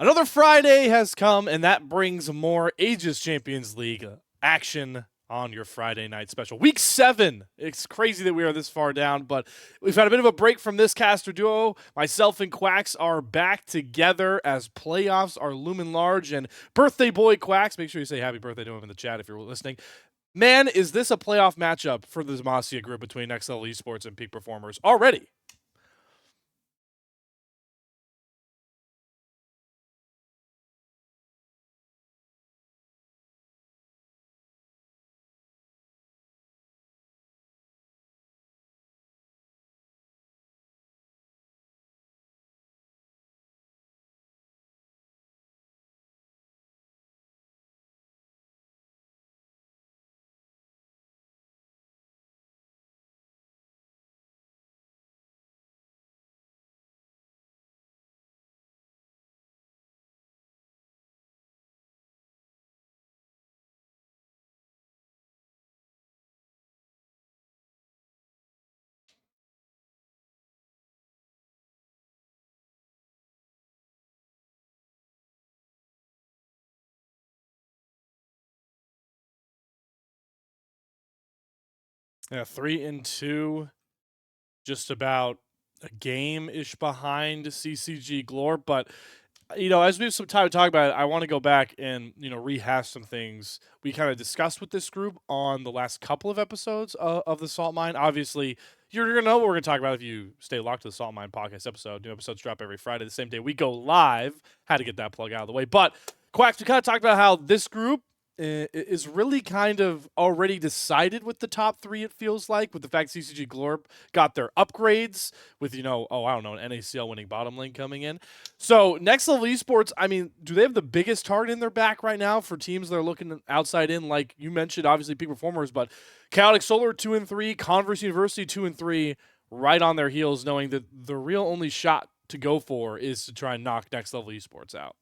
Another Friday has come, and that brings more Aegis Champions League action on your Friday night special. Week 7. It's crazy that we are this far down, but we've had a bit of a break from this caster duo. Myself and Quacks are back together as playoffs are looming large. And birthday boy Quacks, make sure you say happy birthday to him in the chat if you're listening. Man, is this a playoff matchup for the Demacia group between Next Level Esports and Peak Performers already? Yeah, 3-2, just about a game-ish behind CCG Glorp, but as we have some time to talk about it, I want to go back and rehash some things we kind of discussed with this group on the last couple of episodes of the Salt Mine. Obviously, you're gonna know what we're gonna talk about if you stay locked to the Salt Mine podcast episode. New episodes drop every Friday, the same day we go live. Had to get that plug out of the way, but Quacks, we kind of talked about how this group is really kind of already decided with the top 3, it feels like, with the fact CCG Glorp got their upgrades with, an NACL winning bottom lane coming in. So Next Level Esports, I mean, do they have the biggest target in their back right now for teams that are looking outside in? Like you mentioned, obviously Peak Performers, but Chaotic Solar 2-3, Converse University 2-3, right on their heels, knowing that the real only shot to go for is to try and knock Next Level Esports out.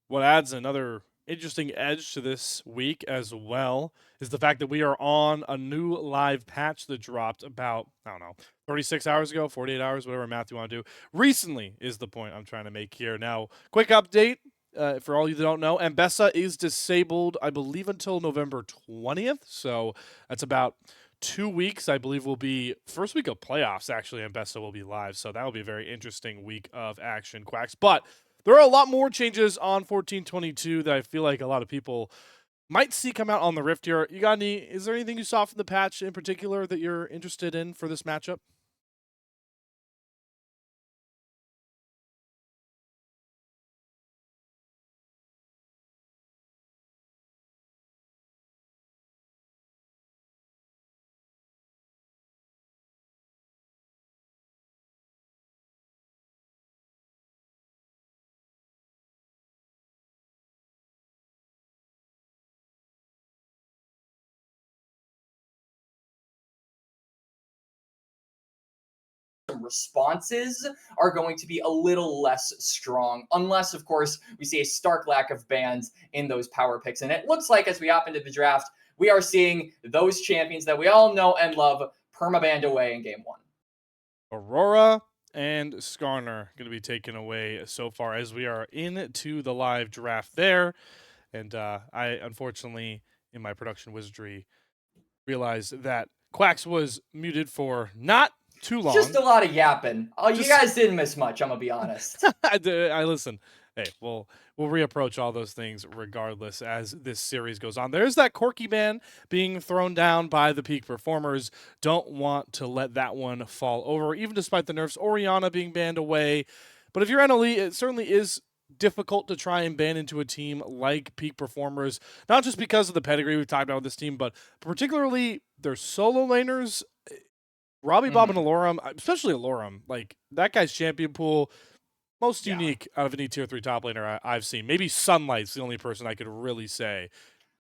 What adds another interesting edge to this week as well is the fact that we are on a new live patch that dropped about, 36 hours ago, 48 hours, whatever math you want to do. Recently is the point I'm trying to make here. Now, quick update for all you that don't know. Ambessa is disabled, I believe, until November 20th. So that's about 2 weeks, I believe, will be first week of playoffs, actually. Ambessa will be live. So that will be a very interesting week of action, Quacks. But there are a lot more changes on 14.22 that I feel like a lot of people might see come out on the Rift here. Is there anything you saw from the patch in particular that you're interested in for this matchup? Responses are going to be a little less strong, unless, of course, we see a stark lack of bans in those power picks. And it looks like as we hop into the draft, we are seeing those champions that we all know and love permabanned away in game 1. Aurora and Skarner going to be taken away so far as we are into the live draft there. And I, unfortunately, in my production wizardry, realized that Quacks was muted for not too long. Just a lot of yapping. You guys didn't miss much, I'm going to be honest. I listen. Hey, we'll reapproach all those things regardless as this series goes on. There's that Corky ban being thrown down by the peak performers. Don't want to let that one fall over, even despite the nerfs. Orianna being banned away. But if you're NLE, it certainly is difficult to try and ban into a team like peak performers, not just because of the pedigree we've talked about with this team, but particularly their solo laners. Robbie Bob and Mhm. Alorum, especially Alorum, like that guy's champion pool, most Yeah. unique out of any tier 3 top laner I've seen. Maybe Sunlight's the only person I could really say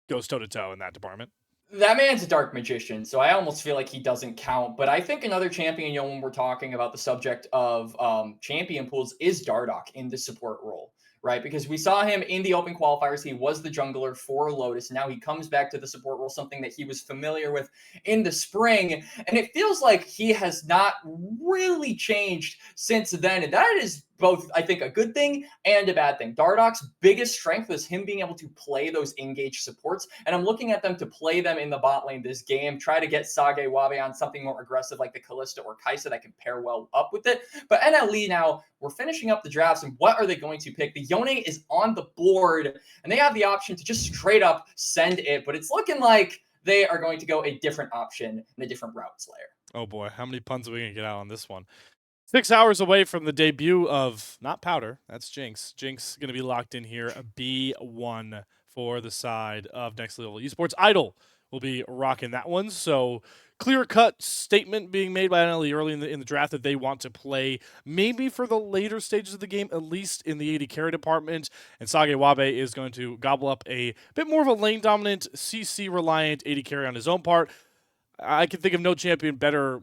goes toe to toe in that department. That man's a dark magician, so I almost feel like he doesn't count. But I think another champion, when we're talking about the subject of champion pools, is Dardoch in the support role, right? Because we saw him in the open qualifiers. He was the jungler for Lotus. Now he comes back to the support role, something that he was familiar with in the spring. And it feels like he has not really changed since then. And that is both, I think, a good thing and a bad thing. Dardoch's biggest strength was him being able to play those engaged supports. And I'm looking at them to play them in the bot lane this game, try to get Sage Wabe on something more aggressive like the Kalista or Kai'Sa that can pair well up with it. But NLE now, we're finishing up the drafts, and what are they going to pick? The Yone is on the board, and they have the option to just straight up send it, but it's looking like they are going to go a different option and a different route Slayer. Oh boy, how many puns are we going to get out on this one? 6 hours away from the debut of not Powder, that's Jinx. Jinx going to be locked in here. A B1 for the side of Next Level Esports. Idol will be rocking that one. So clear-cut statement being made by NLE early in the draft that they want to play maybe for the later stages of the game, at least in the AD carry department. And Sage Wabe is going to gobble up a bit more of a lane-dominant, CC-reliant AD carry on his own part. I can think of no champion better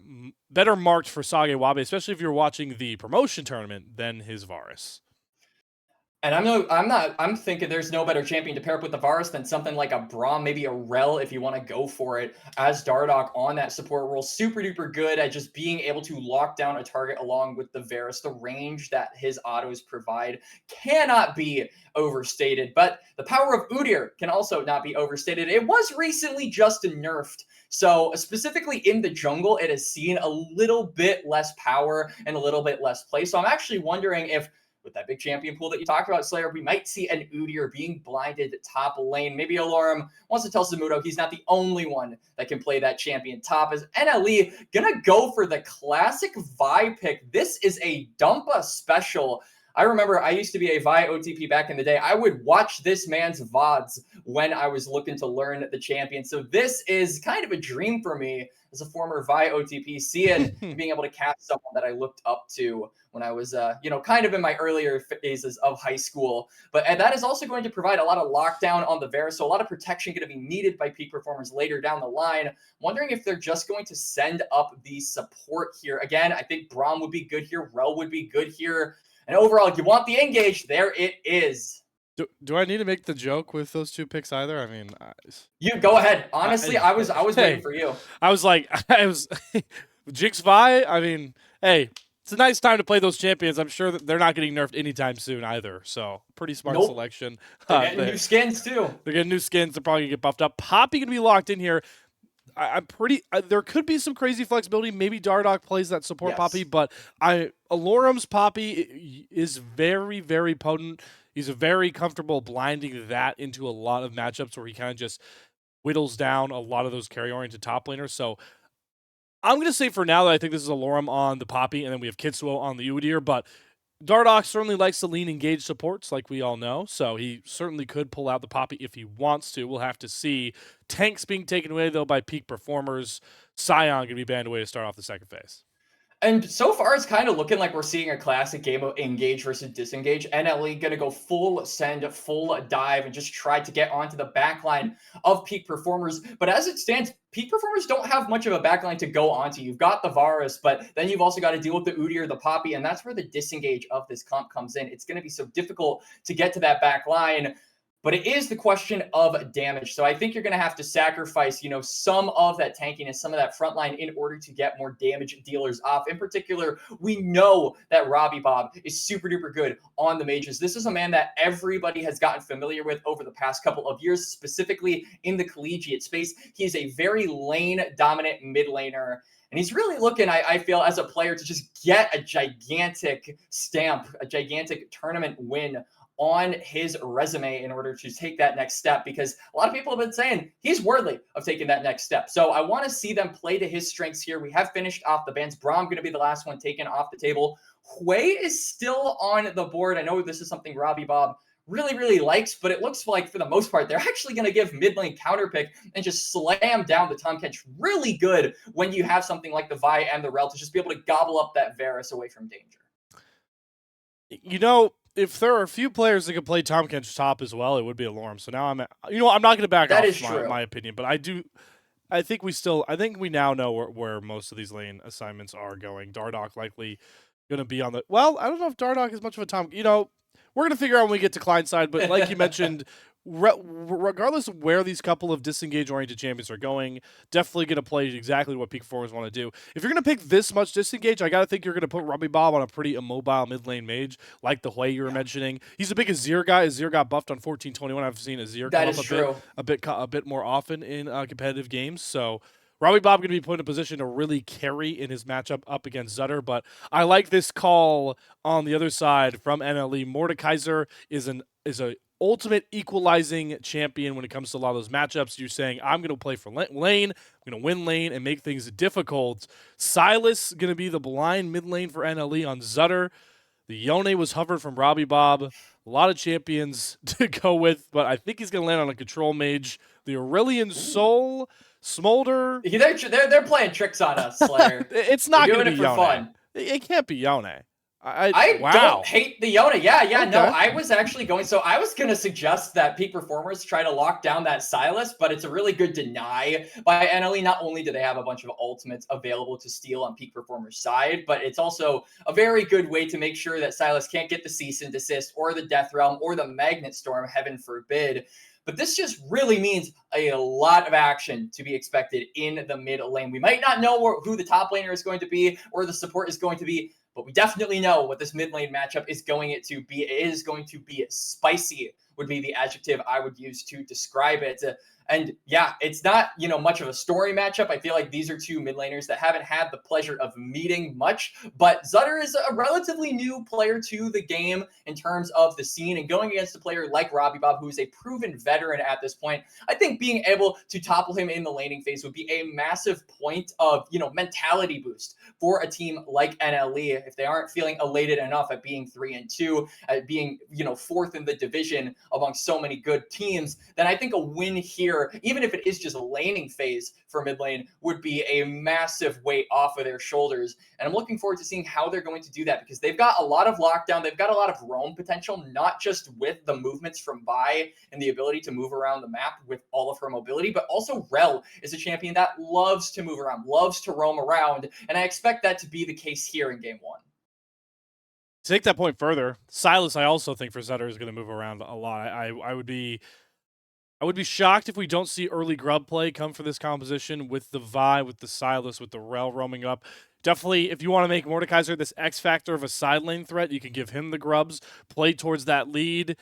marked for Sage Wabe, especially if you're watching the promotion tournament, than his Varus. And I'm thinking there's no better champion to pair up with the Varus than something like a Braum, maybe a Rel if you want to go for it, as Dardoch on that support role. Super duper good at just being able to lock down a target along with the Varus. The range that his autos provide cannot be overstated, but the power of Udyr can also not be overstated. It was recently just nerfed. So specifically in the jungle, it has seen a little bit less power and a little bit less play. So I'm actually wondering if with that big champion pool that you talked about, Slayer, we might see an Udyr being blinded top lane. Maybe Alorum wants to tell Zamudo he's not the only one that can play that champion top. As NLE gonna go for the classic Vi pick. This is a Dumpa special. I remember I used to be a Vi OTP back in the day. I would watch this man's VODs when I was looking to learn the champion. So this is kind of a dream for me as a former Vi OTP, seeing and being able to cast someone that I looked up to when I was, kind of in my earlier phases of high school. But and that is also going to provide a lot of lockdown on the Varus, so a lot of protection going to be needed by peak performers later down the line. Wondering if they're just going to send up the support here. Again, I think Braum would be good here. Rel would be good here. And overall, you want the engage. There it is. Do I need to make the joke with those two picks either? I mean, You go ahead. Honestly, I was waiting for you. I was like, I was Jinx Vi. I mean, hey, it's a nice time to play those champions. I'm sure that they're not getting nerfed anytime soon either. So pretty smart selection. They're getting new skins too. They're getting new skins. They're probably gonna get buffed up. Poppy gonna be locked in here. I'm pretty. There could be some crazy flexibility. Maybe Dardoch plays that support Poppy, but Alorum's Poppy is very, very potent. He's very comfortable blinding that into a lot of matchups where he kind of just whittles down a lot of those carry-oriented top laners. So I'm going to say for now that I think this is Alorum on the Poppy, and then we have Kitsuo on the Udyr, but Dardoch certainly likes to lean engaged supports, like we all know, so he certainly could pull out the Poppy if he wants to. We'll have to see. Tanks being taken away, though, by peak performers. Sion going to be banned away to start off the second phase. And so far, it's kind of looking like we're seeing a classic game of engage versus disengage. NLE going to go full send, full dive, and just try to get onto the backline of peak performers. But as it stands, peak performers don't have much of a backline to go onto. You've got the Varus, but then you've also got to deal with the Udyr, the Poppy, and that's where the disengage of this comp comes in. It's going to be so difficult to get to that back line. But it is the question of damage. So I think you're going to have to sacrifice, some of that tankiness, some of that front line in order to get more damage dealers off. In particular, we know that Robbie Bob is super duper good on the mages. This is a man that everybody has gotten familiar with over the past couple of years, specifically in the collegiate space. He's a very lane dominant mid laner. And he's really looking, I feel, as a player to just get a gigantic stamp, a gigantic tournament win on his resume in order to take that next step, because a lot of people have been saying he's worthy of taking that next step. So I want to see them play to his strengths here. We have finished off the bans. Braum going to be the last one taken off the table. Hui is still on the board. I know this is something Robbie Bob really likes, but it looks like for the most part, they're actually going to give mid lane counter pick and just slam down the Tahm Kench really good when you have something like the Vi and the Rel to just be able to gobble up that Varus away from danger. You know, if there are a few players that could play Tahm Kench top as well, it would be Alorm. So now I'm not going to back That off is true. my opinion, but I think we now know where most of these lane assignments are going. Dardoch likely going to be on the, well, I don't know if Dardoch is much of a Tom, we're going to figure out when we get to client side, but like you mentioned, regardless of where these couple of disengage-oriented champions are going, definitely going to play exactly what peak performers want to do. If you're going to pick this much disengage, I got to think you're going to put Robbie Bob on a pretty immobile mid-lane mage, like the Hui you were mentioning. He's a big Azir guy. Azir got buffed on 1421. I've seen Azir That come is up true. a bit more often in competitive games, so Robbie Bob going to be put in a position to really carry in his matchup up against Zutter, but I like this call on the other side from NLE. Mordekaiser is a ultimate equalizing champion when it comes to a lot of those matchups. You're saying, I'm going to play for lane, I'm going to win lane and make things difficult. Silas going to be the blind mid lane for NLE on Zutter. The Yone was hovered from Robbie Bob. A lot of champions to go with, but I think he's going to land on a control mage. The Aurelion Soul, Smolder. They're playing tricks on us, Slayer. It's They're not going doing to it be for Yone. fun. It can't be Yone. I Wow. don't hate the Yona. Yeah, Okay. no, I was actually going. So I was going to suggest that peak performers try to lock down that Silas, but it's a really good deny by NLE. Not only do they have a bunch of ultimates available to steal on peak performers side, but it's also a very good way to make sure that Silas can't get the cease and desist or the Death Realm or the Magnet Storm, heaven forbid. But this just really means a lot of action to be expected in the mid lane. We might not know who the top laner is going to be or the support is going to be, but we definitely know what this mid lane matchup is going to be. It is going to be spicy, would be the adjective I would use to describe it. And yeah, it's not, much of a story matchup. I feel like these are two mid laners that haven't had the pleasure of meeting much, but Zutter is a relatively new player to the game in terms of the scene, and going against a player like Robbie Bob, who's a proven veteran at this point, I think being able to topple him in the laning phase would be a massive point of, mentality boost for a team like NLE. If they aren't feeling elated enough at being 3-2, at being, fourth in the division among so many good teams, then I think a win here, even if it is just a laning phase for mid lane, would be a massive weight off of their shoulders. And I'm looking forward to seeing how they're going to do that, because they've got a lot of lockdown. They've got a lot of roam potential, not just with the movements from Vi and the ability to move around the map with all of her mobility, but also Rel is a champion that loves to move around, loves to roam around. And I expect that to be the case here in game one. To take that point further, Silas, I also think for Zutter is going to move around a lot. I would be shocked if we don't see early grub play come for this composition with the Vi, with the Silas, with the Rel roaming up. Definitely, if you want to make Mordekaiser this X factor of a side lane threat, you can give him the grubs, play towards that lead.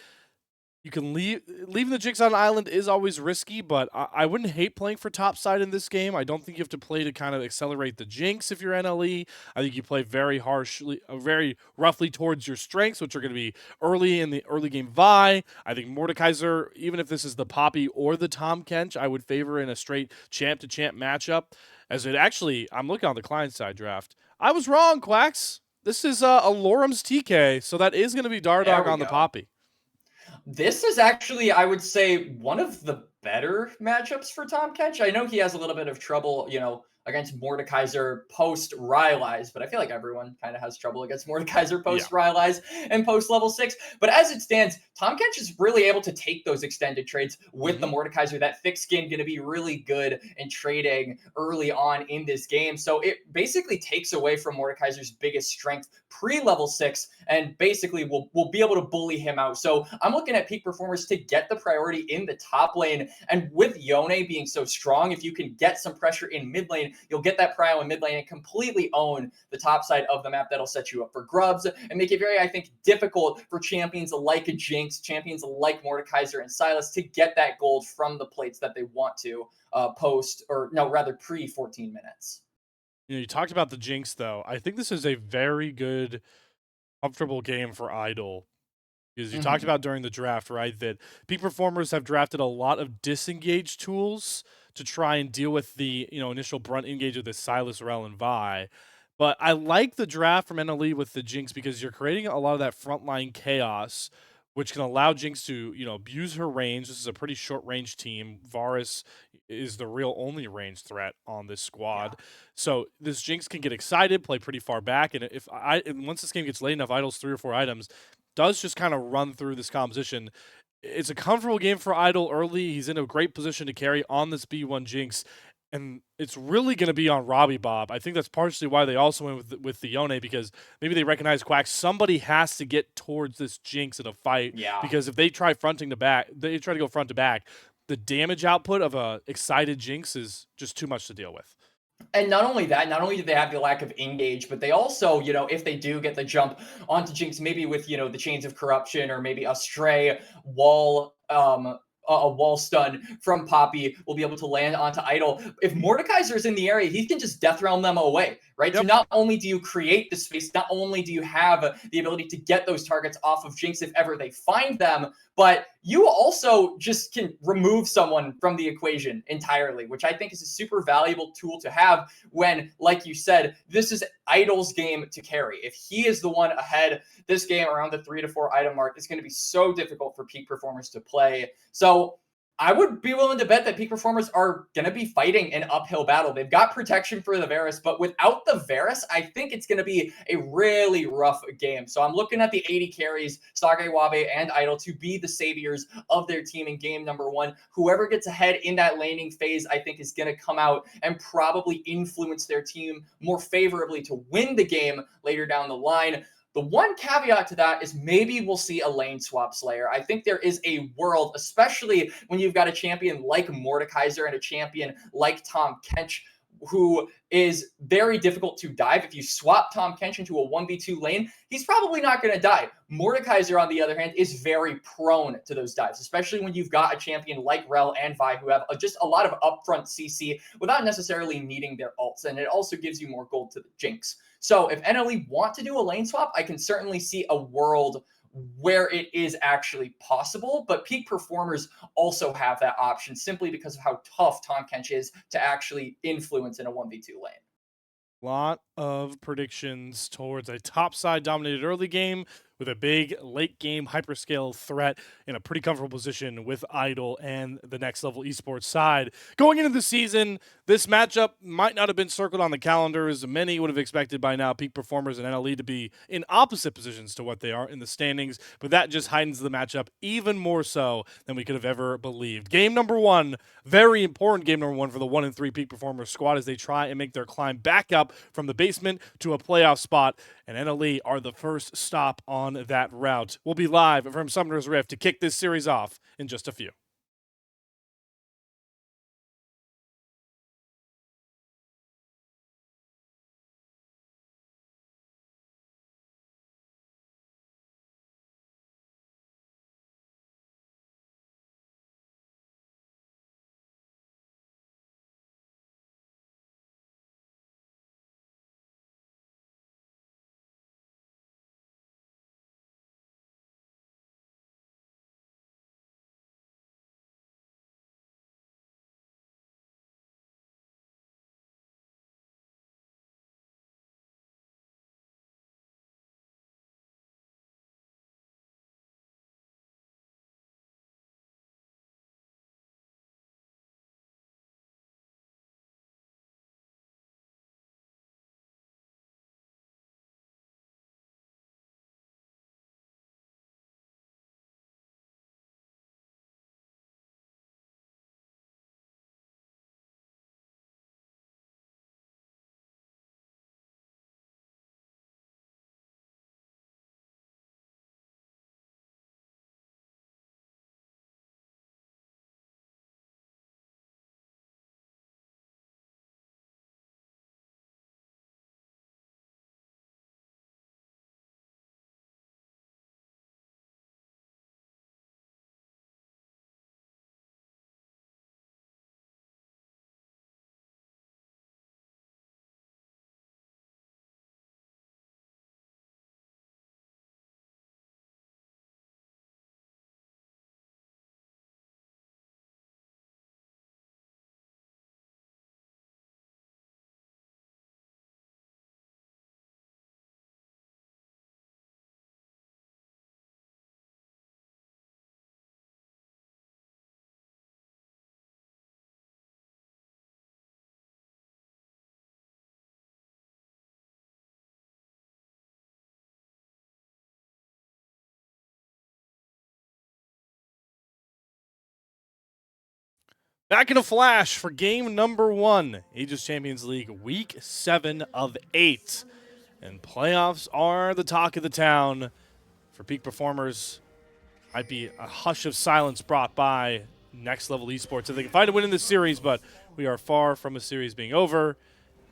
You can leaving the Jinx on an island is always risky, but I wouldn't hate playing for top side in this game. I don't think you have to play to kind of accelerate the Jinx if you're NLE. I think you play very harshly, very roughly towards your strengths, which are going to be early in the early game Vi. I think Mordekaiser, even if this is the Poppy or the Tahm Kench, I would favor in a straight champ to champ matchup. As it actually, I'm looking on the client side draft. I was wrong, Quacks. This is Alorum's TK, so that is going to be Dardoch on the Poppy. This is actually, I would say, one of the better matchups for Tahm Kench. I know he has a little bit of trouble, against Mordekaiser post Rylai's, but I feel like everyone kind of has trouble against Mordekaiser post Rylai's and post level 6. But as it stands, Tahm Kench is really able to take those extended trades with the Mordekaiser. That thick skin going to be really good in trading early on in this game. So it basically takes away from Mordekaiser's biggest strength pre-level 6, and basically we'll be able to bully him out. So I'm looking at peak performers to get the priority in the top lane. And with Yone being so strong, if you can get some pressure in mid lane, you'll get that prio in mid lane and completely own the top side of the map. That'll set you up for grubs and make it very, I think, difficult for champions like a Jinx, champions like Mordekaiser and Silas to get that gold from the plates that they want to pre 14 minutes. You talked about the Jinx, though. I think this is a very good, comfortable game for Idol. Because you talked Mhm. about during the draft, right, that peak performers have drafted a lot of disengage tools to try and deal with the initial brunt engage of the Silas, Rel, and Vi. But I like the draft from NLE with the Jinx because you're creating a lot of that frontline chaos, which can allow Jinx to abuse her range. This is a pretty short range team. Varus is the real only range threat on this Yeah. squad. So this Jinx can get excited, play pretty far back, and and once this game gets late enough, Idol's 3 or 4 items does just kind of run through this composition. It's a comfortable game for Idol early. He's in a great position to carry on this B1 Jinx, and it's really going to be on Robbie Bob. I think that's partially why they also went with the Yone, because maybe they recognize Quack. Somebody has to get towards this Jinx in a fight, Yeah. because if they try they try to go front to back, the damage output of a excited Jinx is just too much to deal with. And not only that, not only do they have the lack of engage, but they also, if they do get the jump onto Jinx, maybe with, the chains of corruption or maybe a stray wall, a wall stun from Poppy will be able to land onto Idol. If Mordekaiser is in the area, he can just death realm them away, right? So Yep. not only do you create the space, not only do you have the ability to get those targets off of Jinx if ever they find them, but you also just can remove someone from the equation entirely, which I think is a super valuable tool to have when, like you said, this is Idol's game to carry. If he is the one ahead this game around the 3 to 4 item mark, it's going to be so difficult for peak performers to play. So I would be willing to bet that peak performers are going to be fighting an uphill battle. They've got protection for the Varus, but without the Varus, I think it's going to be a really rough game. So I'm looking at the 80 carries, Sage, Wabe, and Idol to be the saviors of their team in game number 1. Whoever gets ahead in that laning phase, I think, is going to come out and probably influence their team more favorably to win the game later down the line. The one caveat to that is maybe we'll see a lane swap Slayer. I think there is a world, especially when you've got a champion like Mordekaiser and a champion like Tahm Kench, who is very difficult to dive. If you swap Tahm Kench into a 1v2 lane, he's probably not going to die. Mordekaiser, on the other hand, is very prone to those dives, especially when you've got a champion like Rel and Vi who have just a lot of upfront CC without necessarily needing their ults, and it also gives you more gold to the Jinx. So if NLE want to do a lane swap, I can certainly see a world where it is actually possible, but peak performers also have that option simply because of how tough Tahm Kench is to actually influence in a 1v2 lane. Lot of predictions towards a topside dominated early game with a big late game hyperscale threat in a pretty comfortable position with Idol and the next level esports side. Going into the season, this matchup might not have been circled on the calendar, as many would have expected by now peak performers and NLE to be in opposite positions to what they are in the standings, but that just heightens the matchup even more so than we could have ever believed. Game number 1, very important game number 1 for the 1 and 3 peak performers squad as they try and make their climb back up from the basement to a playoff spot, and NLE are the first stop on that route. We'll be live from Summoner's Rift to kick this series off in just a few. Back in a flash for game number 1, Aegis Champions League, week 7 of 8. And playoffs are the talk of the town. For peak performers, might be a hush of silence brought by Next Level Esports if they can find a win in this series, but we are far from a series being over.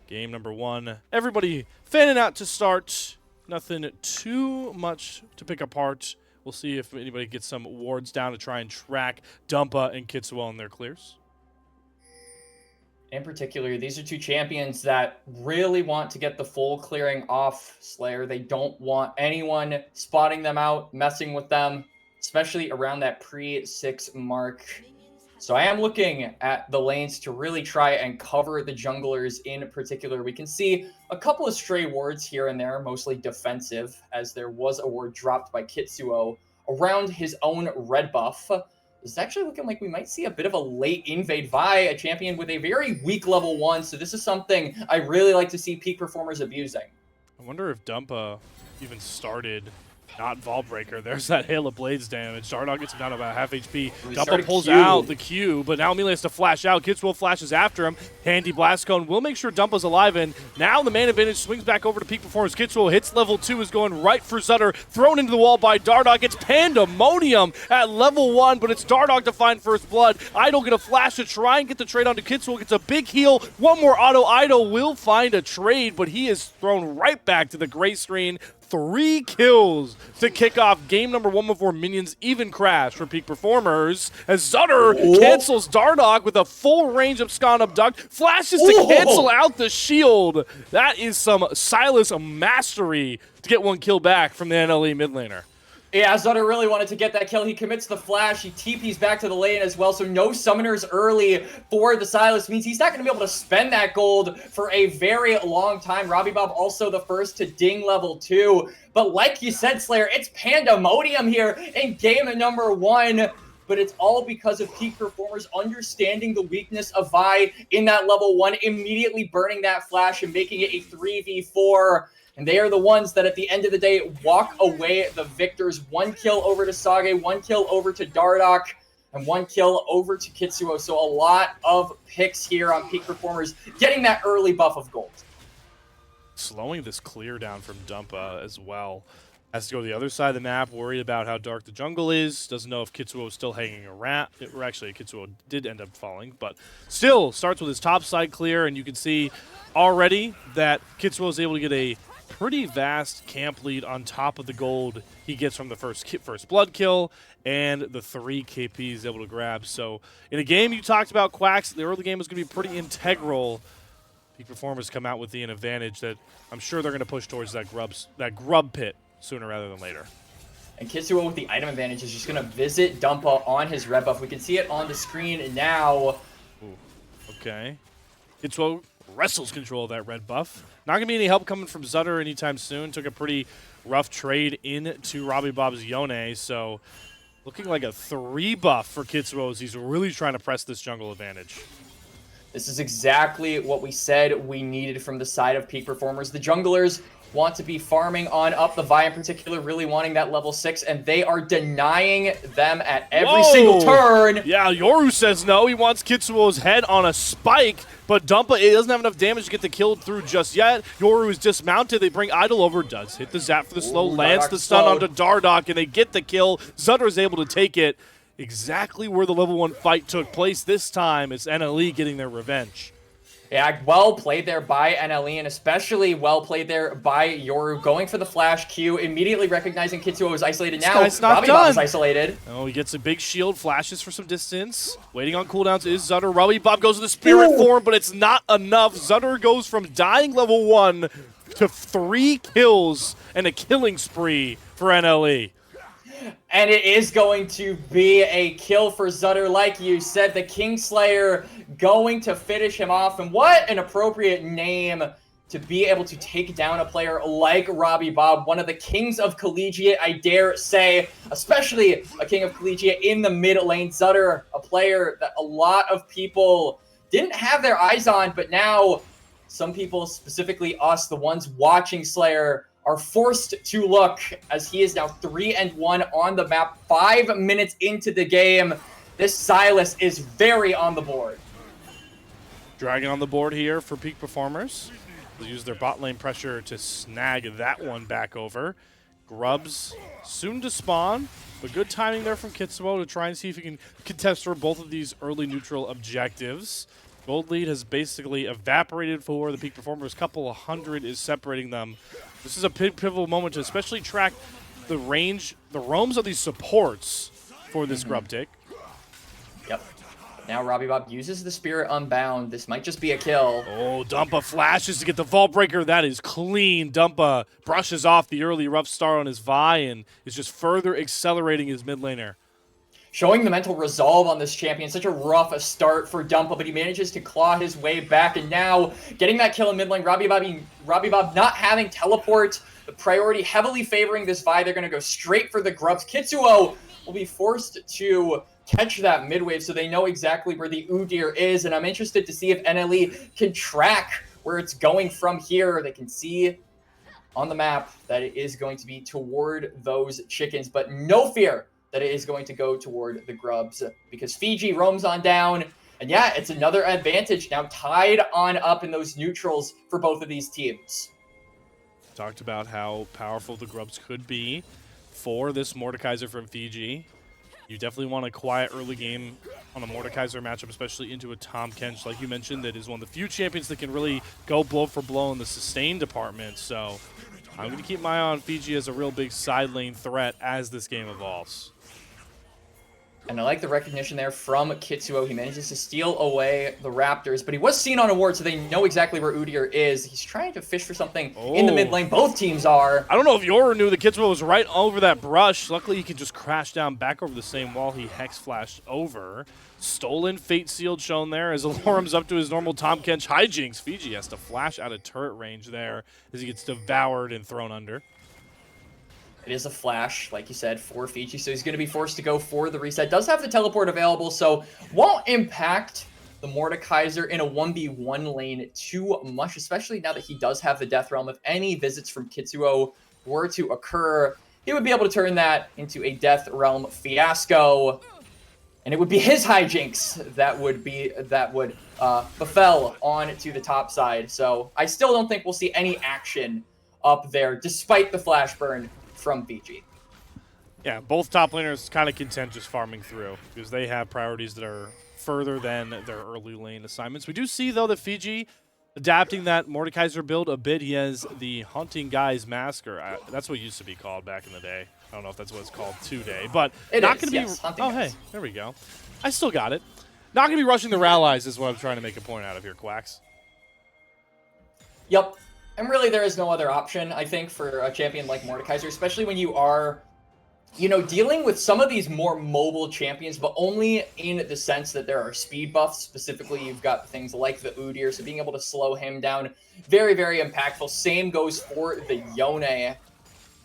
Game number 1, everybody fanning out to start. Nothing too much to pick apart. We'll see if anybody gets some wards down to try and track Dumpa and Kitsuo in their clears. In particular, these are two champions that really want to get the full clearing off Slayer. They don't want anyone spotting them out, messing with them, especially around that pre-6 mark. So I am looking at the lanes to really try and cover the junglers in particular. We can see a couple of stray wards here and there, mostly defensive, as there was a ward dropped by Kitsuo around his own red buff. It's actually looking like we might see a bit of a late invade Vi, a champion with a very weak level 1. So this is something I really like to see peak performers abusing. I wonder if Dumpa even started not Vault Breaker. There's that Hail of Blades damage. Dardock gets him down to about half HP. Dumpa pulls out the Q, but now Amelia has to flash out. Kitsuo flashes after him. Handy Blast Cone will make sure Dumpa's alive, and now the man advantage swings back over to peak performance. Kitsuo hits level 2, is going right for Zutter. Thrown into the wall by Dardock. It's Pandemonium at level 1, but it's Dardock to find first blood. Idol get a flash to try and get the trade onto Kitsuo. Gets a big heal. One more auto. Idol will find a trade, but he is thrown right back to the gray screen. 3 kills to kick off game number 1 before minions even crash for peak performers. As Zutter cancels Dardock with a full range of Scon Abduct. Flashes to cancel out the shield. That is some Silas mastery to get 1 kill back from the NLE mid laner. Yeah, Zutter really wanted to get that kill. He commits the flash. He TPs back to the lane as well. So no summoners early for the Silas means he's not going to be able to spend that gold for a very long time. Robbie Bob also the first to ding level 2. But like you said, Slayer, it's Pandemonium here in game number 1. But it's all because of peak performers understanding the weakness of Vi in that level 1, immediately burning that flash and making it a 3v4. And they are the ones that at the end of the day walk away the victors. 1 kill over to Sage, 1 kill over to Dardock, and 1 kill over to Kitsuo. So a lot of picks here on peak performers getting that early buff of gold. Slowing this clear down from Dumpa as well. Has to go to the other side of the map, worried about how dark the jungle is. Doesn't know if Kitsuo is still hanging around. Or actually, Kitsuo did end up falling, but still starts with his top side clear, and you can see already that Kitsuo is able to get a pretty vast camp lead on top of the gold he gets from the first blood kill and the 3 KP he's able to grab. So in a game you talked about, Quacks, the early game is going to be pretty integral. Peak performers come out with an advantage that I'm sure they're going to push towards that grub pit sooner rather than later. And Kitsuo with the item advantage is just going to visit Dumpa on his red buff. We can see it on the screen now. Ooh, okay. Kitsuo wrestles control of that red buff. Not going to be any help coming from Zutter anytime soon. Took a pretty rough trade into Robbie Bob's Yone, so looking like a 3 buff for Kitsuo as he's really trying to press this jungle advantage. This is exactly what we said we needed from the side of peak performers. The junglers want to be farming on up, the Vi in particular really wanting that level 6, and they are denying them at every single turn. Yeah, Yoru says no. He wants Kitsuo's head on a spike, but Dumpa, it doesn't have enough damage to get the kill through just yet. Yoru is dismounted. They bring Idol over. Does hit the zap for the slow, lands the stun onto Dardock, and they get the kill. Zutter is able to take it exactly where the level 1 fight took place this time. It's NLE getting their revenge. Yeah, well played there by NLE, and especially well played there by Yoru, going for the flash Q, immediately recognizing Kitsuo is isolated. Now Robbie Bob is isolated. Oh, he gets a big shield, flashes for some distance. Waiting on cooldowns is Zutter. Robbie Bob goes to the spirit form, but it's not enough. Zutter goes from dying level 1 to 3 kills and a killing spree for NLE. And it is going to be a kill for Zutter, like you said. The Kingslayer going to finish him off. And what an appropriate name to be able to take down a player like Robbie Bob, one of the kings of Collegiate, I dare say, especially a king of Collegiate in the mid lane. Zutter, a player that a lot of people didn't have their eyes on, but now some people, specifically us, the ones watching Slayer, are forced to look, as he is now 3-1 on the map, 5 minutes into the game. This Silas is very on the board. Dragon on the board here for Peak Performers. They'll use their bot lane pressure to snag that one back over. Grubs soon to spawn, but good timing there from Kitsuo to try and see if he can contest for both of these early neutral objectives. Gold lead has basically evaporated for the Peak Performers. Couple of hundred is separating them. This is a pivotal moment to especially track the range, the roams of these supports for this Grub tick. Yep. Now Robbie Bob uses the Spirit Unbound. This might just be a kill. Oh, Dumpa flashes to get the Vault Breaker. That is clean. Dumpa brushes off the early rough start on his Vi and is just further accelerating his mid laner. Showing the mental resolve on this champion. Such a rough start for Dumpa, but he manages to claw his way back. And now getting that kill in mid lane. Robbie Bob not having teleport. The priority heavily favoring this Vi. They're going to go straight for the Grubs. Kitsuo will be forced to catch that mid wave so they know exactly where the Udyr is. And I'm interested to see if NLE can track where it's going from here. They can see on the map that it is going to be toward those chickens, but no fear that it is going to go toward the Grubs because Fiji roams on down. And yeah, it's another advantage now tied on up in those neutrals for both of these teams. Talked about how powerful the Grubs could be for this Mordekaiser from Fiji. You definitely want a quiet early game on a Mordekaiser matchup, especially into a Tahm Kench, like you mentioned, that is one of the few champions that can really go blow for blow in the sustain department. So I'm going to keep my eye on Fiji as a real big side lane threat as this game evolves. And I like the recognition there from Kitsuo. He manages to steal away the Raptors, but he was seen on a ward, so they know exactly where Udyr is. He's trying to fish for something in the mid lane. Both teams are. I don't know if Yoru knew that Kitsuo was right over that brush. Luckily, he can just crash down back over the same wall he hex flashed over. Stolen Fate Sealed shown there as Alorum's up to his normal Tahm Kench hijinks. Fiji has to flash out of turret range there as he gets devoured and thrown under. It is a flash, like you said, for Fiji, so he's going to be forced to go for the reset. Does have the teleport available, so won't impact the Mordekaiser in a 1v1 lane too much, especially now that he does have the Death Realm. If any visits from Kitsuo were to occur, he would be able to turn that into a Death Realm fiasco, and it would be his hijinks that would befell on to the top side. So I still don't think we'll see any action up there, despite the flash burn from Fiji. Yeah, both top laners kind of content just farming through because they have priorities that are further than their early lane assignments. We do see, though, that Fiji adapting that Mordekaiser build a bit. He has the Haunting Guy's Masker. That's what it used to be called back in the day. I don't know if that's what it's called today, but it not is, going to yes, be. Hunting Guys. Hey, there we go. I still got it. Not going to be rushing their allies is what I'm trying to make a point out of here, Quacks. Yep. And really, there is no other option, I think, for a champion like Mordekaiser, especially when you are, dealing with some of these more mobile champions, but only in the sense that there are speed buffs. Specifically, you've got things like the Udyr, so being able to slow him down, very, very impactful. Same goes for the Yone.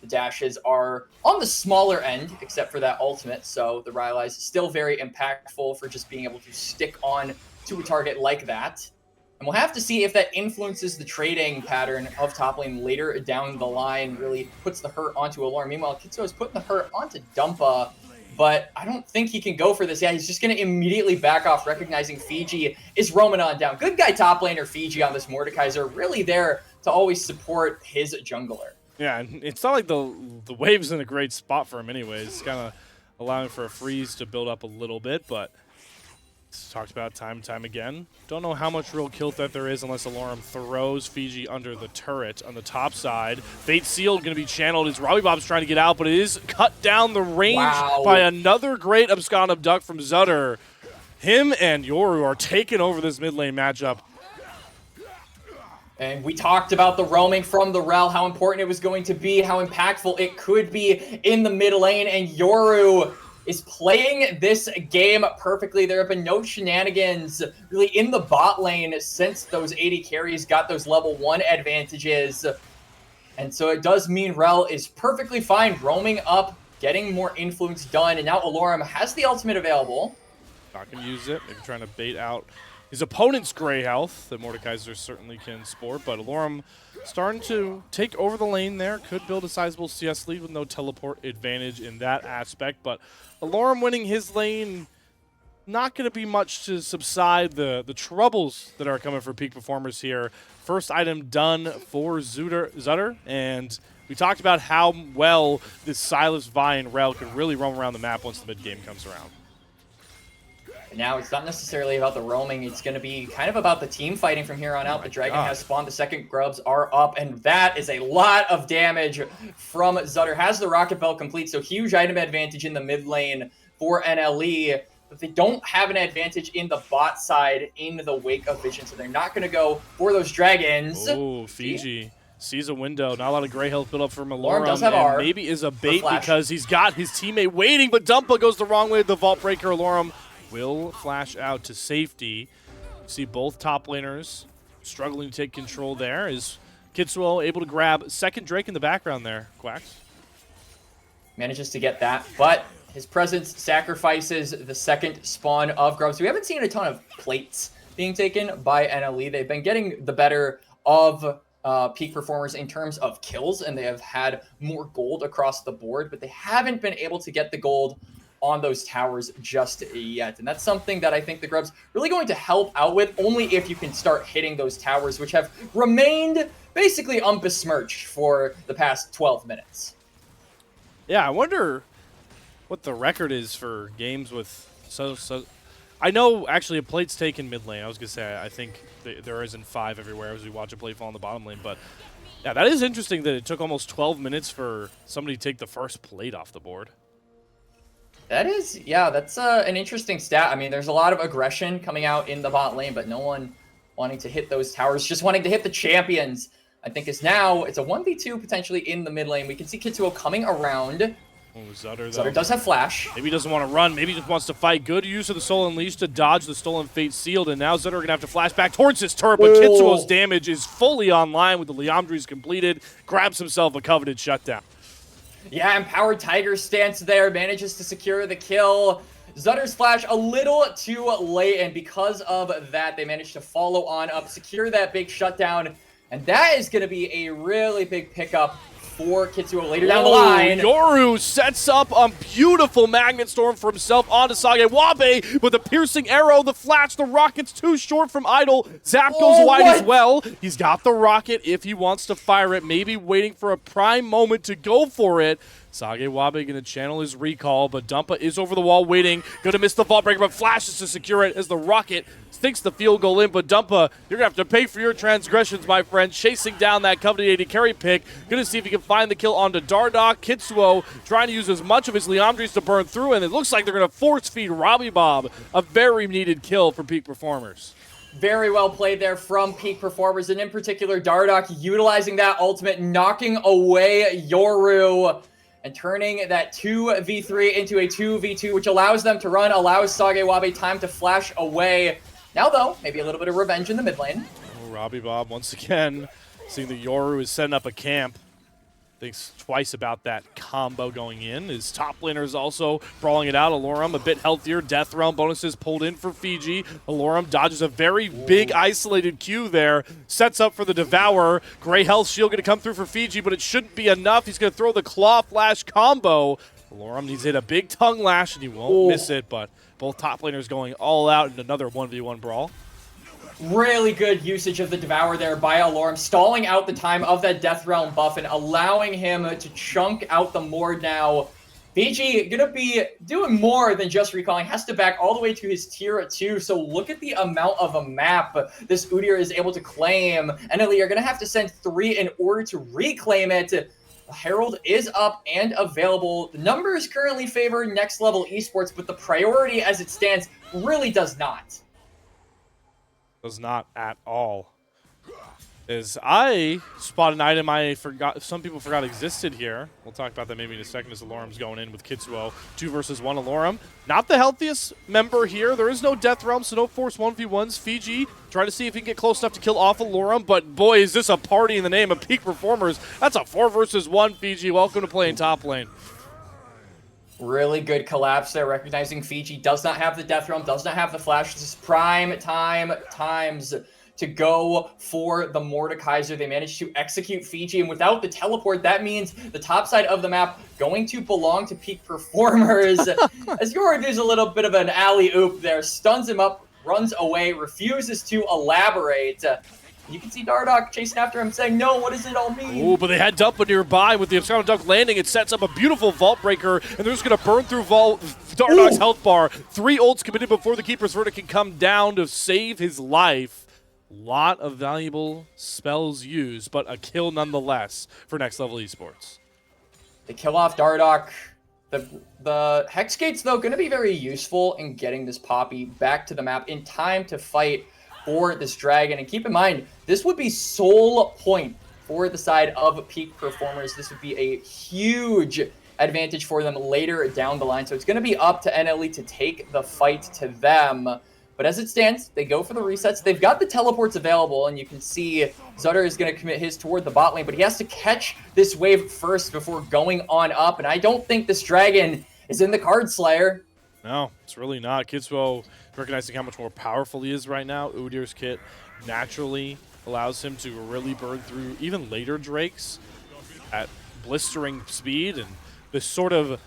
The dashes are on the smaller end, except for that ultimate, so the Rylai's still very impactful for just being able to stick on to a target like that. And we'll have to see if that influences the trading pattern of top lane later down the line, really puts the hurt onto Alorum. Meanwhile, Kitsuo is putting the hurt onto Dumpa, but I don't think he can go for this. Yeah, he's just going to immediately back off, recognizing Fiji is roaming on down. Good guy top laner Fiji on this Mordekaiser, really there to always support his jungler. Yeah, and it's not like the wave's in a great spot for him anyways. It's kind of allowing for a freeze to build up a little bit, but it's talked about time and time again. Don't know how much real kill threat there is unless Alorum throws Fiji under the turret on the top side. Fate Sealed going to be channeled as Robbie Bob's trying to get out, but it is cut down the range by another great Abscond Abduct from Zutter. Him and Yoru are taking over this mid lane matchup. And we talked about the roaming from the Rel, how important it was going to be, how impactful it could be in the mid lane, and Yoru is playing this game perfectly. There have been no shenanigans really in the bot lane since those AD carries got those level 1 advantages. And so it does mean Rel is perfectly fine roaming up, getting more influence done, and now Alorum has the ultimate available. Not going to use it. Maybe trying to bait out his opponent's gray health that Mordekaiser certainly can sport, but Alorum starting to take over the lane there. Could build a sizable CS lead with no teleport advantage in that aspect, but Alorum winning his lane not going to be much to subside the troubles that are coming for Peak Performers here. First item done for Zutter, and we talked about how well this Silas, Vi, and Rel can really roam around the map once the mid-game comes around. Now it's not necessarily about the roaming, it's going to be kind of about the team fighting from here on out. The Dragon has spawned, the second grubs are up, and that is a lot of damage from Zutter. Has the Rocket Belt complete, so huge item advantage in the mid lane for NLE, but they don't have an advantage in the bot side in the wake of Vision, so they're not going to go for those Dragons. Oh, Fiji sees a window. Not a lot of gray health built up from Alorum Alorum, does have and R maybe is a bait because he's got his teammate waiting, but Dumpa goes the wrong way with the Vault Breaker. Alorum will flash out to safety. See both top laners struggling to take control there. Is Kitsuo able to grab second Drake in the background there, Quacks? Manages to get that, but his presence sacrifices the second spawn of grubs. We haven't seen a ton of plates being taken by NLE. They've been getting the better of Peak Performers in terms of kills, and they have had more gold across the board, but they haven't been able to get the gold on those towers just yet. And that's something that I think the Grubs really going to help out with, only if you can start hitting those towers, which have remained basically unbesmirched for the past 12 minutes. Yeah, I wonder what the record is for games with so I know actually a plate's taken mid lane. I was going to say I think there isn't 5 everywhere as we watch a plate fall in the bottom lane, but yeah, that is interesting that it took almost 12 minutes for somebody to take the first plate off the board. That is, yeah, that's an interesting stat. I mean, there's a lot of aggression coming out in the bot lane, but no one wanting to hit those towers, just wanting to hit the champions. I think it's now, it's a 1v2 potentially in the mid lane. We can see Kitsuo coming around. Oh, Zutter, Zutter does have flash. Maybe he doesn't want to run. Maybe he just wants to fight. Good use of the Soul Unleashed to dodge the Stolen Fate Sealed. And now Zutter going to have to flash back towards his turret. But Kitsuo's damage is fully online with the Liamdries completed. Grabs himself a coveted shutdown. Yeah, Empowered Tiger stance there. Manages to secure the kill. Zutter's flash a little too late. And because of that, they managed to follow on up, secure that big shutdown. And that is going to be a really big pickup for Kitsuo later down the line. Yoru sets up a beautiful Magnet Storm for himself onto Sage Wabe with a piercing arrow. The flash, the rocket's too short from Idol. Zap goes wide as well. He's got the rocket if he wants to fire it. Maybe waiting for a prime moment to go for it. Sage Wabe going to channel his recall, but Dumpa is over the wall waiting. Going to miss the Vault Breaker, but flashes to secure it as the rocket thinks the field goal in. But Dumpa, you're going to have to pay for your transgressions, my friend. Chasing down that coveted AD carry pick. Going to see if he can find the kill onto Dardoch. Kitsuo trying to use as much of his Liamdries to burn through, and it looks like they're going to force feed Robbie Bob. A very needed kill for Peak Performers. Very well played there from Peak Performers, and in particular Dardoch utilizing that ultimate, knocking away Yoru, and turning that 2v3 into a 2v2, which allows them to run, allows Sage Wabe time to flash away. Now, though, maybe a little bit of revenge in the mid lane. Oh, Robbie Bob, once again, seeing that Yoru is setting up a camp. Thinks twice about that combo going in. His top laner is also brawling it out. Alorum a bit healthier. Death Realm bonuses pulled in for Fiji. Alorum dodges a very big isolated Q there. Sets up for the Devour. Gray Health Shield going to come through for Fiji, but it shouldn't be enough. He's going to throw the Claw Flash combo. Alorum needs to hit a big tongue lash, and he won't miss it, but both top laners going all out in another 1v1 brawl. Really good usage of the Devour there by Alorum, stalling out the time of that Death Realm buff and allowing him to chunk out the Mord now. Fiji gonna be doing more than just recalling, has to back all the way to his tier 2, so look at the amount of a map this Udyr is able to claim. NLE are gonna have to send 3 in order to reclaim it. The Herald is up and available. The numbers currently favor Next Level Esports, but the priority as it stands really does not. Does not at all. As I spot an item some people forgot existed here. We'll talk about that maybe in a second as Alorum's going in with Kitsuo. 2 versus 1 Alorum. Not the healthiest member here. There is no Death Realm, so no force 1v1s. Fiji trying to see if he can get close enough to kill off Alorum, but boy, is this a party in the name of Peak Performers. That's a 4 versus 1, Fiji. Welcome to playing top lane. Really good collapse there, recognizing Fiji does not have the Death Realm, does not have the Flash. This is prime time times to go for the Mordekaiser. They managed to execute Fiji, and without the teleport, that means the top side of the map going to belong to Peak Performers. As Yoru does a little bit of an alley-oop there, stuns him up, runs away, refuses to elaborate. You can see Dardoch chasing after him, saying, no, what does it all mean? Oh, but they had Dumpa nearby with the Obscure Dunk landing. It sets up a beautiful Vault Breaker, and they're just going to burn through Dardoch's health bar. 3 ults committed before the Keeper's Verdict can come down to save his life. Lot of valuable spells used, but a kill nonetheless for Next Level Esports. They kill off Dardoch. The Hex Gates, though, going to be very useful in getting this Poppy back to the map in time to fight for this dragon. And keep in mind, this would be sole point for the side of Peak Performers. This would be a huge advantage for them later down the line. So it's going to be up to NLE to take the fight to them. But as it stands, they go for the resets. They've got the teleports available, and you can see Zutter is going to commit his toward the bot lane, but he has to catch this wave first before going on up. And I don't think this dragon is in the card, Slayer. No, it's really not. Kitsuo, recognizing how much more powerful he is right now, Udir's kit naturally allows him to really burn through even later Drakes at blistering speed, and this sort of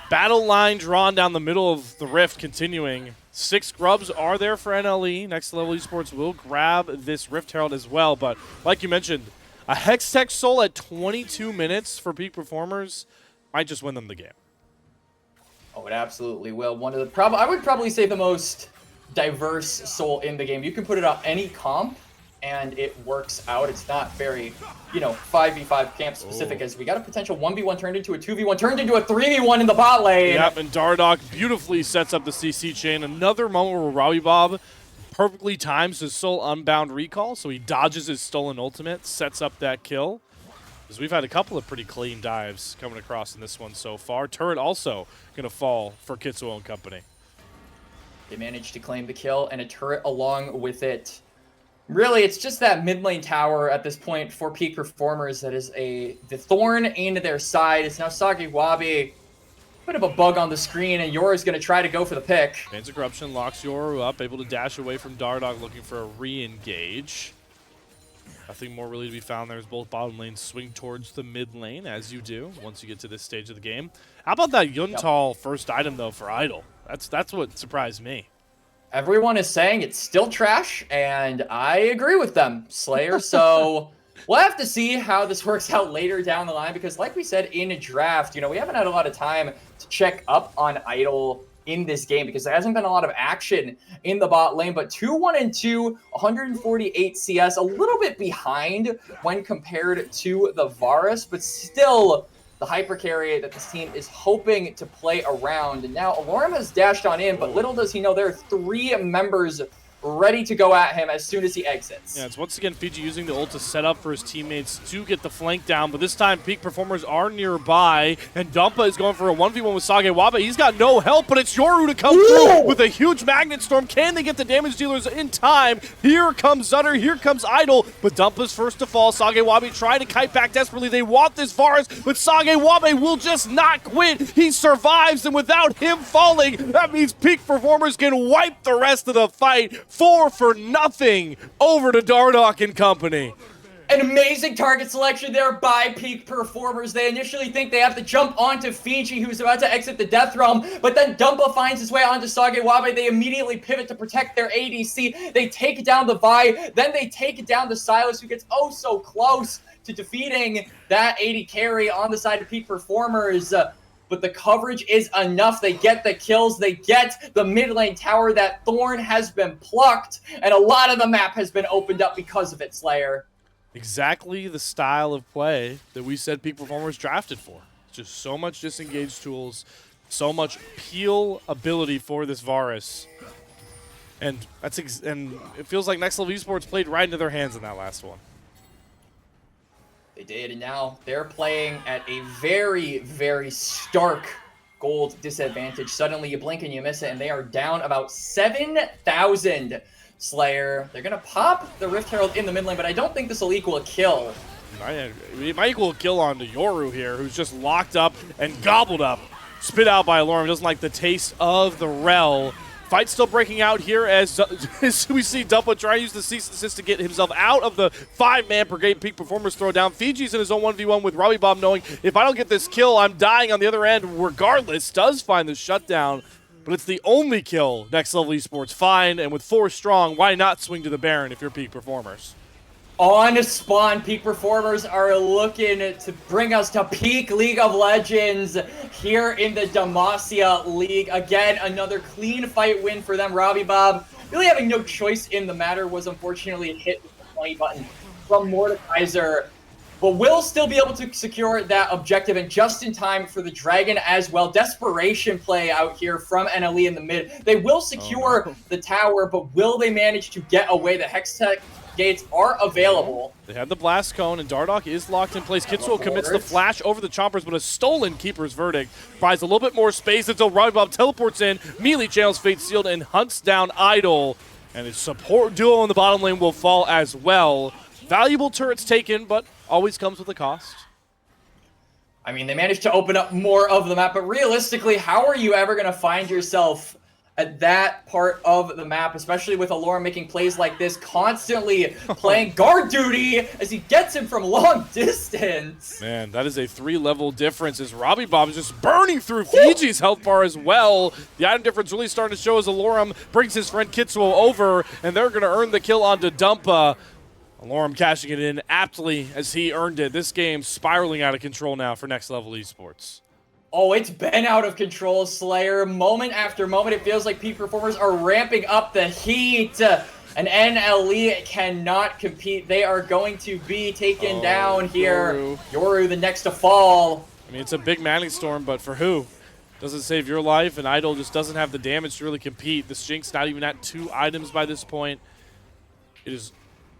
battle line drawn down the middle of the rift continuing. 6 grubs are there for NLE. Next Level Esports will grab this Rift Herald as well, but like you mentioned, a Hextech Soul at 22 minutes for Peak Performers might just win them the game. Oh, it absolutely will. One of the I would probably say the most diverse soul in the game. You can put it up any comp, and it works out. It's not very, 5v5 camp specific, as we got a potential 1v1 turned into a 2v1, turned into a 3v1 in the bot lane. Yep, and Dardoch beautifully sets up the CC chain. Another moment where Robbie Bob perfectly times his soul unbound recall, so he dodges his stolen ultimate, sets up that kill. Because we've had a couple of pretty clean dives coming across in this one so far. Turret also going to fall for Kitsuo and company. They managed to claim the kill and a turret along with it. Really, it's just that mid lane tower at this point for Peak Performers that is the thorn into their side. It's now Sagiwabi. Bit of a bug on the screen, and Yoru's going to try to go for the pick. Bands of Corruption locks Yoru up, able to dash away from Dardoch, looking for a re-engage. Nothing more really to be found there as both bottom lanes swing towards the mid lane, as you do once you get to this stage of the game. How about that Yuntal first item, though, for Idol? That's what surprised me. Everyone is saying it's still trash, and I agree with them, Slayer. So we'll have to see how this works out later down the line, because like we said in a draft, we haven't had a lot of time to check up on Idol in this game because there hasn't been a lot of action in the bot lane, but 2-1-2, 148 CS, a little bit behind when compared to the Varus, but still the hyper carry that this team is hoping to play around. And now Alorum has dashed on in, but little does he know there are 3 members ready to go at him as soon as he exits. Yeah, it's once again Fiji using the ult to set up for his teammates to get the flank down, but this time Peak Performers are nearby, and Dumpa is going for a 1v1 with Sagewabe. He's got no help, but it's Yoru to come through with a huge Magnet Storm. Can they get the damage dealers in time? Here comes Zutter, here comes Idol, but Dumpa's first to fall. Sagewabe trying to kite back desperately. They want this Varus, but Sagewabe will just not quit. He survives, and without him falling, that means Peak Performers can wipe the rest of the fight. 4-0 over to Dardoch and company. An amazing target selection there by Peak Performers. They initially think they have to jump onto Fiji, who's about to exit the Death Realm, but then Dumpa finds his way onto Sagewabe. They immediately pivot to protect their ADC. They take down the Vi, then they take down the Silas, who gets oh so close to defeating that AD carry on the side of Peak Performers. But the coverage is enough. They get the kills. They get the mid lane tower. That thorn has been plucked, and a lot of the map has been opened up because of it, Slayer. Exactly the style of play that we said Peak Performers drafted for. Just so much disengage tools, so much peel ability for this Varus. And and it feels like Next Level Esports played right into their hands in that last one. They did, and now they're playing at a very, very stark gold disadvantage. Suddenly you blink and you miss it, and they are down about 7,000, Slayer. They're going to pop the Rift Herald in the mid lane, but I don't think this will equal a kill. It might equal a kill onto Yoru here, who's just locked up and gobbled up. Spit out by Alorum. Doesn't like the taste of the Rel. Fight still breaking out here as we see Dumpa try to use the cease and desist to get himself out of the 5-man per game Peak Performers throwdown. Fiji's in his own 1v1 with Robbie Bob, knowing if I don't get this kill, I'm dying on the other end regardless. Does find the shutdown, but it's the only kill Next Level Esports find, and with 4 strong, why not swing to the Baron if you're Peak Performers? On spawn, Peak Performers are looking to bring us to peak League of Legends here in the Demacia League. Again, another clean fight win for them. Robbie Bob, really having no choice in the matter, was unfortunately hit with the 20 button from Mordekaiser, but will still be able to secure that objective, and just in time for the Dragon as well. Desperation play out here from NLE in the mid. They will secure the tower, but will they manage to get away? The Hextech gates are available. They have the blast cone, and Dardoch is locked in place. Kitsuo commits the flash over the chompers, but a stolen Keeper's Verdict provides a little bit more space until Robbie Bob teleports in, melee channels Fate Sealed, and hunts down Idol. And his support duo in the bottom lane will fall as well. Valuable turrets taken, but always comes with a cost. I mean, they managed to open up more of the map, but realistically, how are you ever going to find yourself at that part of the map, especially with Alora making plays like this, constantly playing guard duty as he gets him from long distance? Man, that is a 3-level difference as Robbie Bob is just burning through Fiji's health bar as well. The item difference really starting to show as Alorum brings his friend Kitsuo over, and they're going to earn the kill onto Dumpa. Alorum cashing it in aptly as he earned it. This game spiraling out of control now for Next Level Esports. Oh, it's been out of control, Slayer. Moment after moment, it feels like Peak Performers are ramping up the heat. And NLE cannot compete. They are going to be taken down here. Yoru, the next to fall. I mean, it's a big Manning Storm, but for who? Doesn't save your life, and Idol just doesn't have the damage to really compete. This Jinx not even at 2 items by this point. It is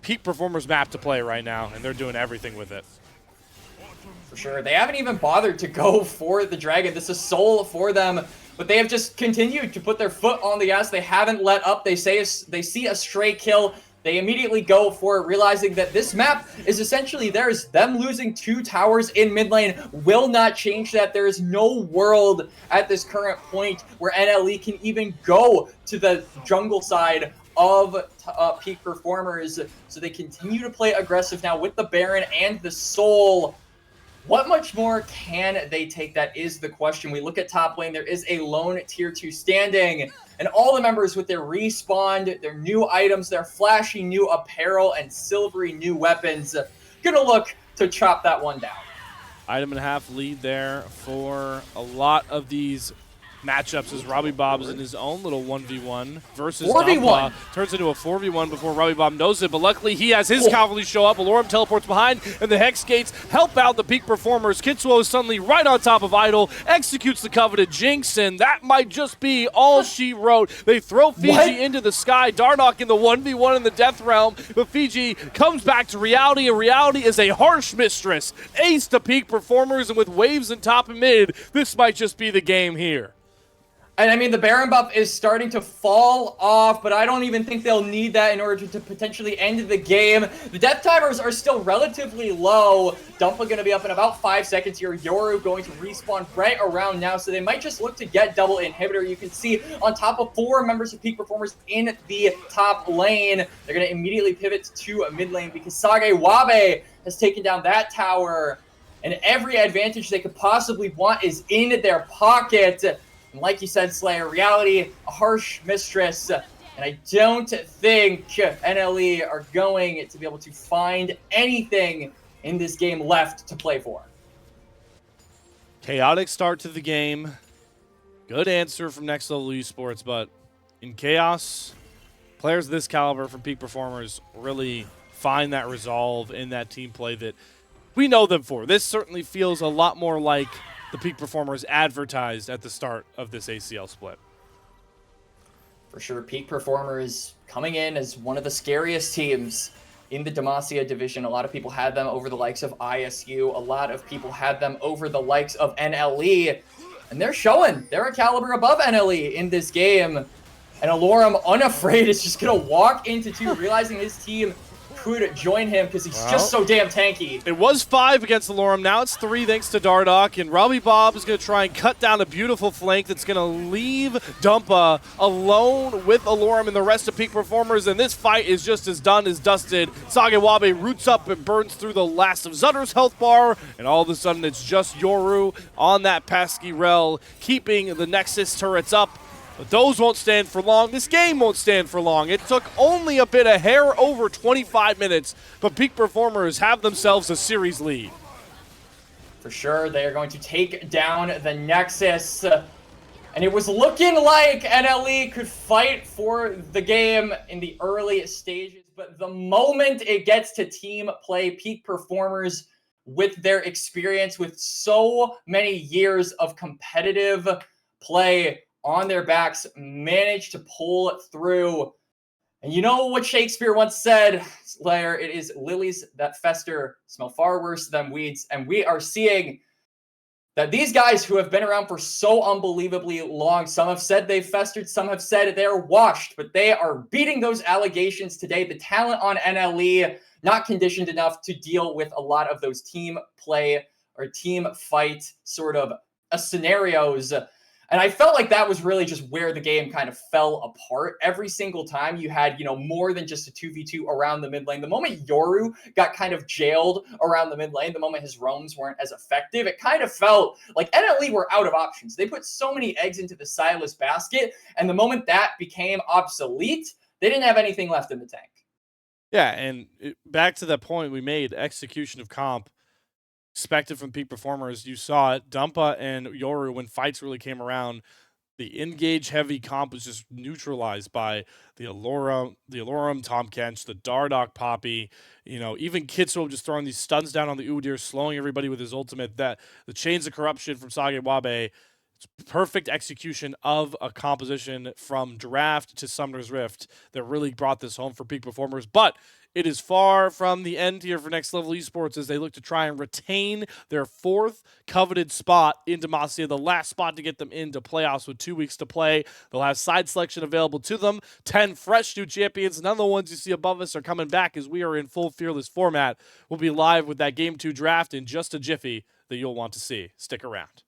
Peak Performers map to play right now, and they're doing everything with it. For sure. They haven't even bothered to go for the Dragon. This is soul for them, but they have just continued to put their foot on the gas. They haven't let up. They see a stray kill. They immediately go for it, realizing that this map is essentially theirs. Them losing 2 towers in mid lane will not change that. There is no world at this current point where NLE can even go to the jungle side of Peak Performers. So they continue to play aggressive now with the Baron and the Soul. What much more can they take? That is the question. We look at top lane. There is a lone tier 2 standing, and all the members with their respawn, their new items, their flashy new apparel, and silvery new weapons, gonna look to chop that one down. Item and a half lead there for a lot of these matchups as Robbie Bob is in his own little 1v1 versus 4v1. Turns into a 4v1 before Robbie Bob knows it, but luckily he has his cavalry show up. Alorum teleports behind, and the Hex Gates help out the Peak Performers. Kitsuo is suddenly right on top of Idol, executes the coveted Jinx, and that might just be all she wrote. They throw Fiji into the sky. Dardoch in the 1v1 in the Death Realm, but Fiji comes back to reality, and reality is a harsh mistress. Ace to Peak Performers, and with waves in top and mid, this might just be the game here. And I mean, the Baron buff is starting to fall off, but I don't even think they'll need that in order to potentially end the game. The death timers are still relatively low. Dumpa going to be up in about 5 seconds here. Yoru going to respawn right around now, so they might just look to get double inhibitor. You can see on top of 4 members of Peak Performers in the top lane. They're going to immediately pivot to a mid lane because Sage Wabe has taken down that tower, and every advantage they could possibly want is in their pocket. And like you said, Slayer, reality, a harsh mistress, and I don't think NLE are going to be able to find anything in this game left to play for. Chaotic start to the game. Good answer from Next Level Esports, but in chaos, players of this caliber from Peak Performers really find that resolve in that team play that we know them for. This certainly feels a lot more like the Peak Performers advertised at the start of this ACL split. For sure, Peak Performers coming in as one of the scariest teams in the Demacia division. A lot of people had them over the likes of ISU. A lot of people had them over the likes of NLE. And they're showing they're a caliber above NLE in this game. And Alorum, unafraid, is just going to walk into 2, realizing his team could join him because he's Well, just so damn tanky. it was 5 against Alorum. Now it's 3 thanks to Dardoch. And Robbie Bob is going to try and cut down a beautiful flank that's going to leave Dumpa alone with Alorum and the rest of Peak Performers. And this fight is just as done as dusted. Sagewabe roots up and burns through the last of Zutter's health bar. And all of a sudden it's just Yoru on that pesky rel, keeping the Nexus turrets up. But those won't stand for long. This game won't stand for long. It took only a bit, a hair over 25 minutes, but Peak Performers have themselves a series lead. For sure, they are going to take down the Nexus. And it was looking like NLE could fight for the game in the early stages, but the moment it gets to team play, Peak Performers, with their experience, with so many years of competitive play on their backs, managed to pull through. And you know what Shakespeare once said, Slayer, it is lilies that fester smell far worse than weeds. And we are seeing that these guys who have been around for so unbelievably long, some have said they've festered, some have said they're washed, but they are beating those allegations today. The talent on NLE, not conditioned enough to deal with a lot of those team play or team fight sort of scenarios. And I felt like that was really just where the game kind of fell apart. Every single time you had, more than just a 2v2 around the mid lane. The moment Yoru got kind of jailed around the mid lane, the moment his roams weren't as effective, it kind of felt like NLE were out of options. They put so many eggs into the Silas basket, and the moment that became obsolete, they didn't have anything left in the tank. Yeah, and back to that point we made, execution of comp. Expected from Peak Performers. You saw it. Dumpa and Yoru, when fights really came around, the engage heavy comp was just neutralized by the Alorum Tom Kench, the Dardoch Poppy, even Kitsuo just throwing these stuns down on the Udyr, slowing everybody with his ultimate. That the Chains of Corruption from Sagewabe, it's perfect execution of a composition from Draft to Summoner's Rift that really brought this home for Peak Performers. But it is far from the end here for Next Level Esports as they look to try and retain their 4th coveted spot in Demacia, the last spot to get them into playoffs with 2 weeks to play. They'll have side selection available to them. 10 fresh new champions. None of the ones you see above us are coming back as we are in full Fearless format. We'll be live with that Game 2 draft in just a jiffy that you'll want to see. Stick around.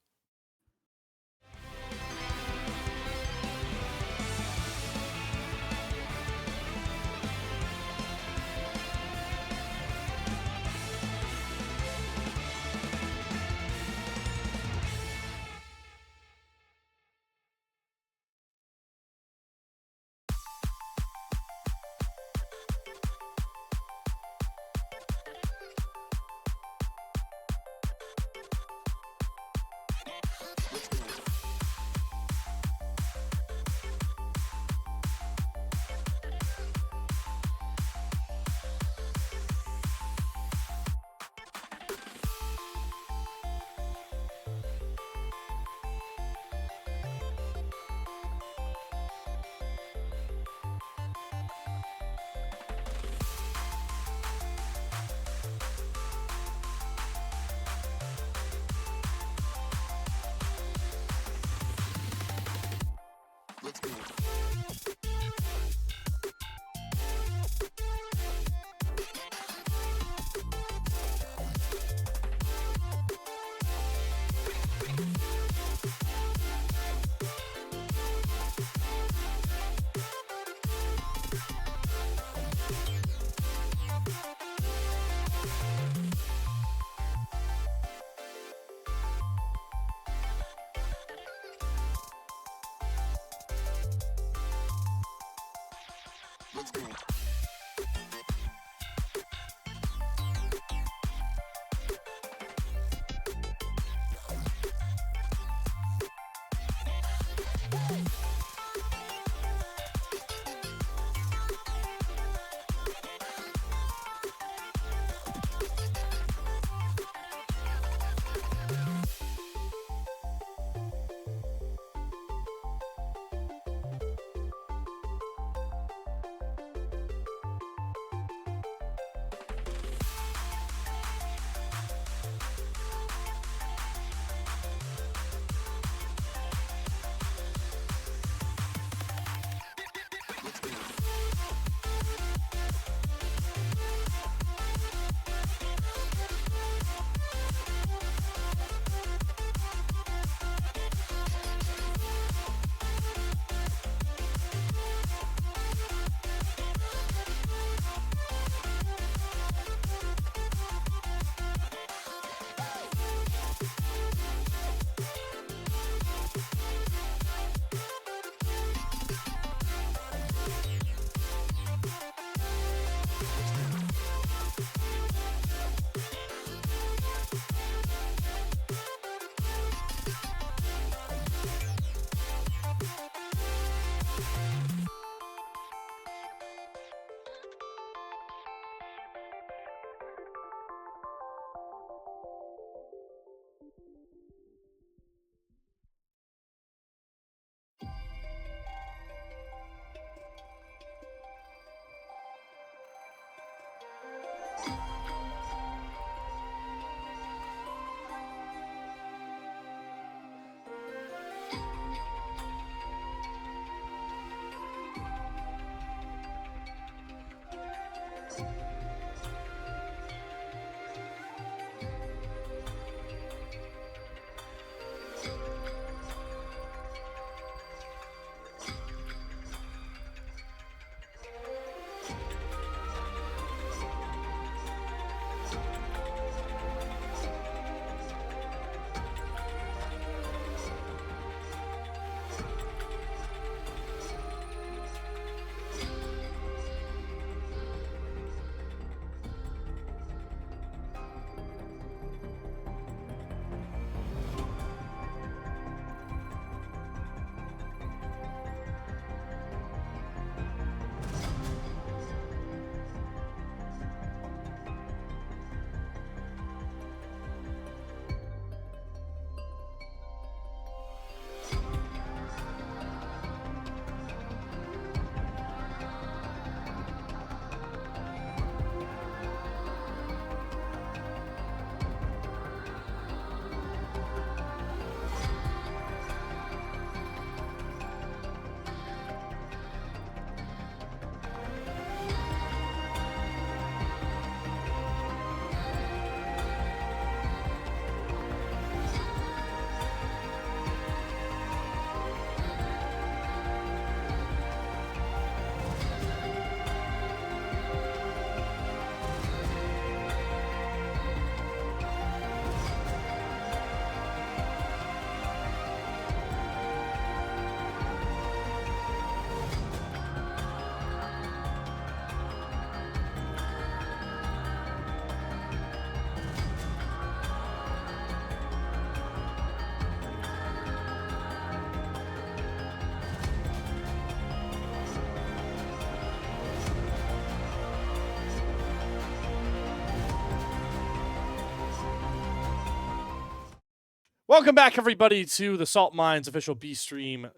Welcome back, everybody, to the Salt Mines official B stream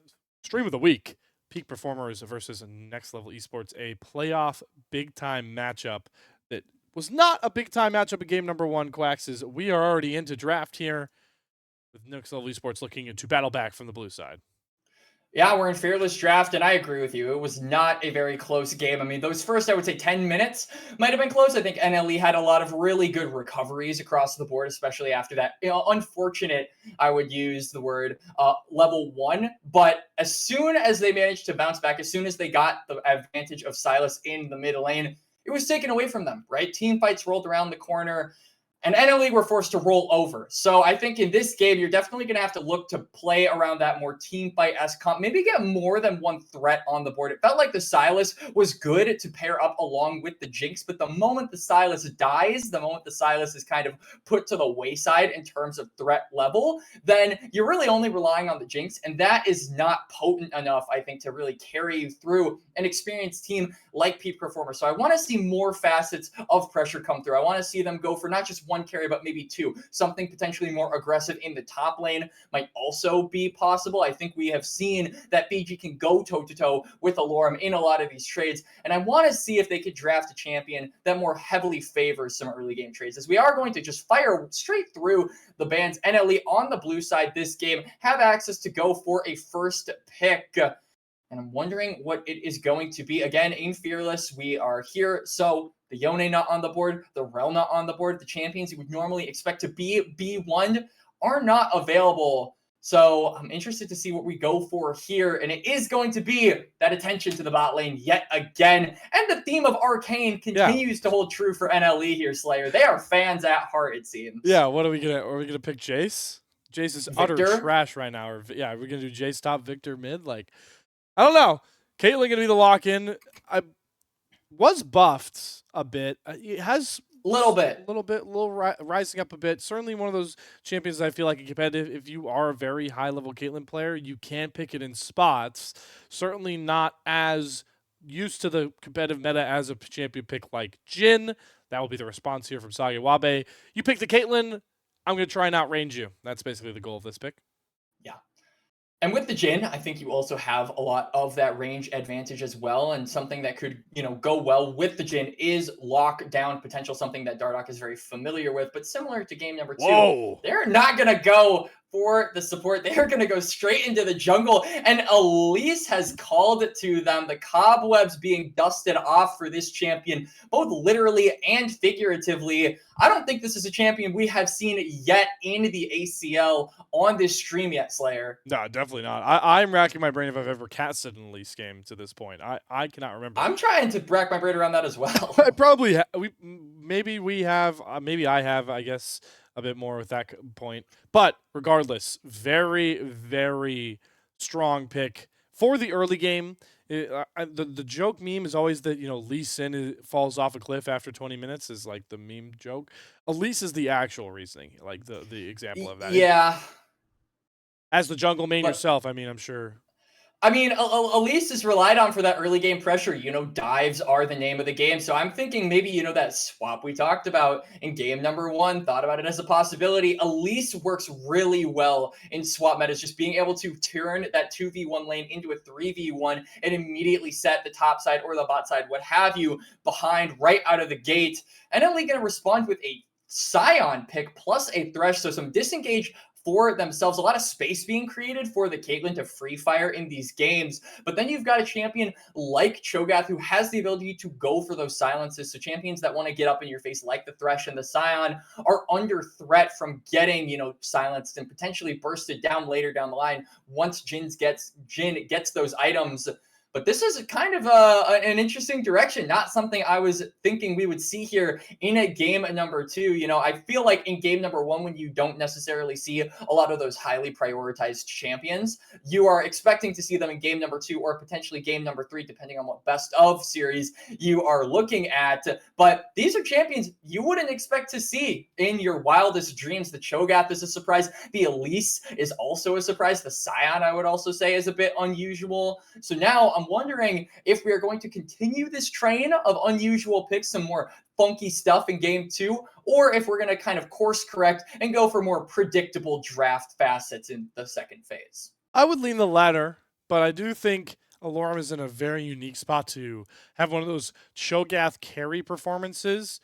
of the week. Peak Performers versus Next Level Esports, a playoff big time matchup that was not a big time matchup in game number one. Quacks, is we are already into draft here with Next Level Esports looking to battle back from the blue side. Yeah, we're in Fearless Draft, and I agree with you. It was not a very close game. I mean, those first, I would say, 10 minutes might have been close. I think NLE had a lot of really good recoveries across the board, especially after that, unfortunate, I would use the word, level one. But as soon as they managed to bounce back, as soon as they got the advantage of Silas in the mid lane, it was taken away from them, right? Team fights rolled around the corner, and NLE were forced to roll over. So I think in this game, you're definitely going to have to look to play around that more team fight-esque comp. Maybe get more than one threat on the board. It felt like the Silas was good to pair up along with the Jinx, but the moment the Silas dies, the moment the Silas is kind of put to the wayside in terms of threat level, then you're really only relying on the Jinx, and that is not potent enough, I think, to really carry you through an experienced team like Peak Performer. So I want to see more facets of pressure come through. I want to see them go for not just one carry, but maybe two. Something potentially more aggressive in the top lane might also be possible. I think we have seen that BG can go toe-to-toe with Alorum in a lot of these trades, and I want to see if they could draft a champion that more heavily favors some early game trades, as we are going to just fire straight through the bands. NLE on the blue side this game have access to go for a first pick, and I'm wondering what it is going to be. Again, in Fearless, we are here. So the Yone not on the board, the Rel not on the board, the champions you would normally expect to be B1 are not available. So I'm interested to see what we go for here. And it is going to be that attention to the bot lane yet again. And the theme of Arcane continues to hold true for NLE here, Slayer. They are fans at heart, it seems. Yeah, what are we gonna? Are we gonna pick Jace? Jace is Victor? utter trash right now. Or yeah, we're gonna do Jace top, Victor mid. Like, I don't know. Caitlyn gonna be the lock-in. I was buffed a bit. It has a little bit, rising up a bit. Certainly one of those champions I feel like in competitive. If you are a very high level Caitlyn player, you can pick it in spots. Certainly not as used to the competitive meta as a champion pick like Jhin. That will be the response here from Sage Wabe. You pick the Caitlyn. I'm gonna try and outrange you. That's basically the goal of this pick. Yeah. And with the Jhin, I think you also have a lot of that range advantage as well. And something that could, go well with the Jhin is lockdown potential, something that Dardoch is very familiar with. But similar to game number two, they're not going to go for the support. They are going to go straight into the jungle, and Elise has called to them, the cobwebs being dusted off for this champion, both literally and figuratively. I don't think this is a champion we have seen yet in the ACL on this stream yet, Slayer. No, definitely not. I'm racking my brain if I've ever casted an Elise game to this point. I cannot remember. I'm trying to rack my brain around that as well. I probably maybe we have maybe I have, I guess, a bit more with that point. But regardless, very very strong pick for the early game. The joke meme is always that, Lee Sin falls off a cliff after 20 minutes is like the meme joke. Elise is the actual reasoning, like the example of that. Yeah. As the jungle main But yourself, I mean, I'm sure. I mean, Elise is relied on for that early game pressure. Dives are the name of the game. So I'm thinking maybe, that swap we talked about in game number 1, thought about it as a possibility. Elise works really well in swap metas, just being able to turn that 2v1 lane into a 3v1 and immediately set the top side or the bot side, what have you, behind right out of the gate. And only going to respond with a Scion pick plus a Thresh. So some disengage for themselves, a lot of space being created for the Caitlyn to free fire in these games. But then you've got a champion like Cho'Gath who has the ability to go for those silences. So champions that want to get up in your face like the Thresh and the Scion are under threat from getting, silenced and potentially bursted down later down the line once Jhin gets those items. But this is kind of an interesting direction, not something I was thinking we would see here in a game number 2. I feel like in game number 1, when you don't necessarily see a lot of those highly prioritized champions, you are expecting to see them in game number 2 or potentially game number 3, depending on what best of series you are looking at. But these are champions you wouldn't expect to see in your wildest dreams. The Cho'Gath is a surprise. The Elise is also a surprise. The Scion, I would also say, is a bit unusual. So now I'm wondering if we are going to continue this train of unusual picks, some more funky stuff in game 2, or if we're going to kind of course correct and go for more predictable draft facets in the second phase. I would lean the latter, but I do think Alorum is in a very unique spot to have one of those Cho'Gath carry performances.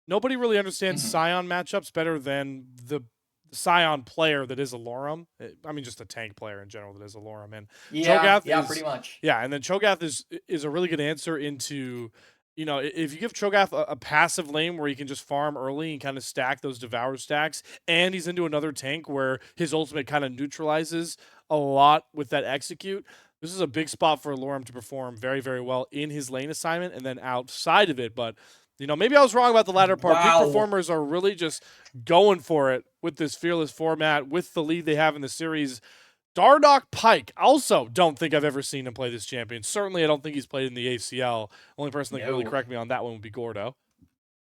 Nobody really understands Scion matchups better than the Scion player that is Alorum. I mean, just a tank player in general that is Alorum. And Cho'Gath is, pretty much. Yeah, and then Cho'Gath is a really good answer into, if you give Cho'Gath a passive lane where he can just farm early and kind of stack those Devour stacks, and he's into another tank where his ultimate kind of neutralizes a lot with that execute, this is a big spot for Alorum to perform very, very well in his lane assignment and then outside of it. But maybe I was wrong about the latter part. Wow. Peak performers are really just going for it with this fearless format, with the lead they have in the series. Dardoch Pike, also don't think I've ever seen him play this champion. Certainly, I don't think he's played in the ACL. Only person that can really correct me on that one would be Gordo.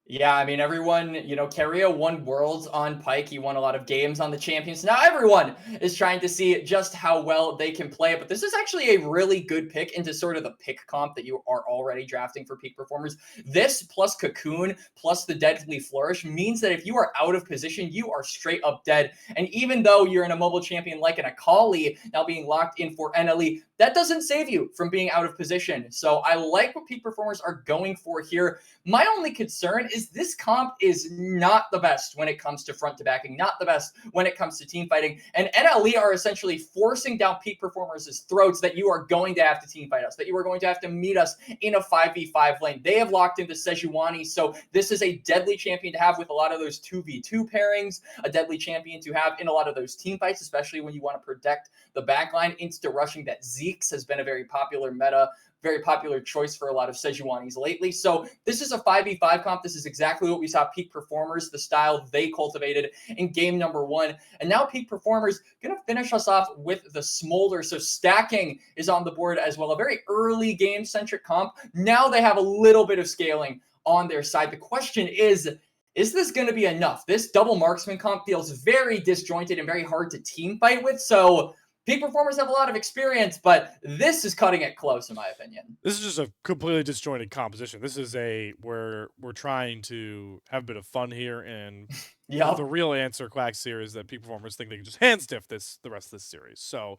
Yeah, I mean, everyone, Keria won Worlds on Pike. He won a lot of games on the Champions. Now everyone is trying to see just how well they can play it. But this is actually a really good pick into sort of the pick comp that you are already drafting for peak performers. This plus Cocoon plus the Deadly Flourish means that if you are out of position, you are straight up dead. And even though you're in a mobile champion like an Akali now being locked in for NLE, that doesn't save you from being out of position. So I like what peak performers are going for here. My only concern is this comp is not the best when it comes to front to backing, not the best when it comes to team fighting. And NLE are essentially forcing down peak performers' throats that you are going to have to team fight us, that you are going to have to meet us in a 5v5 lane. They have locked into Sejuani, so this is a deadly champion to have with a lot of those 2v2 pairings, a deadly champion to have in a lot of those team fights, especially when you want to protect the backline. Insta rushing that Zeke's has been a very popular meta, very popular choice for a lot of Sejuanis lately. So this is a 5v5 comp. This is exactly what we saw peak performers, the style they cultivated in game number 1. And now peak performers going to finish us off with the Smolder. So stacking is on the board as well. A very early game centric comp. Now they have a little bit of scaling on their side. The question is this going to be enough? This double marksman comp feels very disjointed and very hard to team fight with. So peak performers have a lot of experience, but this is cutting it close, in my opinion. This is just a completely disjointed composition. This is where we're trying to have a bit of fun here, and the real answer, Quacks, here is that peak performers think they can just hand stiff the rest of this series. So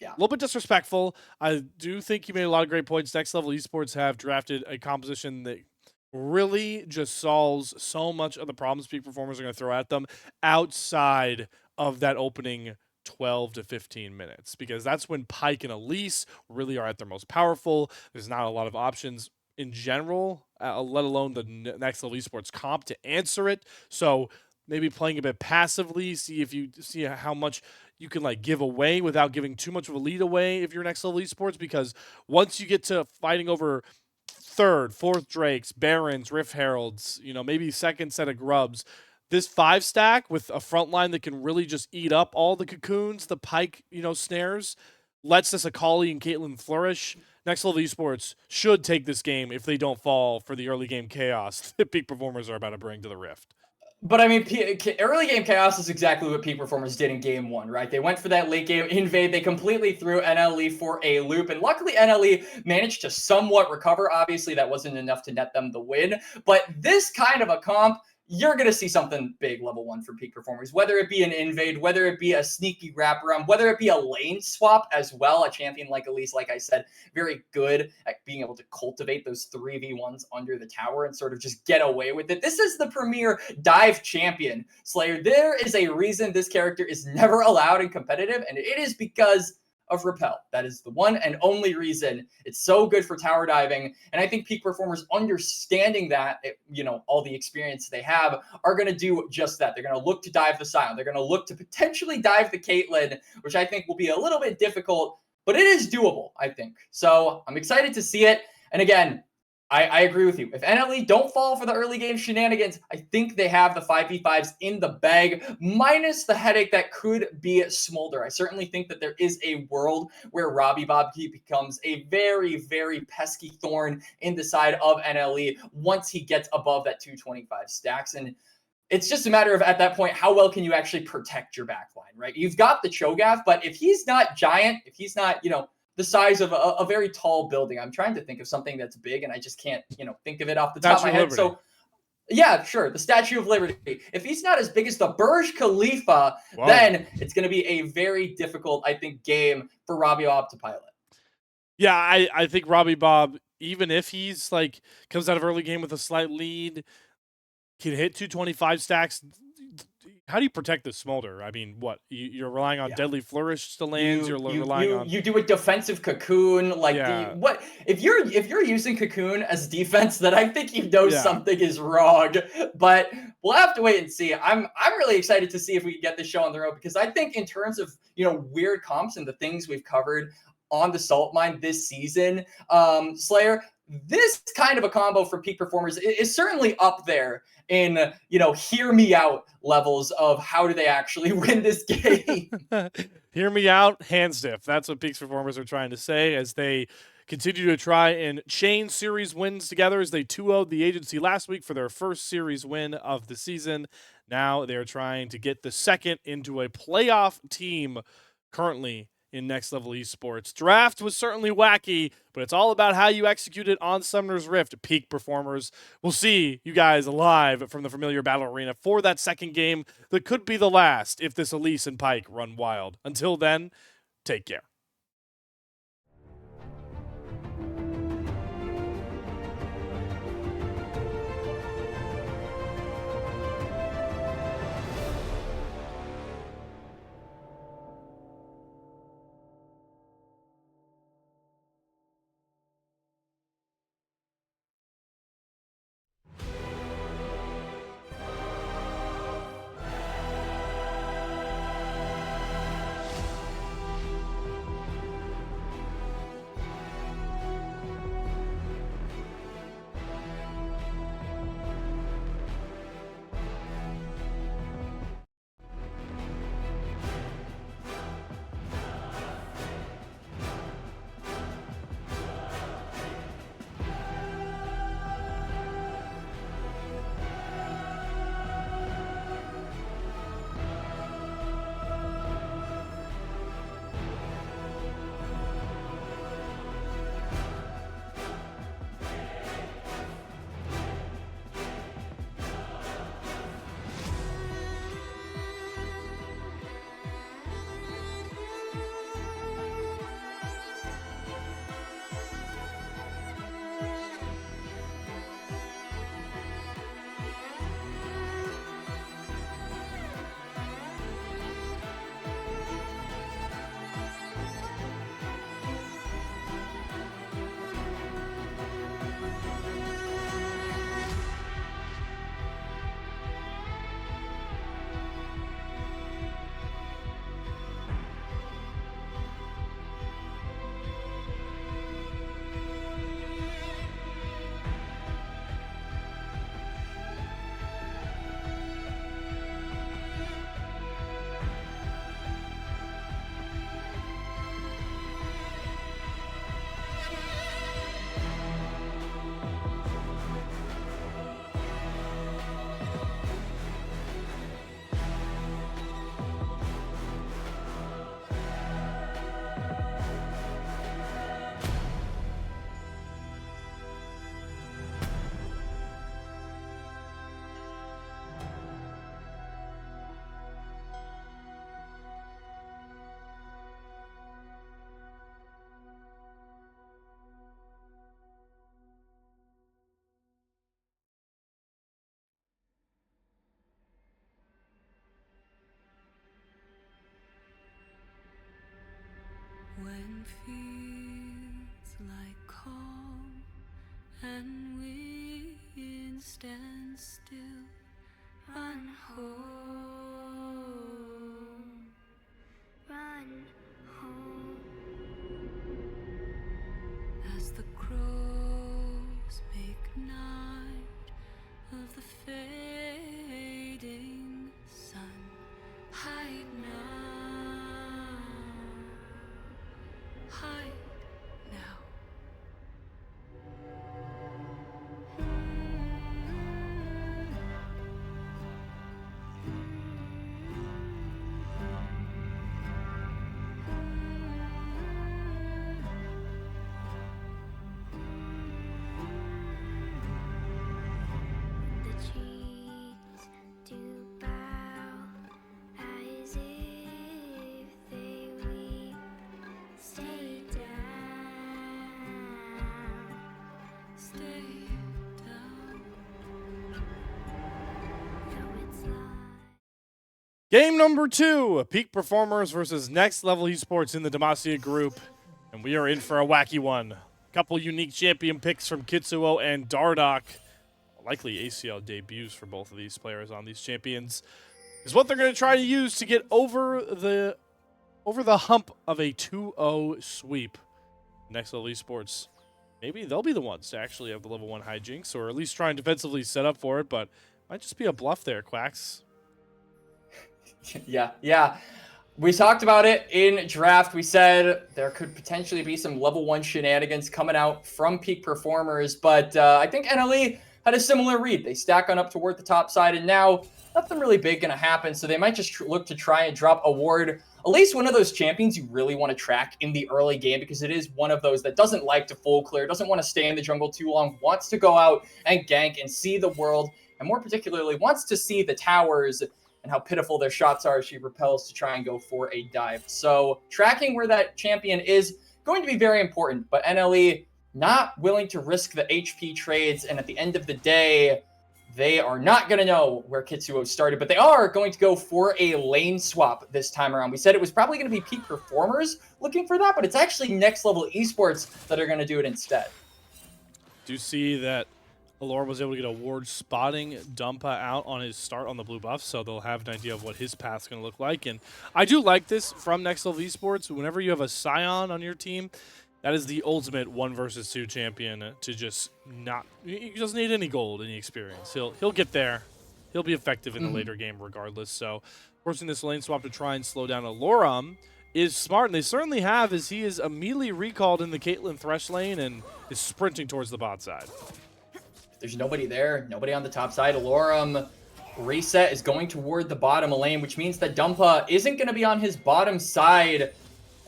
a little bit disrespectful. I do think you made a lot of great points. Next Level Esports have drafted a composition that really just solves so much of the problems peak performers are going to throw at them outside of that opening 12 to 15 minutes, because that's when Pike and Elise really are at their most powerful. There's not a lot of options in general, let alone the next level esports comp to answer it. So maybe playing a bit passively, see if you see how much you can like give away without giving too much of a lead away if you're next level esports, because once you get to fighting over third, fourth Drakes, Barons, Rift Heralds, maybe second set of Grubs, this 5 stack with a front line that can really just eat up all the cocoons, the Pike, snares, lets this Akali and Caitlyn flourish. Next level esports should take this game if they don't fall for the early game chaos that peak performers are about to bring to the Rift. But I mean, early game chaos is exactly what peak performers did in game 1, right? They went for that late game invade. They completely threw NLE for a loop. And luckily, NLE managed to somewhat recover. Obviously, that wasn't enough to net them the win. But this kind of a comp, you're going to see something big level 1 for peak performers, whether it be an invade, whether it be a sneaky wraparound, whether it be a lane swap as well. A champion like Elise, like I said, very good at being able to cultivate those 3v1s under the tower and sort of just get away with it. This is the premier dive champion, Slayer. There is a reason this character is never allowed in competitive, and it is because of Repel. That is the one and only reason it's so good for tower diving. And I think peak performers understanding that, all the experience they have, are going to do just that. They're going to look to dive the Sion. They're going to look to potentially dive the Caitlyn, which I think will be a little bit difficult, but it is doable, I think. So I'm excited to see it. And again, I agree with you. If NLE don't fall for the early game shenanigans, I think they have the 5v5s in the bag, minus the headache that could be Smolder. I certainly think that there is a world where Robbie Bob becomes a very, very pesky thorn in the side of NLE once he gets above that 225 stacks. And it's just a matter of, at that point, how well can you actually protect your backline, right? You've got the Cho'Gath, but if he's not giant, if he's not, the size of a very tall building. I'm trying to think of something that's big, and I just can't, think of it off the top of my head. So, yeah, sure, the Statue of Liberty. If he's not as big as the Burj Khalifa, then it's going to be a very difficult, I think, game for Robbie Bob to pilot. Yeah, I think Robbie Bob, even if he's like comes out of early game with a slight lead, can hit 225 stacks. How do you protect the Smolder? I mean, what you're relying on Deadly Flourish to lands. You're relying on you do a defensive cocoon. Like what if you're using cocoon as defense? Then I think something is wrong. But we'll have to wait and see. I'm really excited to see if we can get this show on the road, because I think in terms of weird comps and the things we've covered on the Salt Mine this season, Slayer, this kind of a combo for peak performers is certainly up there in, hear me out levels of how do they actually win this game. Hear me out, hand stiff. That's what peak performers are trying to say as they continue to try and chain series wins together, as they 2-0'd the agency last week for their first series win of the season. Now they're trying to get the second into a playoff team currently in next level esports. Draft was certainly wacky, but it's all about how you execute it on Summoner's Rift. Peak performers. We'll see you guys live from the familiar battle arena for that second game that could be the last if this Elise and Pike run wild. Until then, take care. feels like calm, and wind stands still. Run home, run home. As the crows make night of the fading sun, hide now, hide now. The trees do bow as if they weep. Stay down, stay down. Though it's light. Game number 2, Peak Performers versus Next Level Esports in the Demacia group. And we are in for a wacky one. Couple unique champion picks from Kitsuo and Dardoch. Likely ACL debuts for both of these players on these champions. Is what they're going to try to use to get over the hump of a 2-0 sweep. Next Level Esports, maybe they'll be the ones to actually have the level 1 hijinks, or at least try and defensively set up for it, but might just be a bluff there, Quacks. Yeah. We talked about it in draft. We said there could potentially be some level 1 shenanigans coming out from Peak Performers, but I think NLE had a similar read. They stack on up toward the top side, and now nothing really big going to happen, so they might just look to try and drop a ward. At least one of those champions you really want to track in the early game, because it is one of those that doesn't like to full clear, doesn't want to stay in the jungle too long, wants to go out and gank and see the world, and more particularly wants to see the towers and how pitiful their shots are as she repels to try and go for a dive. So tracking where that champion is going to be very important, but NLE not willing to risk the HP trades, and at the end of the day, they are not going to know where Kitsuo started, but they are going to go for a lane swap this time around. We said it was probably going to be Peak Performers looking for that, but it's actually Next Level Esports that are going to do it instead. Do you see that Allure was able to get a ward spotting Dumpa out on his start on the blue buff, so they'll have an idea of what his path's going to look like. And I do like this from Next Level Esports. Whenever you have a Scion on your team, that is the ultimate 1 versus 2 champion to just not... He doesn't need any gold, any experience. He'll get there. He'll be effective in the later game regardless. So forcing this lane swap to try and slow down Alorum is smart, and they certainly have, as he is immediately recalled in the Caitlyn Thresh lane and is sprinting towards the bot side. There's nobody there, nobody on the top side. Alorum reset is going toward the bottom lane, which means that Dumpa isn't going to be on his bottom side. And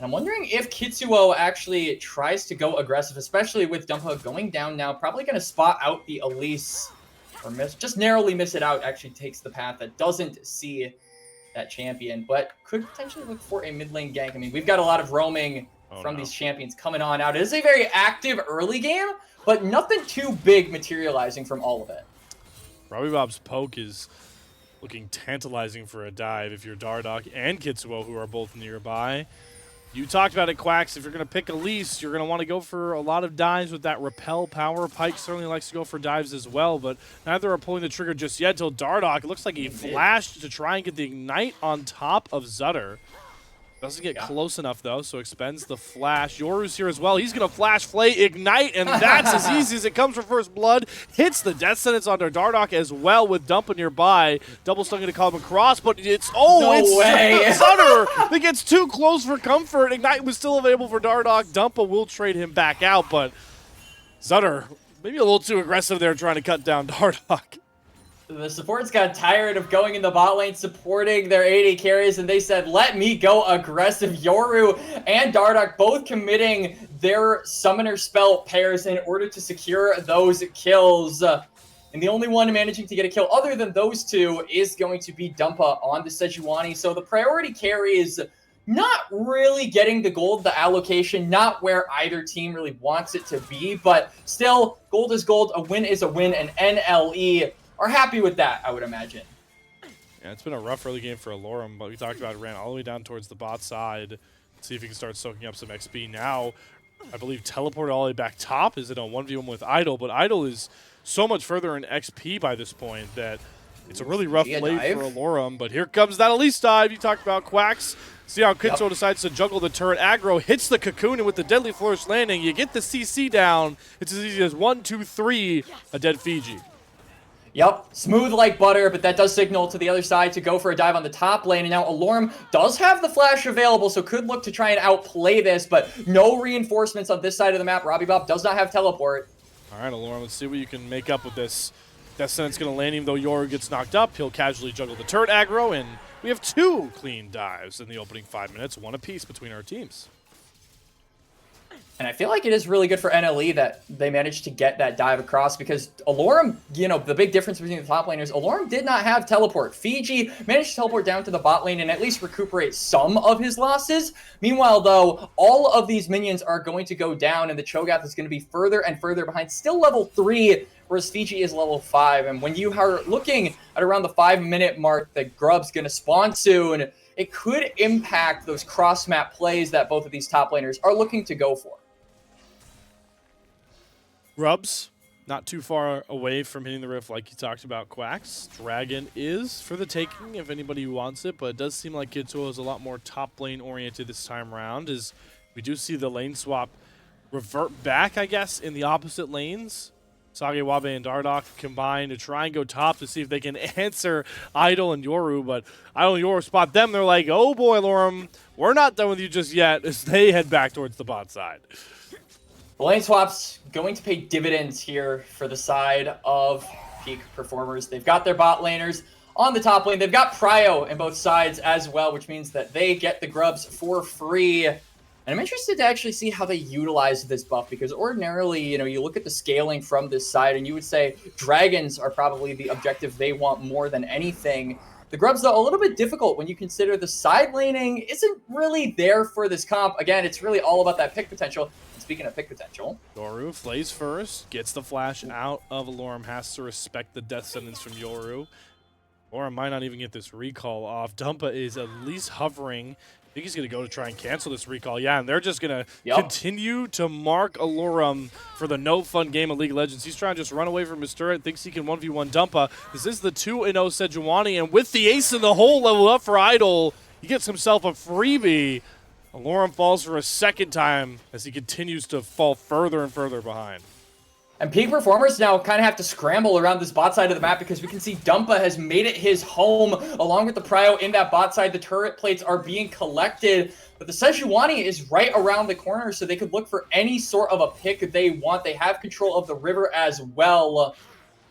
I'm wondering if Kitsuo actually tries to go aggressive, especially with Dumpa going down now. Probably going to spot out the Elise, or just narrowly miss it out. Actually takes the path that doesn't see that champion, but could potentially look for a mid lane gank. I mean, we've got a lot of roaming from these champions coming on out. It is a very active early game, but nothing too big materializing from all of it. Robbie Bob's poke is looking tantalizing for a dive if you're Dardoch and Kitsuo, who are both nearby. You talked about it, Quacks. If you're going to pick Elise, you're going to want to go for a lot of dives with that repel power. Pike certainly likes to go for dives as well, but neither are pulling the trigger just yet until Dardoch. It looks like he flashed to try and get the ignite on top of Zutter. Doesn't get close enough, though, so expends the flash. Yoru's here as well. He's going to flash, flay, ignite, and that's as easy as it comes for first blood. Hits the death sentence onto Dardoch as well with Dumpa nearby. Double stung into Calm across, but it's... Oh, no it's way. Sutter that gets too close for comfort. Ignite was still available for Dardoch. Dumpa will trade him back out, but Sutter maybe a little too aggressive there trying to cut down Dardoch. The supports got tired of going in the bot lane supporting their AD carries, and they said, let me go aggressive. Yoru and Dardoch both committing their summoner spell pairs in order to secure those kills. And the only one managing to get a kill other than those two is going to be Dumpa on the Sejuani. So the priority carry is not really getting the gold, the allocation, not where either team really wants it to be, but still, gold is gold, a win is a win, and NLE are happy with that, I would imagine. Yeah, it's been a rough early game for Alorum, but we talked about it ran all the way down towards the bot side. See if he can start soaking up some XP now. I believe teleport all the way back top. Is it a 1v1 with Idol? But Idol is so much further in XP by this point that it's a really rough Gia late dive. for Alorum. But here comes that Elise dive. You talked about Quacks. See how Kitsuo decides to juggle the turret aggro, hits the cocoon, and with the deadly flourish landing, you get the CC down. It's as easy as 1, 2, 3, a dead Fiji. Yep, smooth like butter, but that does signal to the other side to go for a dive on the top lane. And now Alorum does have the flash available, so could look to try and outplay this, but no reinforcements on this side of the map. Robbie Bob does not have teleport. All right, Alorum, let's see what you can make up with this. Death Sentence going to land, even though Yoru gets knocked up. He'll casually juggle the turret aggro, and we have 2 clean dives in the opening 5 minutes, 1 apiece between our teams. And I feel like it is really good for NLE that they managed to get that dive across, because Alorum, you know, the big difference between the top laners, Alorum did not have teleport. Fiji managed to teleport down to the bot lane and at least recuperate some of his losses. Meanwhile, though, all of these minions are going to go down, and the Cho'Gath is going to be further and further behind, still level 3, whereas Fiji is level 5. And when you are looking at around the 5-minute mark, the Grub's going to spawn soon. It could impact those cross-map plays that both of these top laners are looking to go for. Grubs, not too far away from hitting the rift like you talked about, Quacks. Dragon is for the taking if anybody wants it, but it does seem like Kitsuo is a lot more top lane oriented this time around, as we do see the lane swap revert back, I guess, in the opposite lanes. Sage, Wabe, and Dardoch combine to try and go top to see if they can answer Idol and Yoru, but Idol and Yoru spot them. They're like, oh boy, Lorum, we're not done with you just yet, as they head back towards the bot side. The lane swap's going to pay dividends here for the side of Peak Performers. They've got their bot laners on the top lane. They've got Prio in both sides as well, which means that they get the Grubs for free. And I'm interested to actually see how they utilize this buff, because ordinarily, you know, you look at the scaling from this side and you would say dragons are probably the objective they want more than anything. The Grubs, though, a little bit difficult when you consider the side laning isn't really there for this comp. Again, it's really all about that pick potential. And speaking of pick potential, Yoru flays first, gets the flash out of Alorum, has to respect the death sentence from Yoru. Alorum might not even get this recall off. Dumpa is at least hovering. I think he's going to go to try and cancel this recall. Yeah, and they're just going to continue to mark Alorum for the no fun game of League of Legends. He's trying to just run away from his turret, thinks he can 1v1 Dumpa. This is the 2-0 Sejuani, and with the ace in the hole level up for Idol, he gets himself a freebie. Alorum falls for a second time as he continues to fall further and further behind. and Peak Performers now kind of have to scramble around this bot side of the map, because we can see Dumpa has made it his home along with the Prio in that bot side. The turret plates are being collected, but the Sejuani is right around the corner, so they could look for any sort of a pick they want. They have control of the river as well.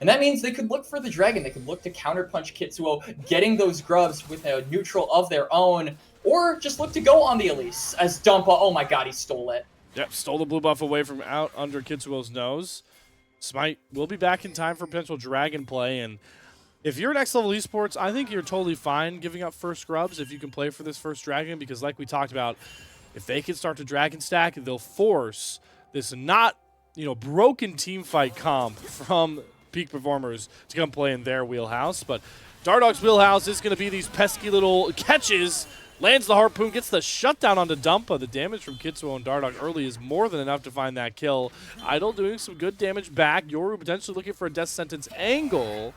And that means they could look for the Dragon. They could look to counterpunch Kitsuo, getting those grubs with a neutral of their own, or just look to go on the Elise as Dumpa. Oh my god, he stole it. Yep, stole the blue buff away from out under Kitsuo's nose. Smite will be back in time for potential Dragon play, and if you're next level esports, I think you're totally fine giving up first grubs if you can play for this first Dragon, because like we talked about, if they can start to Dragon stack, they'll force this not, broken team fight comp from Peak Performers to come play in their wheelhouse. But Dardoch's wheelhouse is going to be these pesky little catches. Lands the harpoon, gets the shutdown onto Dumpa. The damage from Kitsuo and Dardoch early is more than enough to find that kill. Idol doing some good damage back. Yoru potentially looking for a death sentence angle,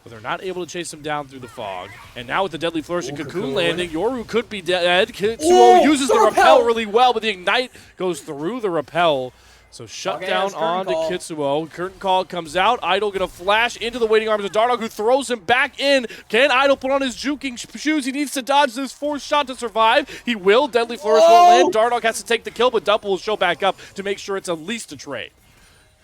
but they're not able to chase him down through the fog. And now with the deadly flourish and cocoon landing, Yoru could be dead. Kitsuo uses the repel really well, but the ignite goes through the repel. So shut down onto Kitsuo. Curtain call comes out. Idol gonna flash into the waiting arms of Dardoch, who throws him back in. Can Idol put on his juking shoes? He needs to dodge this fourth shot to survive. He will. Deadly flourish won't land. Dardoch has to take the kill, but Dumpa will show back up to make sure it's at least a trade.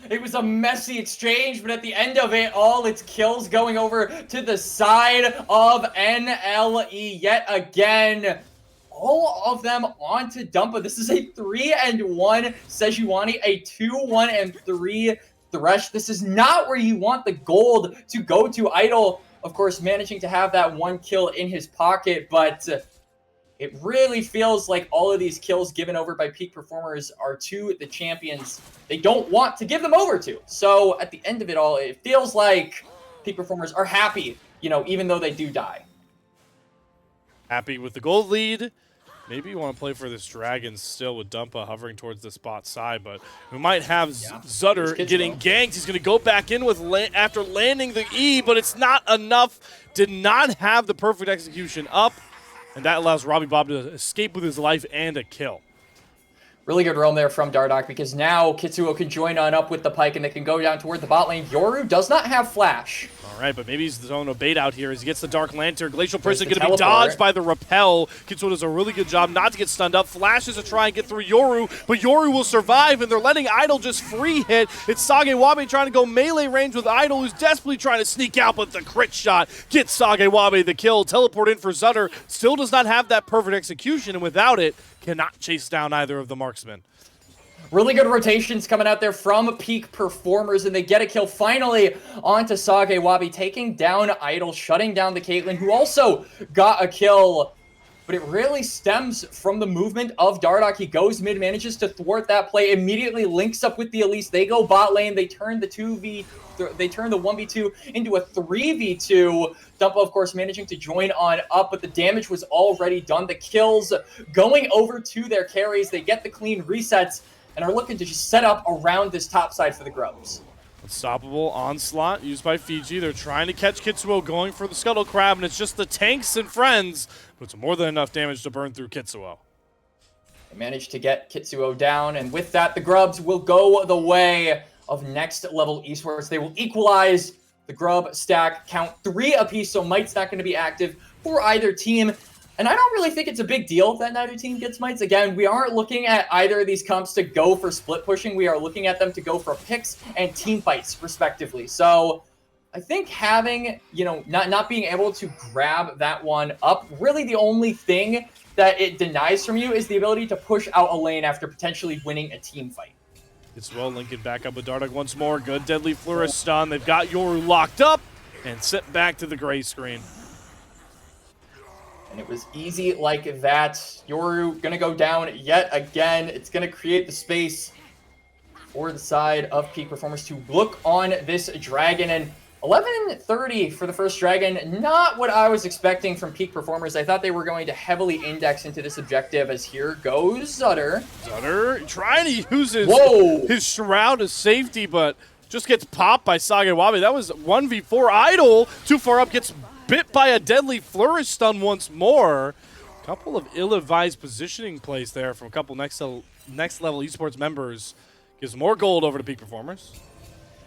It was a messy exchange, but at the end of it all, it's kills going over to the side of NLE yet again. All of them onto Dumpa. This is a 3-1 Sejuani, a 2-1-3 Thresh. This is not where you want the gold to go to. Idol, of course, managing to have that one kill in his pocket, but it really feels like all of these kills given over by Peak Performers are to the champions they don't want to give them over to. So at the end of it all, it feels like Peak Performers are happy, even though they do die. Happy with the gold lead. Maybe you want to play for this dragon still with Dumpa hovering towards the spot side, but we might have Zutter getting ganked. He's going to go back in with after landing the E, but it's not enough. Did not have the perfect execution up, and that allows Robbie Bob to escape with his life and a kill. Really good roam there from Dardoch because now Kitsuo can join on up with the Pike and they can go down toward the bot lane. Yoru does not have Flash. All right, but maybe he's throwing a bait out here as he gets the Dark Lantern. Glacial Prison going to be dodged by the Repel. Kitsuo does a really good job not to get stunned up. Flashes to try and get through Yoru, but Yoru will survive, and they're letting Idol just free hit. It's Sage Wabe trying to go melee range with Idol, who's desperately trying to sneak out, but the crit shot gets Sage Wabe the kill. Teleport in for Zutter. Still does not have that perfect execution, and without it, cannot chase down either of the marksmen. Really good rotations coming out there from Peak Performers, and they get a kill finally onto Sage Wabe, taking down Idol, shutting down the Caitlyn, who also got a kill. But it really stems from the movement of Dardoch. He goes mid, manages to thwart that play, immediately links up with the Elise. They go bot lane. They turn the 1v2 into a 3v2. Dumpa, of course, managing to join on up, but the damage was already done. The kills going over to their carries. They get the clean resets and are looking to just set up around this top side for the Grubs. Unstoppable onslaught used by Fiji. They're trying to catch Kitsuo going for the Scuttle Crab, and it's just the tanks and friends, but it's more than enough damage to burn through Kitsuo. They managed to get Kitsuo down, and with that, the Grubs will go the way of next level esports. They will equalize the Grub stack, count 3 apiece, so Might's not going to be active for either team. And I don't really think it's a big deal that neither team gets Mites. Again, we aren't looking at either of these comps to go for split pushing. We are looking at them to go for picks and team fights, respectively. So I think having, not being able to grab that one up, really the only thing that it denies from you is the ability to push out a lane after potentially winning a team fight. It's well, Lincoln back up with Dardoch once more. Good Deadly Flourish stun. They've got Yoru locked up and sent back to the gray screen. And it was easy like that. Yoru gonna go down yet again. It's gonna create the space for the side of Peak Performers to look on this dragon. And 11:30 for the first dragon, not what I was expecting from Peak Performers. I thought they were going to heavily index into this objective, as here goes Zutter. Zutter trying to use his shroud as safety, but just gets popped by Sage Wabe. That was 1v4. Idol too far up, gets bit by a Deadly Flourish stun once more. Couple of ill-advised positioning plays there from a couple next level esports members. Gives more gold over to Peak Performers.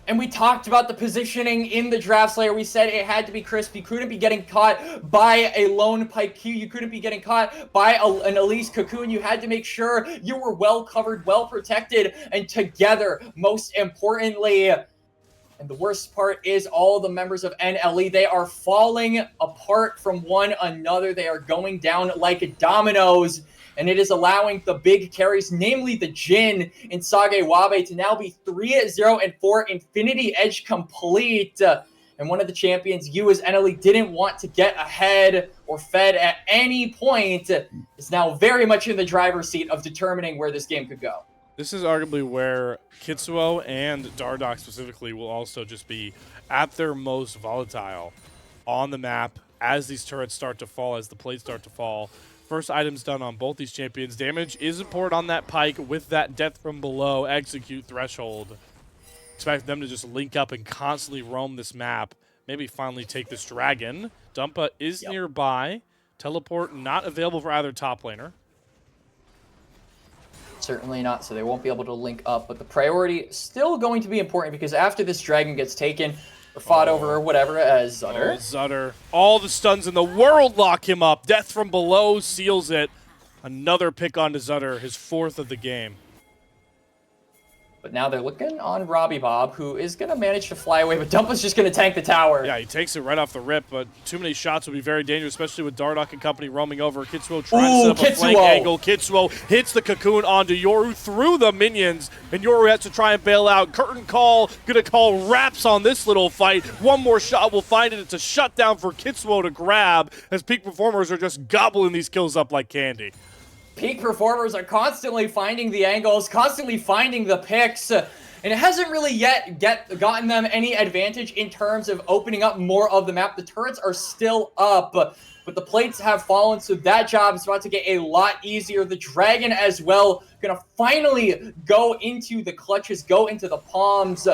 And we talked about the positioning in the Draft Slayer. We said it had to be crisp. You couldn't be getting caught by a lone Pike Q. You couldn't be getting caught by an Elise Cocoon. You had to make sure you were well covered, well protected, and together, most importantly. And the worst part is all the members of NLE, they are falling apart from one another. They are going down like dominoes. And it is allowing the big carries, namely the Jhin and Sage Wabe, to now be 3-0-4, Infinity Edge complete. And one of the champions, you as NLE, didn't want to get ahead or fed at any point, is now very much in the driver's seat of determining where this game could go. This is arguably where Kitsuo and Dardoch specifically will also just be at their most volatile on the map as these turrets start to fall, as the plates start to fall. First items done on both these champions. Damage is important on that Pike with that death from below execute threshold. Expect them to just link up and constantly roam this map. Maybe finally take this dragon. Dumpa is nearby. Teleport not available for either top laner. Certainly not, so they won't be able to link up. But the priority is still going to be important because after this dragon gets taken or fought over or whatever as Zutter. Zutter. All the stuns in the world lock him up. Death from below seals it. Another pick onto Zutter, his 4th of the game. But now they're looking on Robbie Bob, who is going to manage to fly away, but Dumpa's just going to tank the tower. Yeah, he takes it right off the rip, but too many shots would be very dangerous, especially with Dardoch and company roaming over. Kitsuo trying to set up a flank angle. Kitsuo hits the cocoon onto Yoru through the minions, and Yoru has to try and bail out. Curtain call, gonna call wraps on this little fight. One more shot will find it. It's a shutdown for Kitsuo to grab, as Peak Performers are just gobbling these kills up like candy. Peak Performers are constantly finding the angles, constantly finding the picks, and and it hasn't really yet gotten them any advantage in terms of opening up more of the map. The turrets are still up, but the plates have fallen, so that job is about to get a lot easier. The Dragon as well gonna finally go into the clutches, go into the palms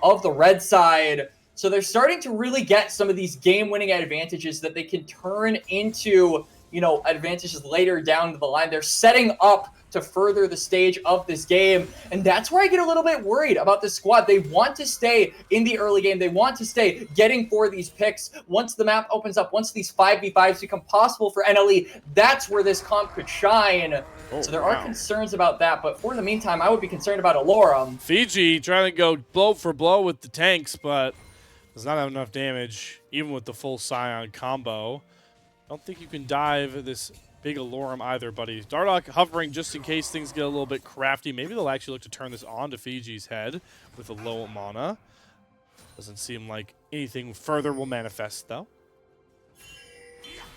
of the red side. So they're starting to really get some of these game-winning advantages that they can turn into, you know, advantages later down the line. They're setting up to further the stage of this game, and that's where I get a little bit worried about this squad. They want to stay in the early game. They want to stay getting for these picks. Once the map opens up, once these 5v5s become possible for NLE, that's where this comp could shine. So there are concerns about that, but for the meantime, I would be concerned about Alorum. Fiji trying to go blow for blow with the tanks, but does not have enough damage, even with the full Scion combo. Don't think you can dive this big Alorum either, buddy. Dardoch hovering just in case things get a little bit crafty. Maybe they'll actually look to turn this on to Fiji's head with a low mana. Doesn't seem like anything further will manifest, though.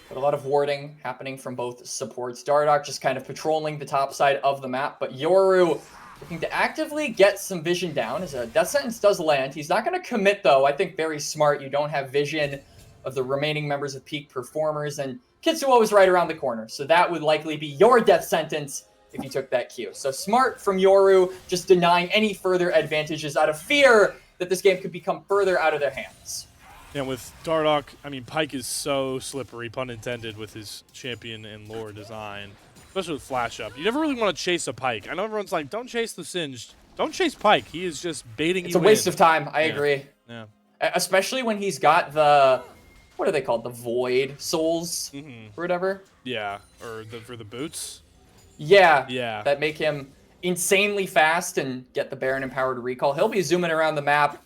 But a lot of warding happening from both supports. Dardoch just kind of patrolling the top side of the map, but Yoru looking to actively get some vision down as a death sentence does land. He's not going to commit, though. I think very smart. You don't have vision of the remaining members of peak performers, and Kitsuo is right around the corner, so that would likely be your death sentence if you took that Q. So smart from Yoru, just denying any further advantages out of fear that this game could become further out of their hands. And with Dardoch, I mean, Pyke is so slippery, pun intended, with his champion and lore design, especially with flash up. You never really want to chase a Pyke. I know everyone's like, don't chase the Singed. Don't chase Pyke. He is just baiting you in. It's a waste of time. I agree. Yeah. Especially when he's got the, what are they called? The Void Souls or whatever? Yeah, or for the boots? Yeah. Yeah. That make him insanely fast and get the Baron empowered recall. He'll be zooming around the map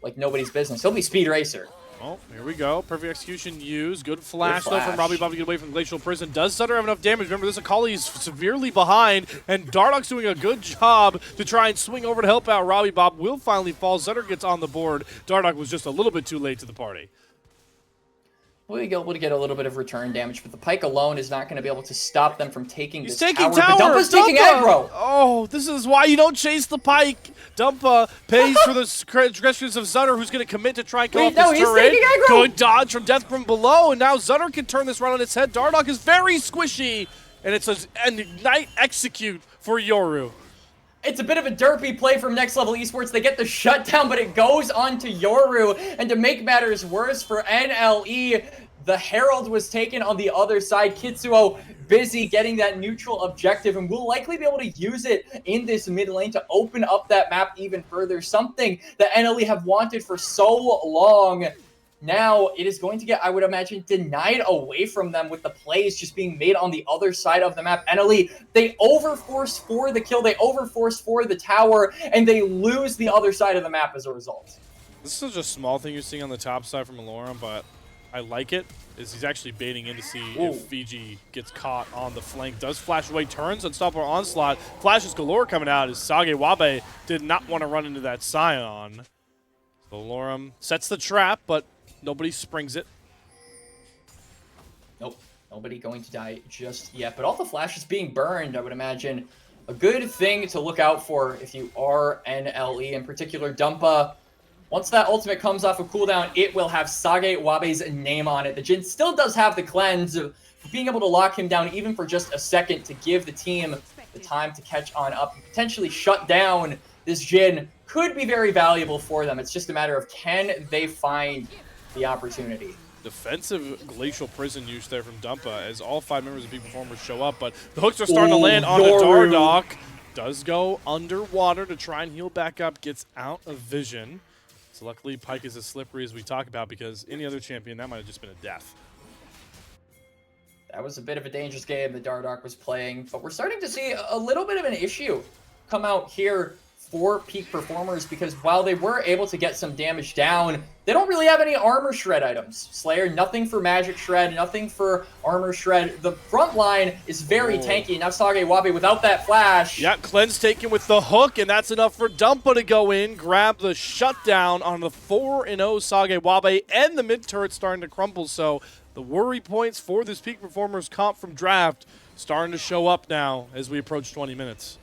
like nobody's business. He'll be Speed Racer. Oh, here we go. Perfect execution used. Good flash, though, from Robbie Bob to get away from Glacial Prison. Does Sutter have enough damage? Remember, this Akali is severely behind, and Dardoch's doing a good job to try and swing over to help out. Robbie Bob will finally fall. Sutter gets on the board. Dardoch was just a little bit too late to the party. We'll be able to get a little bit of return damage, but the Pyke alone is not going to be able to stop them from taking this tower. Tower. But Dumpa's taking aggro. Oh, this is why you don't chase the Pyke. Dumpa pays for the transgressions of Sutter, who's going to commit to try and kill off this turret. Taking aggro. Good dodge from death from below, and now Sutter can turn this run on its head. Dardoch is very squishy, and it's an ignite execute for Yoru. It's a bit of a derpy play from Next Level Esports. They get the shutdown, but it goes on to Yoru. And to make matters worse for NLE, the Herald was taken on the other side. Kitsuo busy getting that neutral objective, and will likely be able to use it in this mid lane to open up that map even further. Something that NLE have wanted for so long. Now it is going to get, I would imagine, denied away from them with the plays just being made on the other side of the map. NLE, they overforce for the kill, they overforce for the tower, and they lose the other side of the map as a result. This is such a small thing you're seeing on the top side from Alorum, but I like it. Is he's actually baiting in to see if Fiji gets caught on the flank. Does flash away, turns Unstoppable Onslaught. Flashes galore coming out as Sage Wabe did not want to run into that Scion. So Alorum sets the trap, but nobody springs it. Nope, nobody going to die just yet. But all the flashes being burned, I would imagine, a good thing to look out for if you are NLE, in particular Dumpa. Once that ultimate comes off a cooldown, it will have Sage Wabe's name on it. The Jhin still does have the cleanse, being able to lock him down even for just a second to give the team the time to catch on up and potentially shut down this Jhin could be very valuable for them. It's just a matter of can they find the opportunity. Defensive Glacial Prison use there from Dumpa as all 5 members of Peak Performers show up, but the hooks are starting to land on the Dardoch. Does go underwater to try and heal back up, gets out of vision. So luckily, Pyke is as slippery as we talk about, because any other champion, that might have just been a death. That was a bit of a dangerous game that Dardoch was playing, but we're starting to see a little bit of an issue come out here for Peak Performers, because while they were able to get some damage down, they don't really have any armor shred items. Slayer, nothing for magic shred, nothing for armor shred. The front line is very tanky. Now Sage Wabe without that flash. Yeah, cleanse taken with the hook, and that's enough for Dumpa to go in, grab the shutdown on the 4-0 Sage Wabe, and the mid turret starting to crumble. So the worry points for this Peak Performers comp from draft starting to show up now as we approach 20 minutes.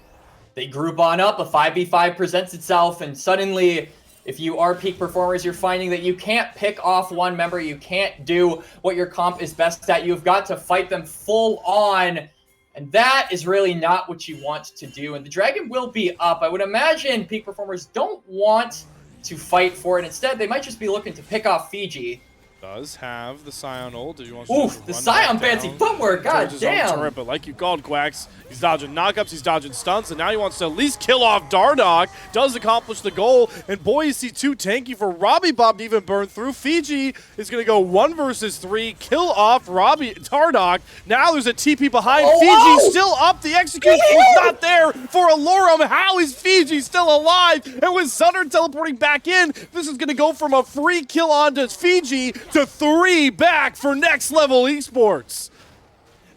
They group on up, a 5v5 presents itself, and suddenly, if you are peak performers, you're finding that you can't pick off one member, you can't do what your comp is best at, you've got to fight them full on, and that is really not what you want to do, and the Dragon will be up. I would imagine peak performers don't want to fight for it. Instead, they might just be looking to pick off Fiji. Does have the Scion ult. Did you want Oof, the Scion fancy footwork, god damn. Turret, but like you called, Quacks, he's dodging knockups, he's dodging stunts, and now he wants to at least kill off Dardoch. Does accomplish the goal, and boy, is he too tanky for Robbie Bob to even burn through. Fiji is going to go 1 versus 3, kill off Dardoch. Now there's a TP behind. Fiji still up. The execution was not there for Alorum. How is Fiji still alive? And with Sutter teleporting back in, this is going to go from a free kill on to Fiji to 3 back for next level esports.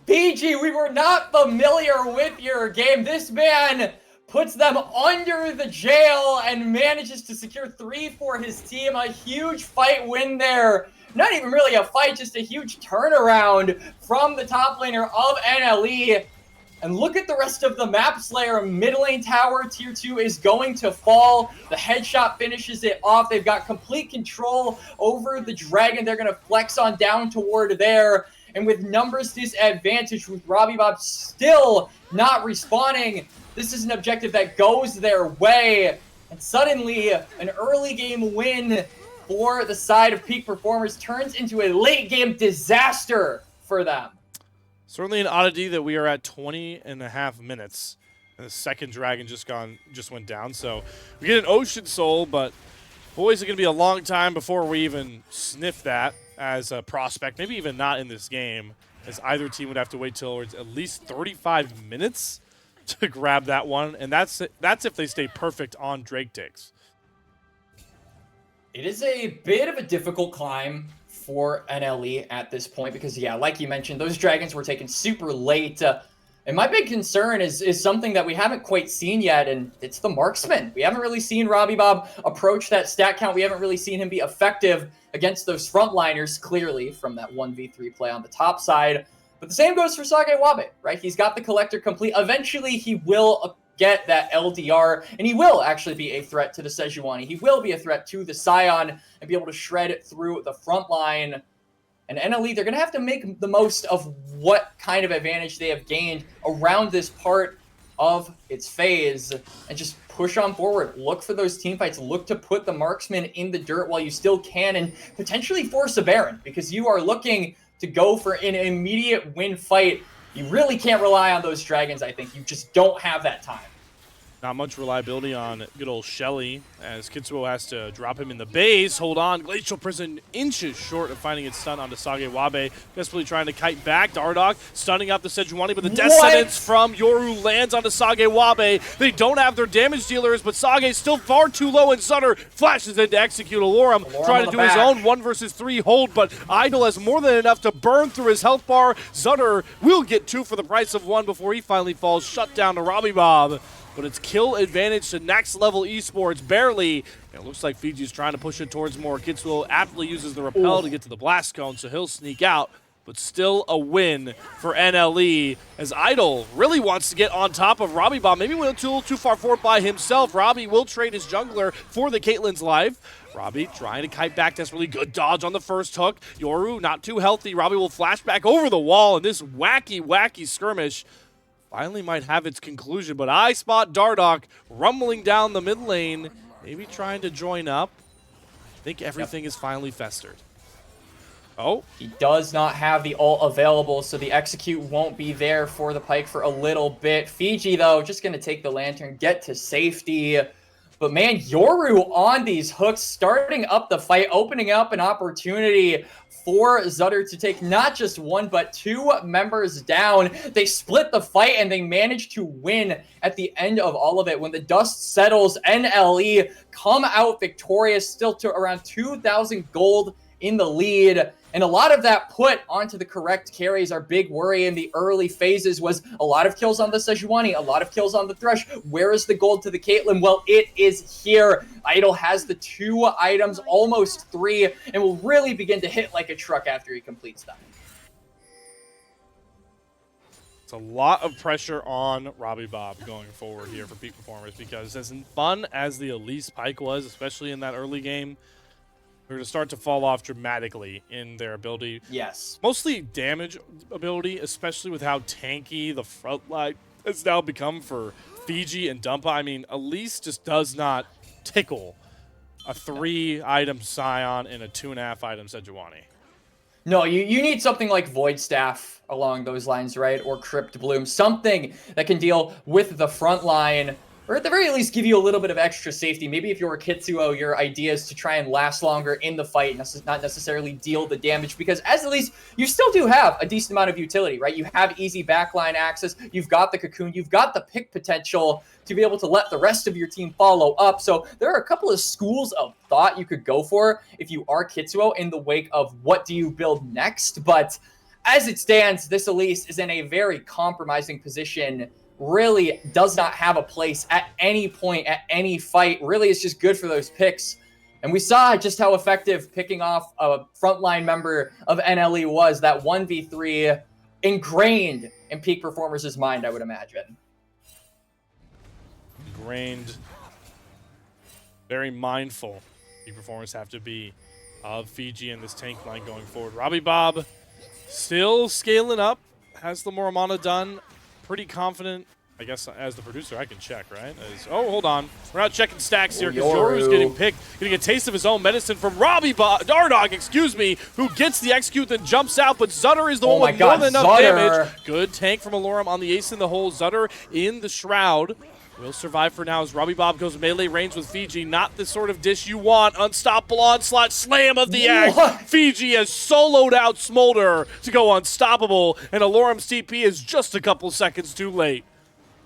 PG, we were not familiar with your game. This man puts them under the jail and manages to secure 3 for his team. A huge fight win there. Not even really a fight, just a huge turnaround from the top laner of NLE. And look at the rest of the map, Slayer. Mid lane tower, tier 2 is going to fall. The headshot finishes it off. They've got complete control over the Dragon. They're going to flex on down toward there. And with numbers disadvantage, with Robbie Bob still not respawning, this is an objective that goes their way. And suddenly, an early game win for the side of peak performers turns into a late game disaster for them. Certainly an oddity that we are at 20.5 minutes. And the second Dragon just went down. So we get an Ocean Soul, but boys, it's going to be a long time before we even sniff that as a prospect. Maybe even not in this game, as either team would have to wait till at least 35 minutes to grab that one. And that's if they stay perfect on Drake takes. It is a bit of a difficult climb for NLE at this point because, yeah, like you mentioned, those Dragons were taken super late. And my big concern is something that we haven't quite seen yet, and it's the Marksman. We haven't really seen Robbie Bob approach that stat count. We haven't really seen him be effective against those frontliners, clearly, from that 1v3 play on the top side. But the same goes for Sage Wabe, right? He's got the Collector complete. Eventually, he will get that LDR, and he will actually be a threat to the Sejuani. He will be a threat to the Scion and be able to shred through the front line. And NLE, they're going to have to make the most of what kind of advantage they have gained around this part of its phase and just push on forward. Look for those team fights. Look to put the Marksman in the dirt while you still can and potentially force a Baron, because you are looking to go for an immediate win fight. You really can't rely on those Dragons, I think. You just don't have that time. Not much reliability on good old Shelly, as Kitsuo has to drop him in the base. Hold on, Glacial Prison inches short of finding its stun onto Sage Wabe. Desperately trying to kite back. Dardoch stunning out the Sejuani, but the death sentence from Yoru lands onto Sage Wabe. They don't have their damage dealers, but Sage's still far too low, and Sutter flashes in to execute Alorum, trying to do his own 1 versus 3 hold, but Idol has more than enough to burn through his health bar. Sutter will get 2 for the price of 1 before he finally falls shut down to Robbie Bob. But it's kill advantage to next level esports, barely. It looks like Fiji's trying to push it towards more. Kitsuo aptly uses the repel to get to the blast cone, so he'll sneak out. But still a win for NLE, as Idol really wants to get on top of Robbie Bob. Maybe went a little too far forward by himself. Robbie will trade his jungler for the Caitlyn's life. Robbie trying to kite back. That's really good dodge on the first hook. Yoru not too healthy. Robbie will flash back over the wall, and this wacky skirmish finally might have its conclusion, but I spot Dardoch rumbling down the mid lane, maybe trying to join up. I think everything is finally festered. Oh. He does not have the ult available, so the execute won't be there for the Pyke for a little bit. Fiji, though, just going to take the Lantern, get to safety. But man, Yoru on these hooks, starting up the fight, opening up an opportunity for Zutter to take not just 1, but 2 members down. They split the fight and they managed to win at the end of all of it. When the dust settles, NLE come out victorious, still to around 2,000 gold in the lead. And a lot of that put onto the correct carries. Our big worry in the early phases was a lot of kills on the Sejuani, a lot of kills on the Thresh. Where is the gold to the Caitlyn? Well, it is here. Idol has the 2 items, almost 3, and will really begin to hit like a truck after he completes them. It's a lot of pressure on Robbie Bob going forward here for Peak Performers, because as fun as the Elise Pike was, especially in that early game, they're going to start to fall off dramatically in their ability. Yes. Mostly damage ability, especially with how tanky the front line has now become for Fiji and Dumpa. I mean, Elise just does not tickle a 3-item Scion and a 2.5-item Sejuani. No, you need something like Void Staff along those lines, right? Or Crypt Bloom, something that can deal with the front line, or at the very least give you a little bit of extra safety. Maybe if you're Kitsuo, your idea is to try and last longer in the fight, not necessarily deal the damage, because as at least you still do have a decent amount of utility, right? You have easy backline access, you've got the cocoon, you've got the pick potential to be able to let the rest of your team follow up. So there are a couple of schools of thought you could go for if you are Kitsuo in the wake of what do you build next. But as it stands, this Elise is in a very compromising position, really does not have a place at any point, at any fight, really is just good for those picks. And we saw just how effective picking off a frontline member of NLE was. That 1v3 ingrained in Peak Performers' mind, I would imagine. Ingrained, very mindful Peak Performers have to be of Fiji and this tank line going forward. Robbie Bob still scaling up, has the Moramana done. Pretty confident, I guess, as the producer, I can check, right? Oh, hold on. We're not checking stacks here because Yoru's getting picked, getting a taste of his own medicine from Robbie Bob, Dardog, excuse me, who gets the execute, then jumps out, but Zutter is the one with more than enough damage. Good tank from Alorum on the ace in the hole. Zutter in the shroud. Will survive for now as Robbie Bob goes melee range with Fiji. Not the sort of dish you want. Unstoppable onslaught, slam of the axe. Fiji has soloed out Smolder to go unstoppable, and Alorum's TP is just a couple seconds too late.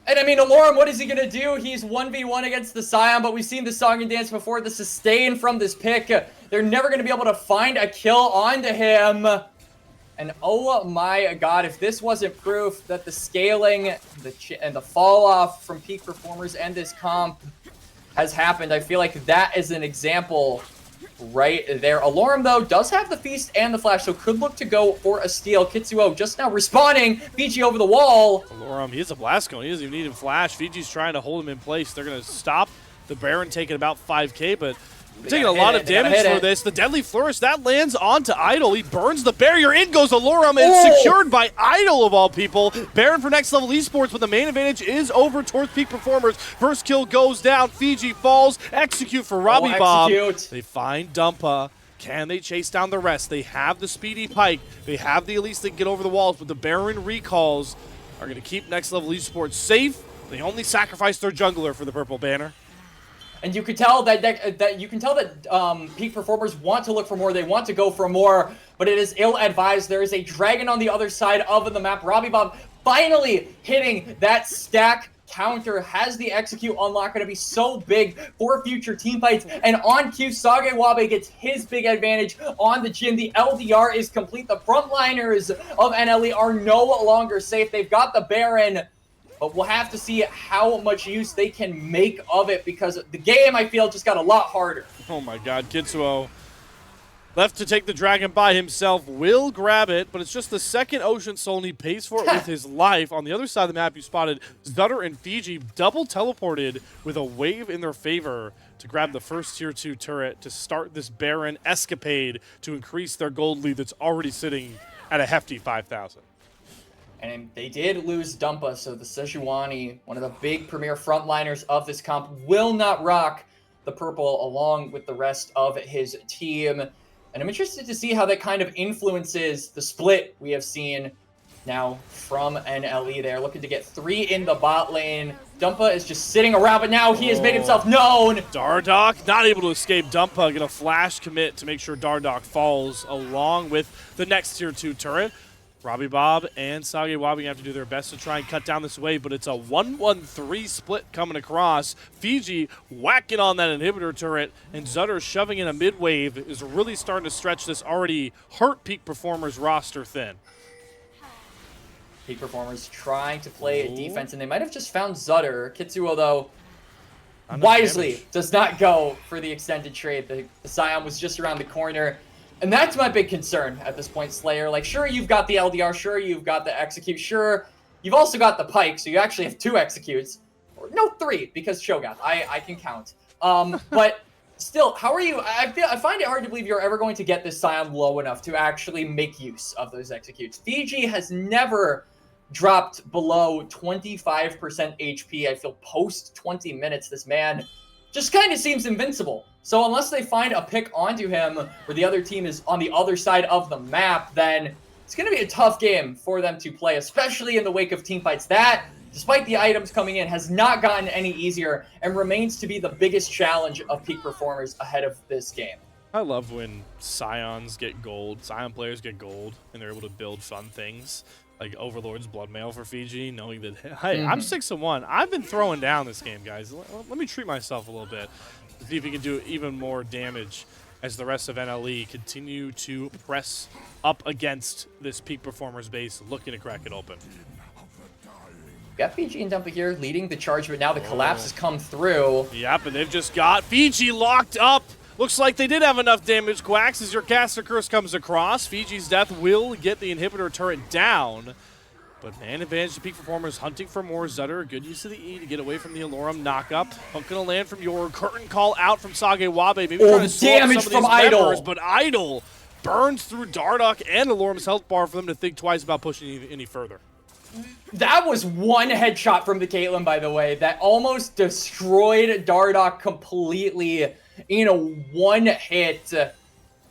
And I mean, Alorum, what is he going to do? He's 1v1 against the Scion, but we've seen the song and dance before. The sustain from this pick. They're never going to be able to find a kill onto him. And oh my god, if this wasn't proof that the scaling and the fall off from Peak Performers and this comp has happened, I feel like that is an example right there. Alorum, though, does have the Feast and the Flash, so could look to go for a steal. Kitsuo just now respawning. Fiji over the wall. Alorum, he has a blast cone. He doesn't even need him flash. Fiji's trying to hold him in place. They're going to stop the Baron taking about 5k, but taking a lot of damage for this. The Deadly Flourish, that lands onto Idol. He burns the barrier. In goes Alorum, and it's secured by Idol of all people. Baron for Next Level Esports, but the main advantage is over towards Peak Performers. First kill goes down. Fiji falls. Execute for Robbie Bob. They find Dumpa. Can they chase down the rest? They have the Speedy Pike. They have the Elise that can get over the walls, but the Baron recalls are going to keep Next Level Esports safe. They only sacrificed their jungler for the purple banner. And you can tell that Peak Performers want to look for more. They want to go for more, but it is ill-advised. There is a dragon on the other side of the map. Robbie Bob finally hitting that stack counter. Has the execute unlock going to be so big for future team fights? And on cue, Sage Wabe gets his big advantage on the Jhin. The LDR is complete. The frontliners of NLE are no longer safe. They've got the Baron, but we'll have to see how much use they can make of it, because the game, I feel, just got a lot harder. Oh my god, Kitsuo left to take the dragon by himself, will grab it, but it's just the second Ocean Soul, and he pays for it with his life. On the other side of the map, you spotted Zutter and Fiji double teleported with a wave in their favor to grab the first tier 2 turret to start this Baron escapade to increase their gold lead that's already sitting at a hefty 5,000. And they did lose Dumpa, so the Sejuani, one of the big premier frontliners of this comp, will not rock the purple along with the rest of his team. And I'm interested to see how that kind of influences the split we have seen now from NLE. They're looking to get 3 in the bot lane. Dumpa is just sitting around, but now he has made himself known. Dardoch not able to escape. Dumpa gonna flash commit to make sure Dardoch falls along with the next tier 2 turret. Robbie Bob and Sage Wabi have to do their best to try and cut down this wave, but it's a 1-1-3 split coming across. Fiji whacking on that inhibitor turret, and Zutter shoving in a mid-wave is really starting to stretch this already hurt Peak Performers roster thin. Peak Performers trying to play a defense, and they might have just found Zutter. Kitsuo, though, wisely does not go for the extended trade. The Scion was just around the corner. And that's my big concern at this point, Slayer. Like, sure, you've got the LDR. Sure, you've got the execute. Sure, You've also got the Pike, so you actually have 2 executes. Or, no, 3, because Shogath. I can count. But still, how are you? I find it hard to believe you're ever going to get this Scion low enough to actually make use of those executes. Fiji has never dropped below 25% HP. I feel post 20 minutes, this man just kind of seems invincible. So unless they find a pick onto him where the other team is on the other side of the map, then it's going to be a tough game for them to play, especially in the wake of teamfights that, despite the items coming in, has not gotten any easier and remains to be the biggest challenge of peak performers ahead of this game. I love when Scions get gold, Scion players get gold, and they're able to build fun things like Overlord's Bloodmail for Fiji, knowing that, hey, I'm 6-1. I've been throwing down this game, guys. Let me treat myself a little bit. See if we can do even more damage as the rest of NLE continue to press up against this peak performers base, looking to crack it open. Got Fiji and Dumpa here leading the charge, but now the collapse has come through. Yep, and they've just got Fiji locked up. Looks like they did have enough damage, Quacks, as your caster curse comes across. Fiji's death will get the inhibitor turret down. But man advantage to peak performers, hunting for more. Zutter, good use of the E to get away from the Alorum knockup. Hook gonna land from your curtain call out from Sage Wabe. Maybe trying to slow up damage some from of these Idol. members, but Idol burns through Dardoch and Alorum's health bar for them to think twice about pushing any further. That was one headshot from the Caitlyn, by the way, that almost destroyed Dardoch completely in a one hit.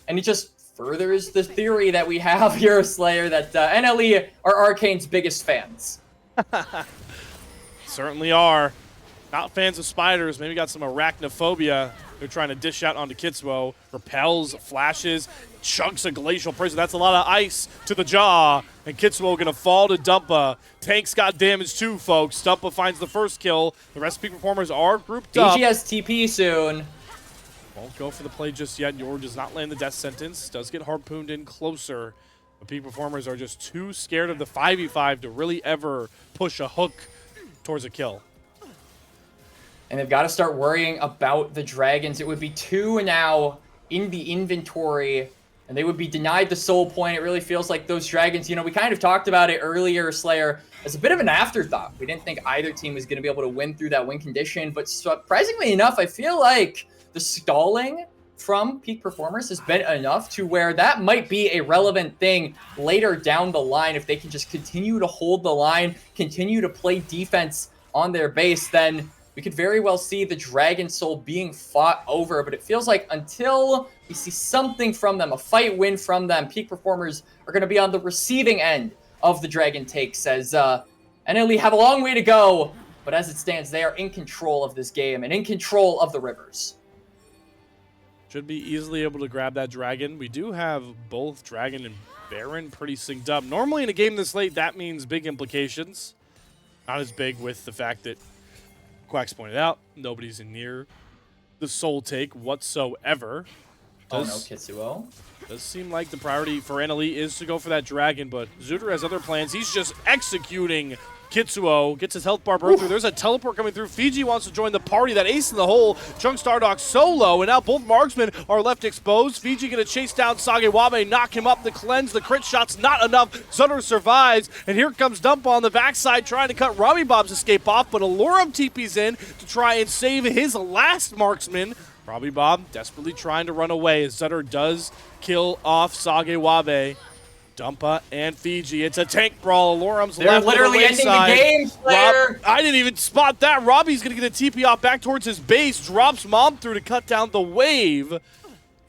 And it just furthers the theory that we have here, Slayer, that NLE are Arcane's biggest fans. Certainly are. Not fans of spiders. Maybe got some arachnophobia. They're trying to dish out onto Kitsuo. Repels, flashes, chunks of glacial prison. That's a lot of ice to the jaw. And Kitsuo going to fall to Dumpa. Tank's got damage too, folks. Dumpa finds the first kill. The rest of the performers are grouped up. BG has TP soon. Won't go for the play just yet. Yor does not land the death sentence. Does get harpooned in closer. But peak performers are just too scared of the 5v5 to really ever push a hook towards a kill. And they've got to start worrying about the dragons. It would be 2 now in the inventory, and they would be denied the soul point. It really feels like those dragons, you know, we kind of talked about it earlier, Slayer, as a bit of an afterthought. We didn't think either team was going to be able to win through that win condition, but surprisingly enough, I feel like the stalling from peak performers has been enough to where that might be a relevant thing later down the line. If they can just continue to hold the line, continue to play defense on their base, then we could very well see the Dragon Soul being fought over, but it feels like until we see something from them, a fight win from them, peak performers are going to be on the receiving end of the Dragon takes, as NLE have a long way to go, but as it stands, they are in control of this game and in control of the rivers. Should be easily able to grab that Dragon. We do have both Dragon and Baron pretty synced up. Normally in a game this late, that means big implications. Not as big with the fact that Quacks pointed out, nobody's in near the soul take whatsoever. Oh no, Kitsuo. Does seem like the priority for NLE is to go for that Dragon, but Zuter has other plans. He's just executing Kitsuo, gets his health bar burned through. There's a teleport coming through. Fiji wants to join the party. That ace in the hole. Chunk Stardock solo, and now both marksmen are left exposed. Fiji going to chase down Sagewabe, knock him up. The cleanse, the crit shot's not enough. Zutter survives, and here comes Dumpa on the backside trying to cut Robbie Bob's escape off, but Alorum TP's in to try and save his last marksman. Robbie Bob desperately trying to run away as Zutter does kill off Sagewabe. Dumpa and Fiji. It's a tank brawl. Alorum's left. They're literally ending the game, Slayer. I didn't even spot that. Robbie's going to get a TP off back towards his base. Drops Mom through to cut down the wave.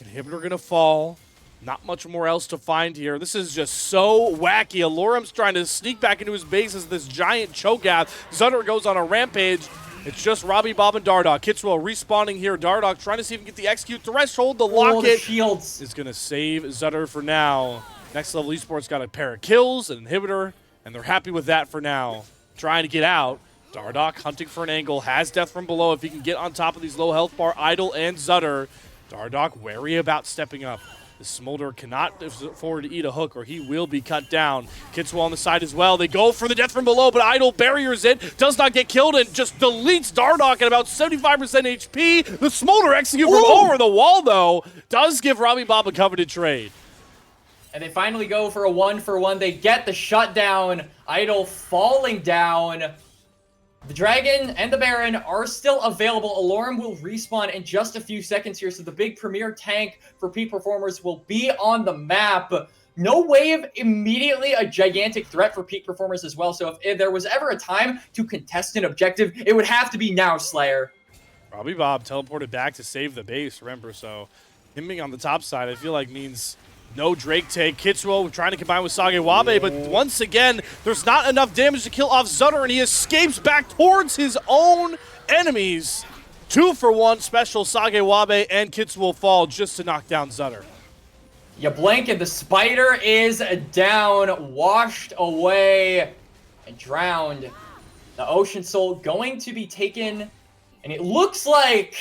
Inhibitor going to fall. Not much more else to find here. This is just so wacky. Alorum's trying to sneak back into his base as this giant cho'gath. Zutter goes on a rampage. It's just Robbie, Bob, and Dardoch. Kitsuo respawning here. Dardoch trying to see if he can get the execute threshold. The locket shields is going to save Zutter for now. Next Level Esports got a pair of kills, an inhibitor, and they're happy with that for now. Trying to get out. Dardoch hunting for an angle, has death from below if he can get on top of these low health bar, Idol and Zutter. Dardoch wary about stepping up. The Smolder cannot afford to eat a hook or he will be cut down. Kitsuo on the side as well. They go for the death from below, but Idol barriers it, does not get killed, and just deletes Dardoch at about 75% HP. The Smolder execute from over the wall, though, does give Robbie Bob a coveted trade. And they finally go for a 1-for-1. They get the shutdown. Idol falling down. The Dragon and the Baron are still available. Alarm will respawn in just a few seconds here, so the big premier tank for Peak Performers will be on the map. No Wave, immediately a gigantic threat for Peak Performers as well, so if there was ever a time to contest an objective, it would have to be now, Slayer. Robbie Bob teleported back to save the base, remember, so him being on the top side, I feel like means no Drake take. Kitsuo trying to combine with Sage Wabe, but once again, there's not enough damage to kill off Zutter, and he escapes back towards his own enemies. 2-for-1 special. Sage Wabe and Kitsuo fall just to knock down Zutter. You blink and the spider is down, washed away, and drowned. The Ocean Soul going to be taken, and it looks like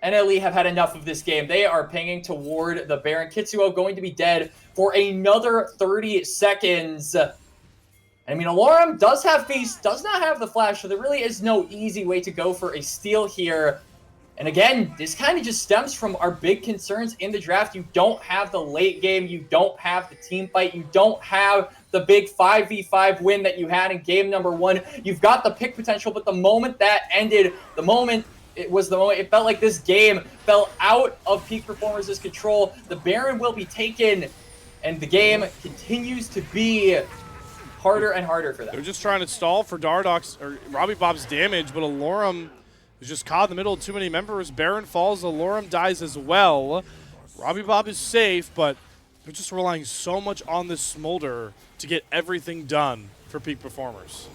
NLE have had enough of this game. They are pinging toward the Baron. Kitsuo going to be dead for another 30 seconds. I mean, Alorum does have Feast, does not have the Flash, so there really is no easy way to go for a steal here. And again, this kind of just stems from our big concerns in the draft. You don't have the late game. You don't have the team fight. You don't have the big 5v5 win that you had in game number 1. You've got the pick potential, but the moment that ended, it felt like this game fell out of Peak Performers' control. The Baron will be taken, and the game continues to be harder and harder for them. They're just trying to stall for Dardock's or Robbie Bob's damage, but Alorum is just caught in the middle of too many members. Baron falls, Alorum dies as well. Robbie Bob is safe, but they're just relying so much on this Smolder to get everything done for Peak Performers.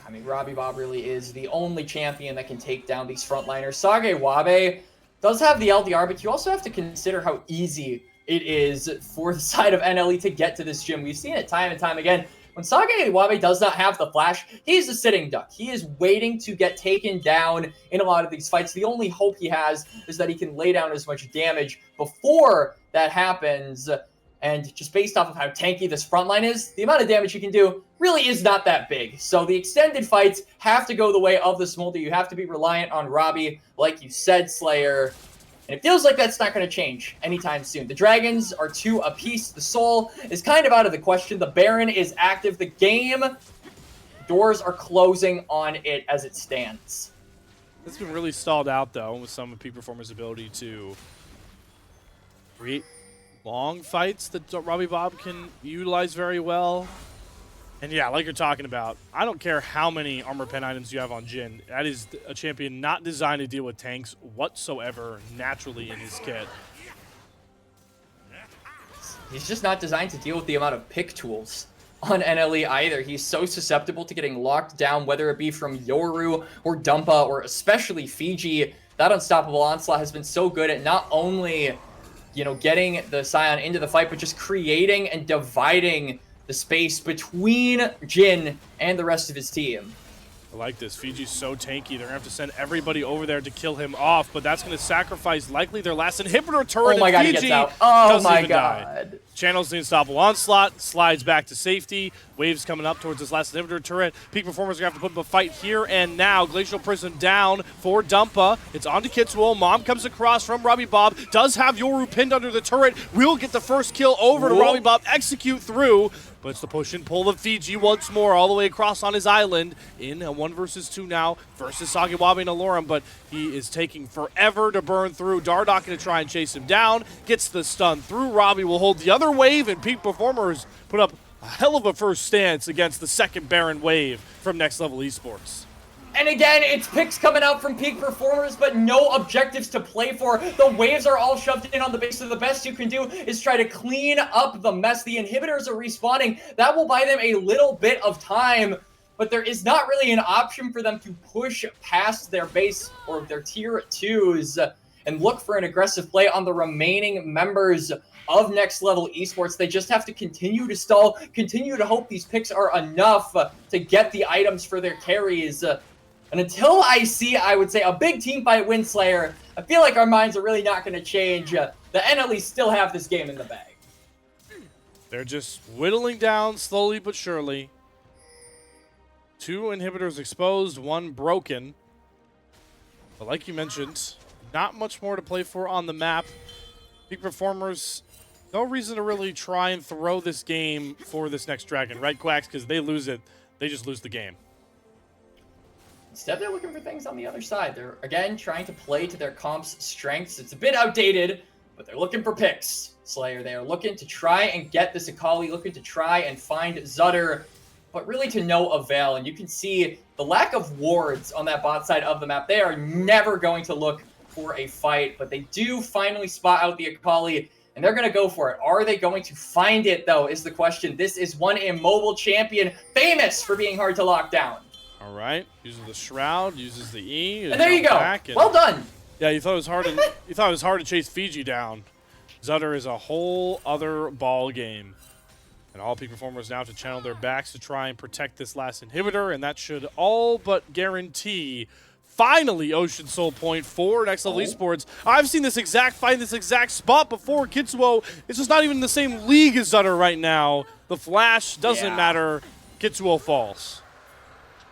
I mean, Robbie Bob really is the only champion that can take down these frontliners. Sage Wabe does have the LDR, but you also have to consider how easy it is for the side of NLE to get to this gym. We've seen it time and time again. When Sage Wabe does not have the Flash, he's a sitting duck. He is waiting to get taken down in a lot of these fights. The only hope he has is that he can lay down as much damage before that happens. And just based off of how tanky this frontline is, the amount of damage you can do really is not that big. So the extended fights have to go the way of the Smolder. You have to be reliant on Robbie, like you said, Slayer. And it feels like that's not going to change anytime soon. The Dragons are 2 apiece. The Soul is kind of out of the question. The Baron is active. The game, doors are closing on it as it stands. It's been really stalled out, though, with some of Peak Performers' ability to create long fights that Robbie Bob can utilize very well. And yeah, like you're talking about, I don't care how many armor pen items you have on Jhin. That is a champion not designed to deal with tanks whatsoever naturally in his kit. He's just not designed to deal with the amount of pick tools on NLE either. He's so susceptible to getting locked down, whether it be from Yoru or Dumpa or especially Fiji. That Unstoppable Onslaught has been so good at not only, getting the Scion into the fight, but just creating and dividing the space between Jhin and the rest of his team. I like this. Fiji's so tanky. They're going to have to send everybody over there to kill him off, but that's going to sacrifice likely their last inhibitor turret. Oh my god, he gets out. Oh my god. Channels the Unstoppable Onslaught, slides back to safety. Waves coming up towards this last inhibitor turret. Peak Performers are going to have to put up a fight here and now. Glacial Prison down for Dumpa. It's on to Kitsuo. Mom comes across from Robbie Bob. Does have Yoru pinned under the turret. Will get the first kill over to Robbie Bob. Execute through. But it's the push and pull of Fiji once more all the way across on his island in a 1 versus 2 now versus Sage Wabe and Alorum, but he is taking forever to burn through. Dardock going to try and chase him down. Gets the stun through. Robbie will hold the other wave, and Peak Performers put up a hell of a first stance against the second Baron wave from Next Level Esports. And again, it's picks coming out from Peak Performers, but no objectives to play for. The waves are all shoved in on the base, so the best you can do is try to clean up the mess. The inhibitors are respawning. That will buy them a little bit of time, but there is not really an option for them to push past their base or their tier 2s and look for an aggressive play on the remaining members of Next Level Esports. They just have to continue to stall, continue to hope these picks are enough to get the items for their carries. And until I see, I would say, a big team fight win, Slayer, I feel like our minds are really not going to change. The NLE still have this game in the bag. They're just whittling down slowly but surely. 2 inhibitors exposed, 1 broken. But like you mentioned, not much more to play for on the map. Peak Performers No reason to really try and throw this game for this next dragon, right, Quacks? Because they lose it, they just lose the game. Instead, they're looking for things on the other side. They're, again, trying to play to their comp's strengths. It's a bit outdated, but they're looking for picks. Slayer, they are looking to try and get this Akali, looking to try and find Zutter, but really to no avail. And you can see the lack of wards on that bot side of the map. They are never going to look for a fight, but they do finally spot out the Akali, and they're going to go for it. Are they going to find it, though, is the question. This is one immobile champion, famous for being hard to lock down. All right, uses the shroud, uses the E, and there you go. Well done. Yeah, you thought it was hard. You thought it was hard to chase Fiji down. Zutter is a whole other ball game, and all peak performers now have to channel their backs to try and protect this last inhibitor, and that should all but guarantee. Finally, Ocean Soul point for Next Level Esports. I've seen this exact fight, this exact spot before. Kitsuo is just not even in the same league as Zutter right now. The flash doesn't matter. Kitsuo falls.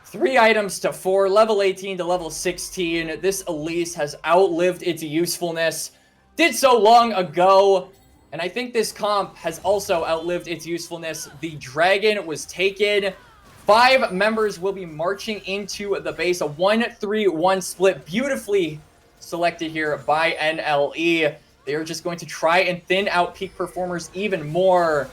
3 items to 4, level 18 to level 16. This Elise has outlived its usefulness. Did so long ago, and I think this comp has also outlived its usefulness. The dragon was taken. 5 members will be marching into the base. A 1-3-1 split, beautifully selected here by NLE. They are just going to try and thin out peak performers even more.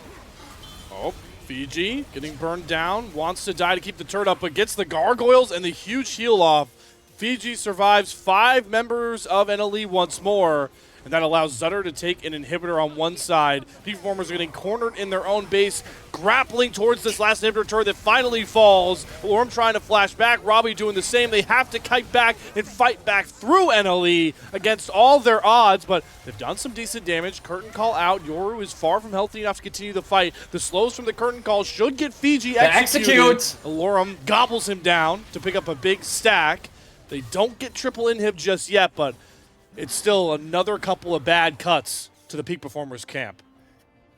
Oh, Fiji getting burned down, wants to die to keep the turret up, but gets the gargoyles and the huge heal off. Fiji survives 5 members of NLE once more, and that allows Zutter to take an inhibitor on one side. Peak performers are getting cornered in their own base, grappling towards this last inhibitor turret that finally falls. Lorem trying to flash back, Robbie doing the same. They have to kite back and fight back through NLE against all their odds, but they've done some decent damage. Curtain call out. Yoru is far from healthy enough to continue the fight. The slows from the curtain call should get Fiji executed. Lorem gobbles him down to pick up a big stack. They don't get triple inhib just yet, but it's still another couple of bad cuts to the peak performers camp.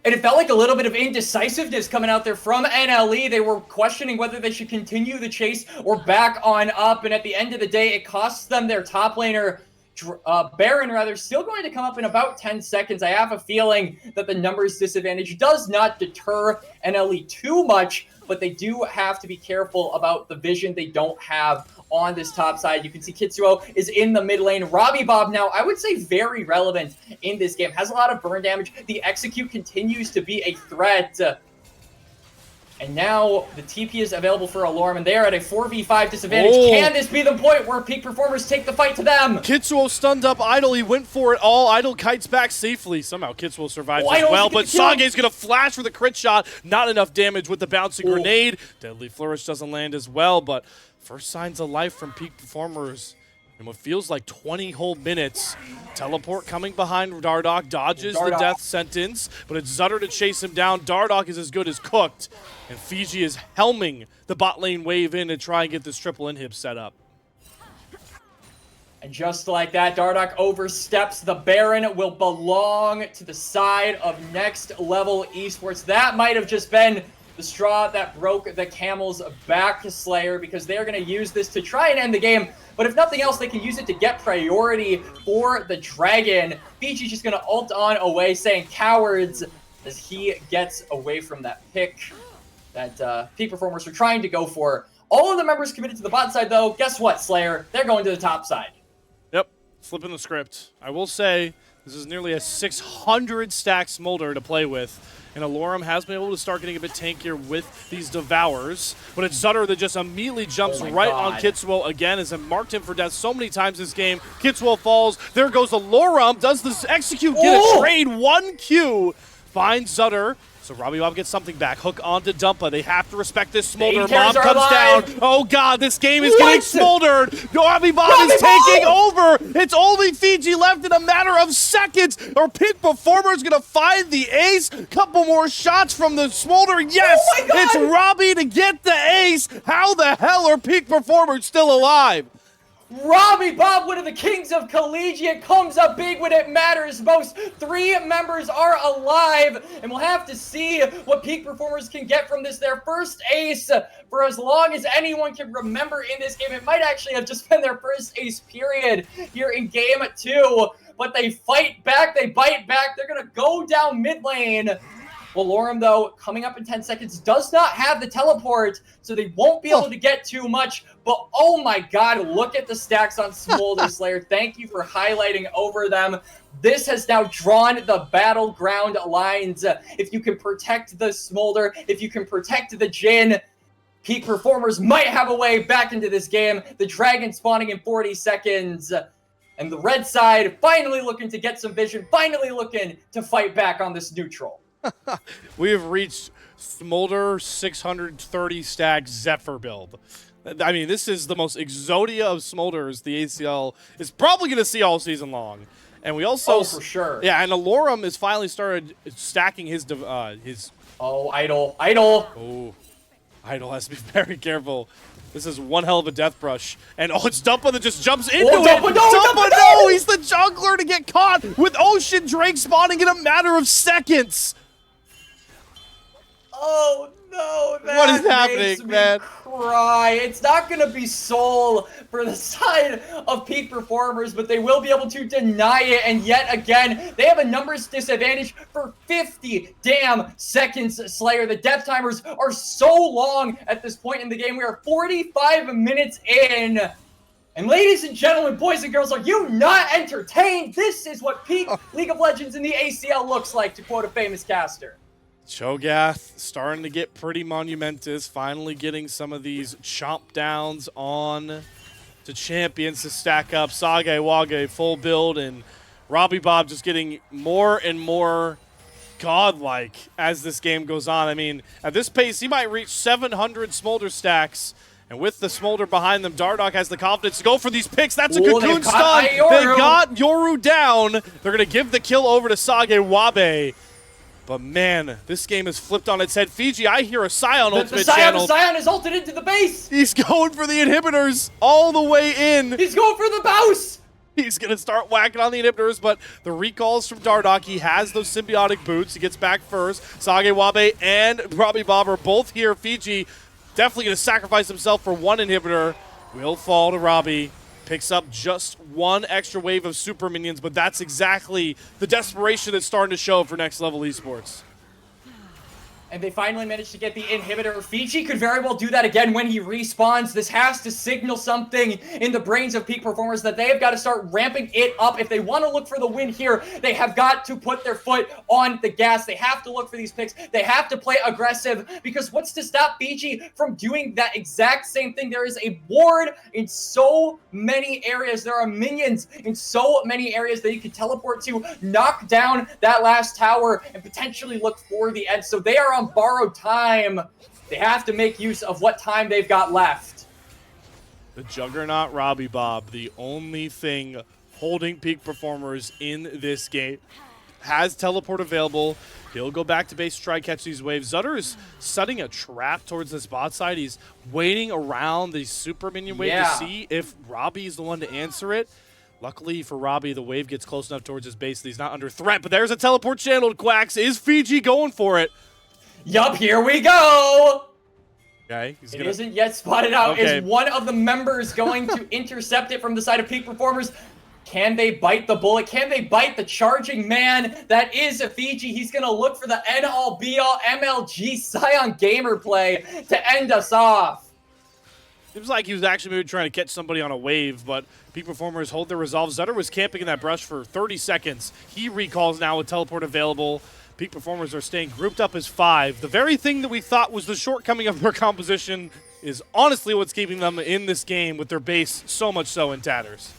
And it felt like a little bit of indecisiveness coming out there from NLE. They were questioning whether they should continue the chase or back on up. And at the end of the day, it costs them their top laner, Baron rather, still going to come up in about 10 seconds. I have a feeling that the numbers disadvantage does not deter NLE too much, but they do have to be careful about the vision they don't have on this top side. You can see Kitsuo is in the mid lane. Robbie Bob now, I would say very relevant in this game. Has a lot of burn damage. The execute continues to be a threat. And now the TP is available for Alorm, and they are at a 4v5 disadvantage. Can this be the point where peak performers take the fight to them? Kitsuo stunned up Idol. He went for it all. Idol kites back safely. Somehow Kitsuo survives as well, but Sage's going to flash for the crit shot. Not enough damage with the bouncing grenade. Deadly Flourish doesn't land as well, but first signs of life from peak performers in what feels like 20 whole minutes. Teleport coming behind Dardoch, dodges the death sentence, but it's Zutter to chase him down. Dardoch is as good as cooked, and Fiji is helming the bot lane wave in to try and get this triple inhib set up. And just like that, Dardoch oversteps. The Baron will belong to the side of Next Level Esports. That might have just been the straw that broke the camel's back to Slayer, because they're going to use this to try and end the game. But if nothing else, they can use it to get priority for the dragon. Fiji's just going to ult on away, saying cowards, as he gets away from that pick that peak performers are trying to go for. All of the members committed to the bot side, though. Guess what, Slayer? They're going to the top side. Yep, flipping the script. I will say, this is nearly a 600 stack Smolder to play with. And Alorm has been able to start getting a bit tankier with these Devours. But it's Zutter that just immediately jumps on Kitsuo again, as it marked him for death so many times this game. Kitsuo falls. There goes Alorm. Does this execute, get a trade? 1Q. Finds Zutter. So Robbie Bob gets something back. Hook onto Dumpa. They have to respect this Smolder. Mob comes down. Oh god, this game is getting smoldered. Robbie Bob is taking over. It's only Fiji left in a matter of seconds. Our peak performer's gonna find the ace. Couple more shots from the Smolder. Yes, it's Robbie to get the ace. How the hell are peak performers still alive? Robbie Bob, one of the kings of collegiate, comes up big when it matters most. 3 members are alive, and we'll have to see what peak performers can get from this. Their first ace for as long as anyone can remember in this game. It might actually have just been their first ace period here in game 2. but they fight back, they bite back. They're going to go down mid lane. Valorum, though, coming up in 10 seconds, does not have the teleport, so they won't be able to get too much. But, oh my god, look at the stacks on Smolder Slayer. Thank you for highlighting over them. This has now drawn the battleground lines. If you can protect the Smolder, if you can protect the Jhin, Peak Performers might have a way back into this game. The Dragon spawning in 40 seconds. And the red side finally looking to get some vision, finally looking to fight back on this neutral. We have reached Smolder 630 stack Zephyr build. I mean, this is the most Exodia of Smolders the ACL is probably going to see all season long. And we also... Oh, for sure. Yeah, and Alorum has finally started stacking his... Oh, Idol. Idol! Oh, Idol has to be very careful. This is one hell of a death brush. And it's Dumpa that just jumps into it. Dumpa, no! He's the jungler to get caught with Ocean Drake spawning in a matter of seconds. Oh no, that what is happening, makes me man? Cry. It's not gonna be Soul for the side of Peak Performers, but they will be able to deny it. And yet again, they have a numbers disadvantage for 50 damn seconds, Slayer. The death timers are so long at this point in the game. We are 45 minutes in. And ladies and gentlemen, boys and girls, are you not entertained? This is what peak League of Legends in the ACL looks like, to quote a famous caster. Cho'Gath starting to get pretty monumentous, finally getting some of these chomp downs on to champions to stack up. Sage Wage full build, and Robbie Bob just getting more and more godlike as this game goes on. I mean, at this pace, he might reach 700 Smolder stacks. And with the Smolder behind them, Dardoch has the confidence to go for these picks. That's a cocoon stun. They got Yoru down. They're going to give the kill over to Sage Wabe. But man, this game is flipped on its head. Fiji, I hear a Scion ultimate channel. The Scion is ulted into the base. He's going for the inhibitors all the way in. He's going for the bounce. He's going to start whacking on the inhibitors, but the recalls from Dardoch. He has those symbiotic boots. He gets back first. Sage Wabe and Robbie Bob are both here. Fiji definitely going to sacrifice himself for one inhibitor. Will fall to Robbie. Picks up just one extra wave of super minions, but that's exactly the desperation that's starting to show for Next Level Esports. And they finally managed to get the inhibitor. Fiji could very well do that again when he respawns. This has to signal something in the brains of Peak Performers that they have got to start ramping it up. If they want to look for the win here, they have got to put their foot on the gas. They have to look for these picks. They have to play aggressive, because what's to stop Fiji from doing that exact same thing? There is a ward in so many areas. There are minions in so many areas that you can teleport to, knock down that last tower, and potentially look for the end. So they are on borrowed time. They have to make use of what time they've got left. The Juggernaut Robbie Bob, the only thing holding Peak Performers in this game, has teleport available. He'll go back to base to try to catch these waves. Zutter is setting a trap towards this bot side. He's waiting around the super minion wave to see if Robbie is the one to answer it. Luckily for Robbie, the wave gets close enough towards his base that he's not under threat. But there's a teleport channeled, Quacks. Is Fiji going for it? Yup, here we go! Okay, It isn't yet spotted out. Okay. Is one of the members going to intercept it from the side of Peak Performers? Can they bite the bullet? Can they bite the charging man? That is Fiji. He's going to look for the end-all, be-all MLG Scion gamer play to end us off. Seems like he was actually maybe trying to catch somebody on a wave, but Peak Performers hold their resolve. Zutter was camping in that brush for 30 seconds. He recalls now with teleport available. Peak Performers are staying grouped up as 5. The very thing that we thought was the shortcoming of their composition is honestly what's keeping them in this game, with their base so much so in tatters.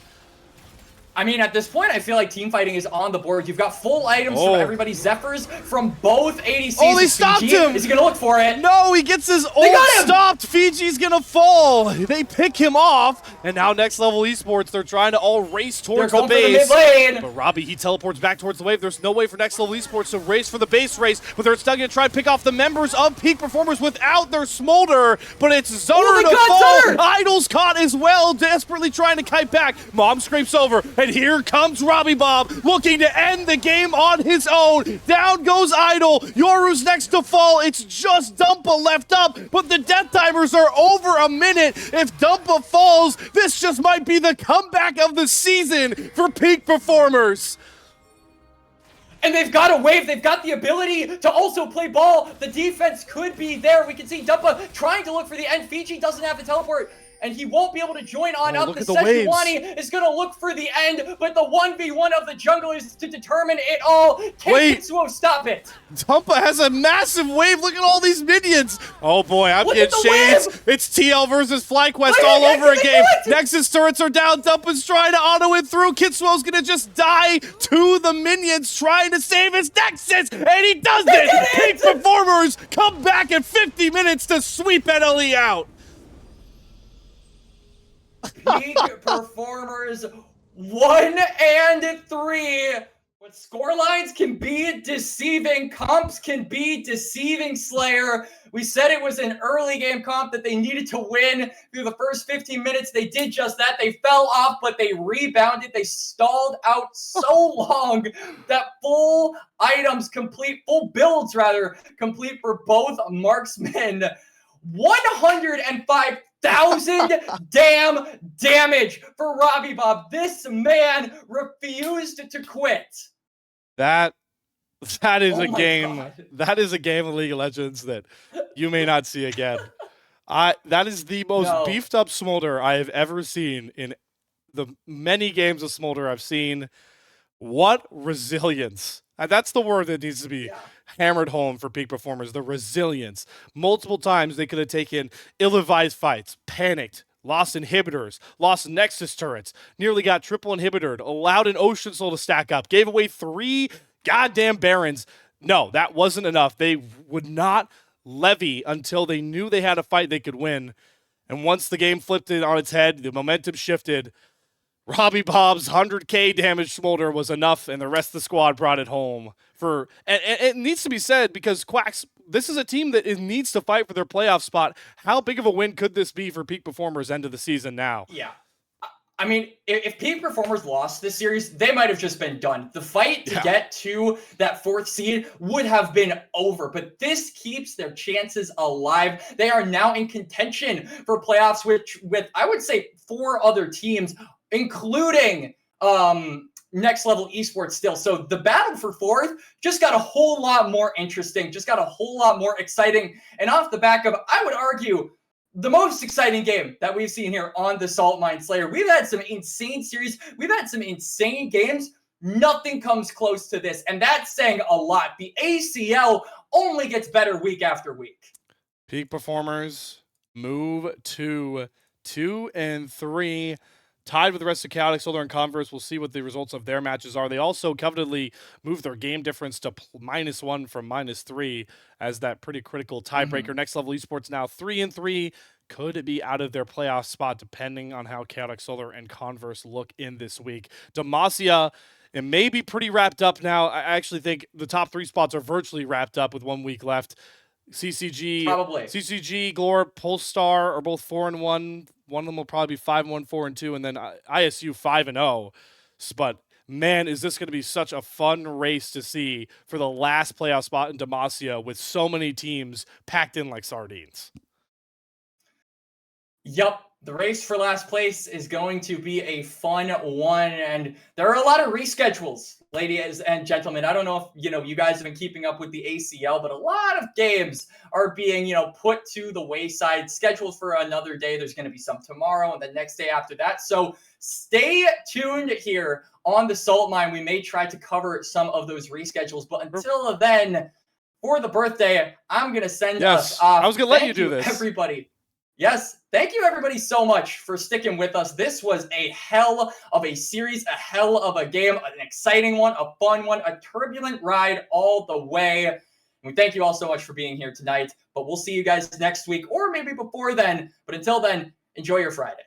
I mean, at this point, I feel like team fighting is on the board. You've got full items from everybody. Zephyrs from both ADCs. Oh, they stopped him! Is he going to look for it? No, he gets his ult stopped. Fiji's going to fall. They pick him off. And now Next Level Esports, they're trying to all race towards the base. For the mid lane. But Robbie, he teleports back towards the wave. There's no way for Next Level Esports to race for the base race. But they're still going to try and pick off the members of Peak Performers without their Smolder. But it's Zutter to fall. Idol's caught as well, desperately trying to kite back. Mom scrapes over. And here comes Robbie Bob looking to end the game on his own. Down goes Idol. Yoru's next to fall. It's just Dumpa left up, but the death timers are over a minute. If Dumpa falls, this just might be the comeback of the season for Peak Performers. And they've got a wave. They've got the ability to also play ball. The defense could be there. We can see Dumpa trying to look for the end. Fiji doesn't have the teleport, and he won't be able to join on up. Look The at the waves. Sejuani is going to look for the end, but the 1v1 of the junglers to determine it all. Can Wait. Kitsuo stop it? Dumpa has a massive wave. Look at all these minions. Oh boy, I'm Look getting at the shades. wave. It's TL versus FlyQuest Look at all it, over they again. do it. Nexus turrets are down. Dumpa's trying to auto it through. Kitsuo's gonna just die to the minions trying to save his Nexus, and he does They it. did Peak it. Performers come back in 50 minutes to sweep NLE out. Peak Performers 1 and 3. But score lines can be deceiving. Comps can be deceiving, Slayer. We said it was an early game comp that they needed to win through the first 15 minutes. They did just that. They fell off, but they rebounded. They stalled out so long that full items complete, full builds rather, complete for both marksmen. 105,000 damn damage for Robbie Bob. This man refused to quit. That is Oh a my game. God. That is a game of League of Legends that you may not see again. That is the most No. beefed up Smolder I have ever seen in the many games of Smolder I've seen. What resilience. And that's the word that needs to be hammered home for Peak Performers. The resilience. Multiple times they could have taken ill-advised fights, panicked, lost inhibitors, lost Nexus turrets, nearly got triple inhibitored, allowed an Ocean Soul to stack up, gave away 3 goddamn Barons. No, that wasn't enough. They would not levy until they knew they had a fight they could win. And once the game flipped it on its head, the momentum shifted. Robbie Bob's 100k damage Smolder was enough, and the rest of the squad brought it home. And it needs to be said, because Quacks, this is a team that needs to fight for their playoff spot. How big of a win could this be for Peak Performers end of the season now? Yeah. I mean, if Peak Performers lost this series, they might have just been done. The fight to get to that 4th seed would have been over, but this keeps their chances alive. They are now in contention for playoffs, with I would say 4 other teams, including Next Level Esports still. So the battle for 4th just got a whole lot more interesting, just got a whole lot more exciting. And off the back of, I would argue, the most exciting game that we've seen here on the Salt Mine Slayer. We've had some insane series. We've had some insane games. Nothing comes close to this, and that's saying a lot. The ACL only gets better week after week. Peak Performers move to 2 and 3. Tied with the rest of Chaotic Solar and Converse. We'll see what the results of their matches are. They also covetedly moved their game difference to -1 from -3 as that pretty critical tiebreaker. Next Level Esports now 3 and 3. Could it be out of their playoff spot depending on how Chaotic Solar and Converse look in this week? Demacia, it may be pretty wrapped up now. I actually think the top 3 spots are virtually wrapped up with 1 week left. CCG, Probably. CCG, Glor, Polestar are both 4 and 1. One of them will probably be 5-1, 4 and 2, and then ISU 5 and 0. But man, is this going to be such a fun race to see for the last playoff spot in Demacia with so many teams packed in like sardines. Yup. The race for last place is going to be a fun one, and there are a lot of reschedules, ladies and gentlemen. I don't know if you guys have been keeping up with the ACL, but a lot of games are being put to the wayside, scheduled for another day. There's going to be some tomorrow and the next day after that. So stay tuned here on the Salt Mine. We may try to cover some of those reschedules, but until then, for the birthday, I'm going to send us off. I was going to let Thank you do this, everybody. Yes, thank you everybody so much for sticking with us. This was a hell of a series, a hell of a game, an exciting one, a fun one, a turbulent ride all the way. And we thank you all so much for being here tonight, but we'll see you guys next week or maybe before then. But until then, enjoy your Friday.